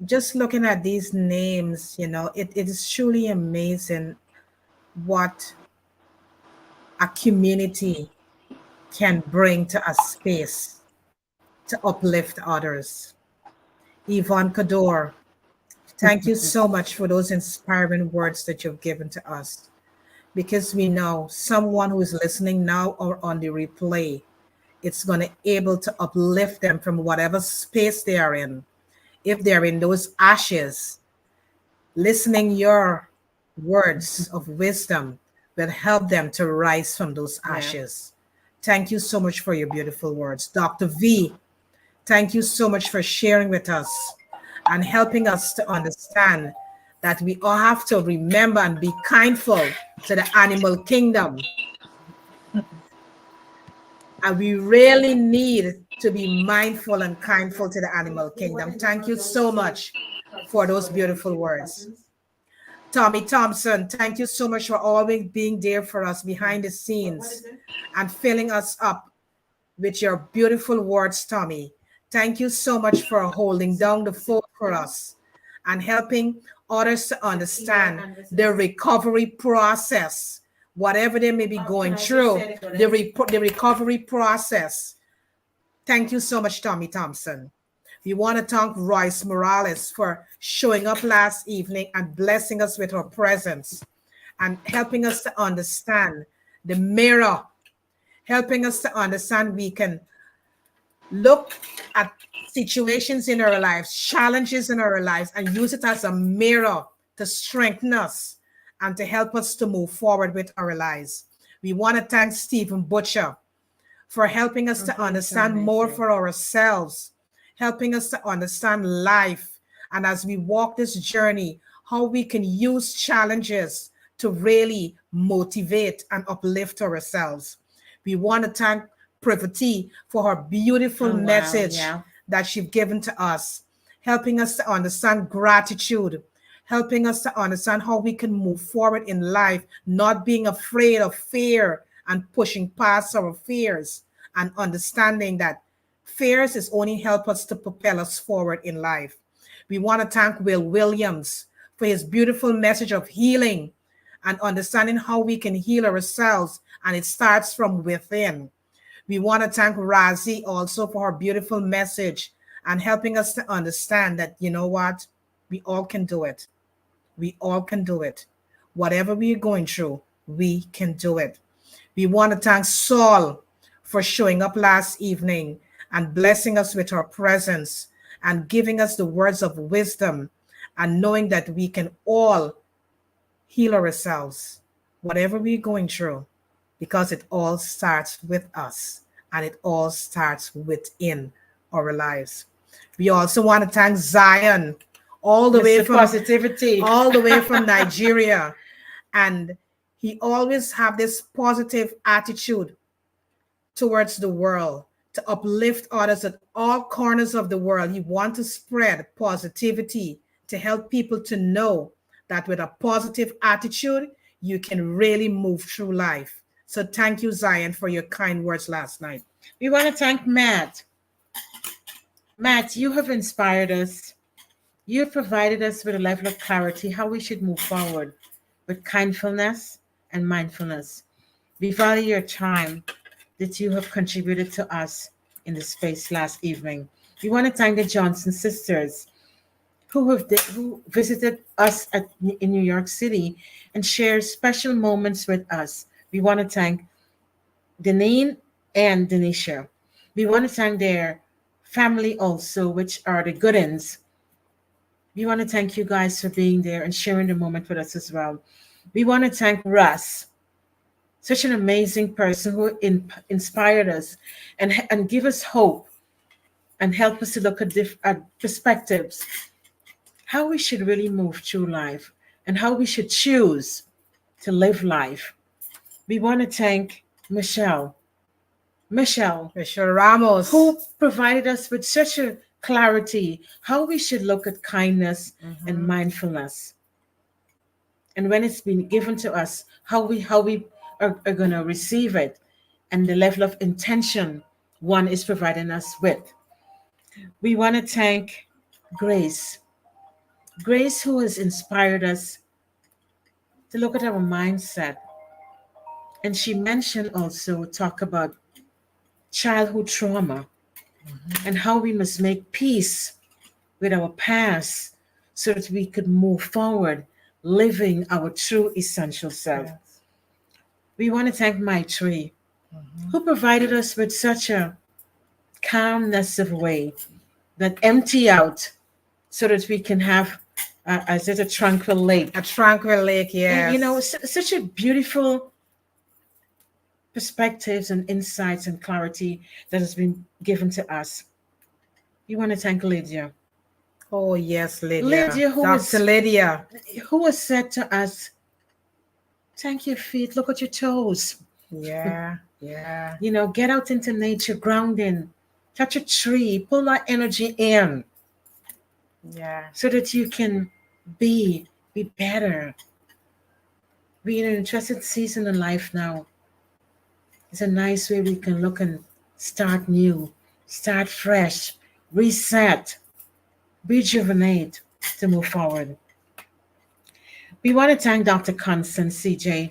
just looking at these names, it is truly amazing what a community can bring to a space to uplift others. Yvonne Cador, thank you so much for those inspiring words that you've given to us, because we know someone who is listening now or on the replay, it's going to able to uplift them from whatever space they are in. If they're in those ashes, listening your words of wisdom will help them to rise from those ashes. Thank you so much for your beautiful words. Dr. V, thank you so much for sharing with us and helping us to understand that we all have to remember and be kindful to the animal kingdom. And we really need to be mindful and kindful to the animal kingdom. Thank you so much for those beautiful words. Tommy Thompson, thank you so much for always being there for us behind the scenes and filling us up with your beautiful words, Tommy. Thank you so much for holding down the fort for us and helping others to understand the recovery process, whatever they may be going through, the recovery process. Thank you so much, Tommy Thompson. We want to thank Royce Morales for showing up last evening and blessing us with her presence and helping us to understand the mirror, helping us to understand we can look at situations in our lives, challenges in our lives, and use it as a mirror to strengthen us and to help us to move forward with our lives. We want to thank Stephen Butcher for helping us to understand more for ourselves, helping us to understand life. And as we walk this journey, how we can use challenges to really motivate and uplift ourselves. We want to thank Privity for her beautiful message that she's given to us, helping us to understand gratitude, helping us to understand how we can move forward in life, not being afraid of fear and pushing past our fears and understanding that fears is only help us to propel us forward in life. We want to thank Will Williams for his beautiful message of healing and understanding how we can heal ourselves, and it starts from within. We want to thank Razi also for her beautiful message and helping us to understand that, you know what, we all can do it. We all can do it. Whatever we're going through, we can do it. We want to thank Saul for showing up last evening and blessing us with her presence and giving us the words of wisdom and knowing that we can all heal ourselves, whatever we're going through, because it all starts with us and it all starts within our lives. We also want to thank Zion all the way from positivity, all the way from Nigeria, and he always have this positive attitude towards the world to uplift others at all corners of the world. He wants to spread positivity to help people to know that with a positive attitude, you can really move through life. So thank you, Zion, for your kind words last night. We want to thank Matt. Matt, you have inspired us. You have provided us with a level of clarity how we should move forward with kindfulness and mindfulness. We value your time that you have contributed to us in the space last evening. We want to thank the Johnson sisters who visited us in New York City and shared special moments with us. We want to thank Deneen and Denisha. We want to thank their family also, which are the Goodens. We want to thank you guys for being there and sharing the moment with us as well. We want to thank Russ, such an amazing person who inspired us and give us hope and help us to look at perspectives, how we should really move through life and how we should choose to live life. We want to thank Michelle Ramos, who provided us with such a clarity how we should look at kindness and mindfulness, and when it's been given to us, how we are going to receive it, and the level of intention one is providing us with. We want to thank Grace, who has inspired us to look at our mindset, and she mentioned also talk about childhood trauma and how we must make peace with our past so that we could move forward living our true essential self. Yes. We want to thank Maitri, who provided us with such a calmness of way that empty out so that we can have a tranquil lake. A tranquil lake, yes. And, such a beautiful perspectives and insights and clarity that has been given to us. We want to thank Lydia. Oh, yes, Lydia. Lydia, Lydia. Who has said to us, thank your feet, look at your toes. Yeah, yeah. Get out into nature, grounding, touch a tree, pull that energy in. Yeah. So that you can be be better. We're in an interesting season in life now. It's a nice way we can look and start new, start fresh, reset, rejuvenate to move forward. We want to thank Dr. Constance CJ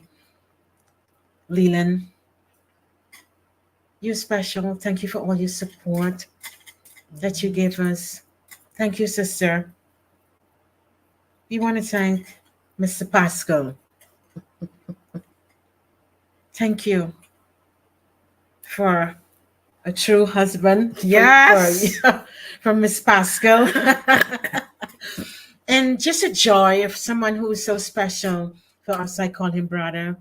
Leland. You're special. Thank you for all your support that you gave us. Thank you, sister. We want to thank Mr. Pascal. Thank you for a true husband. Yes. From Miss Pascal. And just a joy of someone who is so special for us. I call him brother.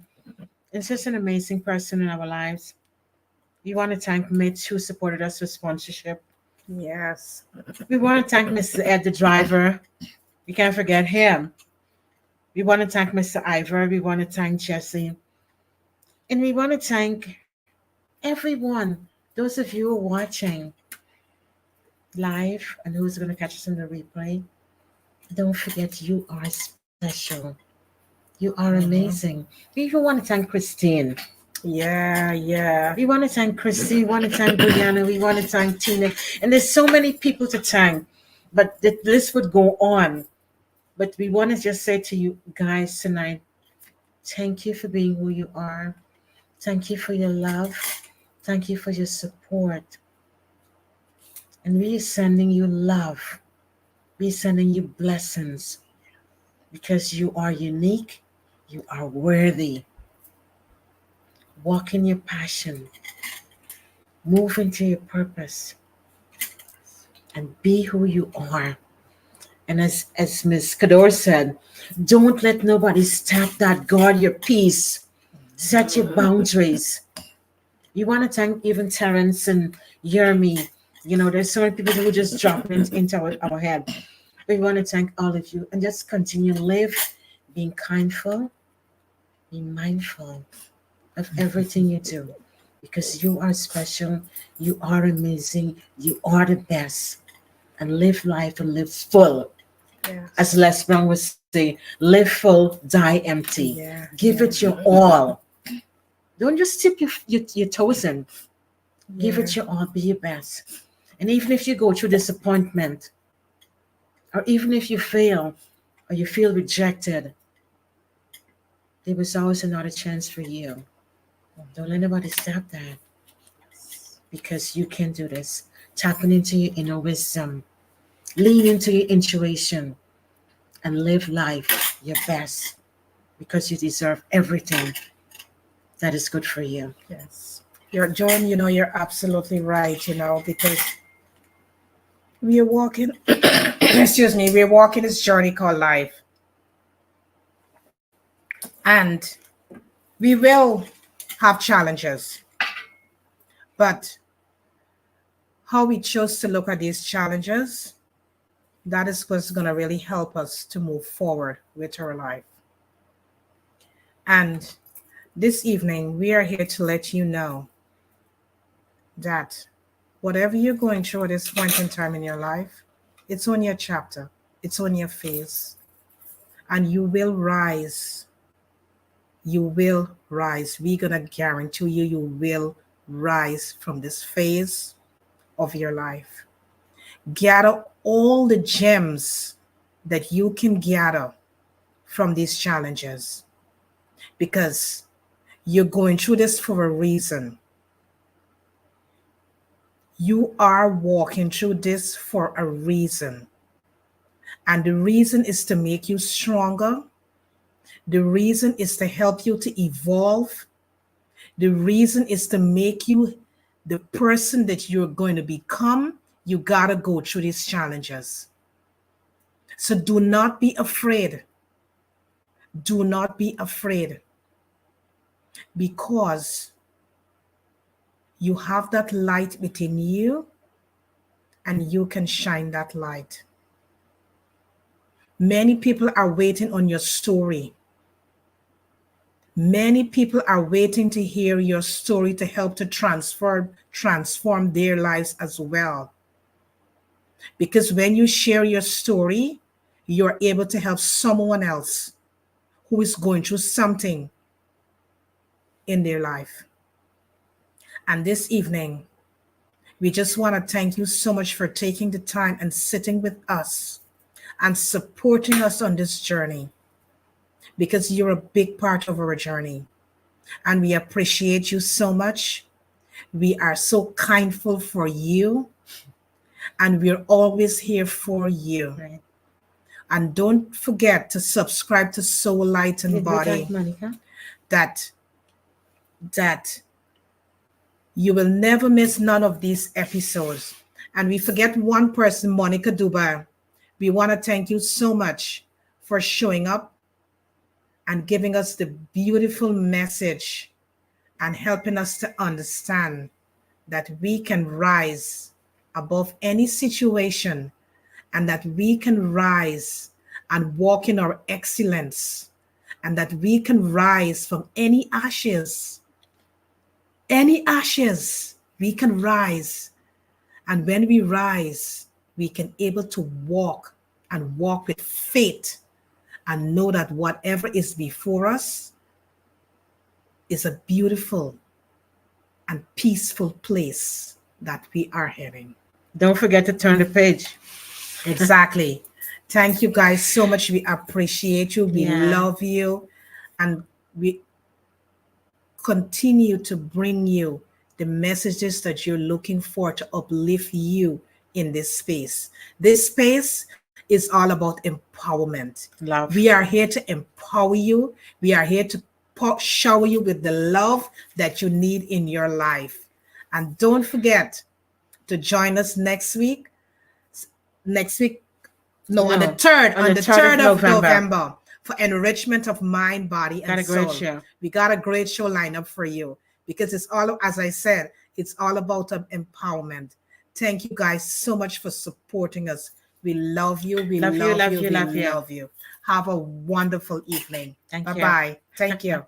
It's just an amazing person in our lives. We want to thank Mitch who supported us with sponsorship. Yes. We want to thank Mr. Ed, the driver. We can't forget him. We want to thank Mr. Ivor. We want to thank Jesse. And we want to thank everyone, those of you who are watching live and who's going to catch us in the replay. Don't forget, you are special. You are amazing. We even want to thank Christine. Yeah. We want to thank Christy. We want to thank Brianna. We want to thank Tina. And there's so many people to thank. But the list would go on. But we want to just say to you guys tonight, thank you for being who you are. Thank you for your love. Thank you for your support. And we are sending you love. We're sending you blessings because you are unique. You are worthy. Walk in your passion. Move into your purpose. And be who you are. And as Ms. Kador said, don't let nobody stop that. Guard your peace. Set your boundaries. You want to thank even Terrence and Yermi. You know, there's so many people who just drop into our head. We want to thank all of you and just continue to live being kindful, be mindful of everything you do because you are special, you are amazing, you are the best. And live life and live full. Yes. As Les Brown would say, live full, die empty. Yeah. Give it your all. Don't just tip your toes in. Give it your all, be your best. And even if you go through disappointment, or even if you fail, or you feel rejected, there was always another chance for you. Don't let nobody stop that. Because you can do this. Tapping into your inner wisdom. Lean into your intuition. And live life your best. Because you deserve everything that is good for you. Yes. Joan, you're absolutely right, because we are walking, excuse me, we're walking this journey called life. And we will have challenges. But how we choose to look at these challenges, that is what's going to really help us to move forward with our life. And this evening, we are here to let you know that whatever you're going through at this point in time in your life, it's on your chapter, it's on your phase, and you will rise. You will rise. We're going to guarantee you will rise from this phase of your life. Gather all the gems that you can gather from these challenges because you're going through this for a reason. You are walking through this for a reason. And the reason is to make you stronger. The reason is to help you to evolve. The reason is to make you the person that you're going to become. You got to go through these challenges. So do not be afraid. Do not be afraid. Because you have that light within you and you can shine that light. Many people are waiting on your story. Many people are waiting to hear your story to help to transform their lives as well. Because when you share your story, you're able to help someone else who is going through something in their life. And this evening, we just want to thank you so much for taking the time and sitting with us and supporting us on this journey, because you're a big part of our journey. And we appreciate you so much. We are so kindful for you, and we're always here for you. Right. And don't forget to subscribe to Soul Light and Did we Body, thank Monica? that you will never miss none of these episodes. And we forget one person, Monica Duba. We want to thank you so much for showing up and giving us the beautiful message and helping us to understand that we can rise above any situation, and that we can rise and walk in our excellence, and that we can rise from any ashes. Any ashes, we can rise. And when we rise, we can able to walk and walk with faith and know that whatever is before us is a beautiful and peaceful place that we are heading. Don't forget to turn the page. Exactly. Thank you guys so much. We appreciate you. We Yeah. love you. And we continue to bring you the messages that you're looking for to uplift you in this space. This space is all about empowerment. Love. We are here to empower you. We are here to shower you with the love that you need in your life. And don't forget to join us next week. On the 3rd of November for enrichment of mind, body, Got and a great soul. show. We got a great show lined up for you, because it's all, as I said, it's all about empowerment. Thank you guys so much for supporting us. We love you. We Love you, love you, we love you. love you. Have a wonderful evening. Thank you. Bye-bye. Thank you.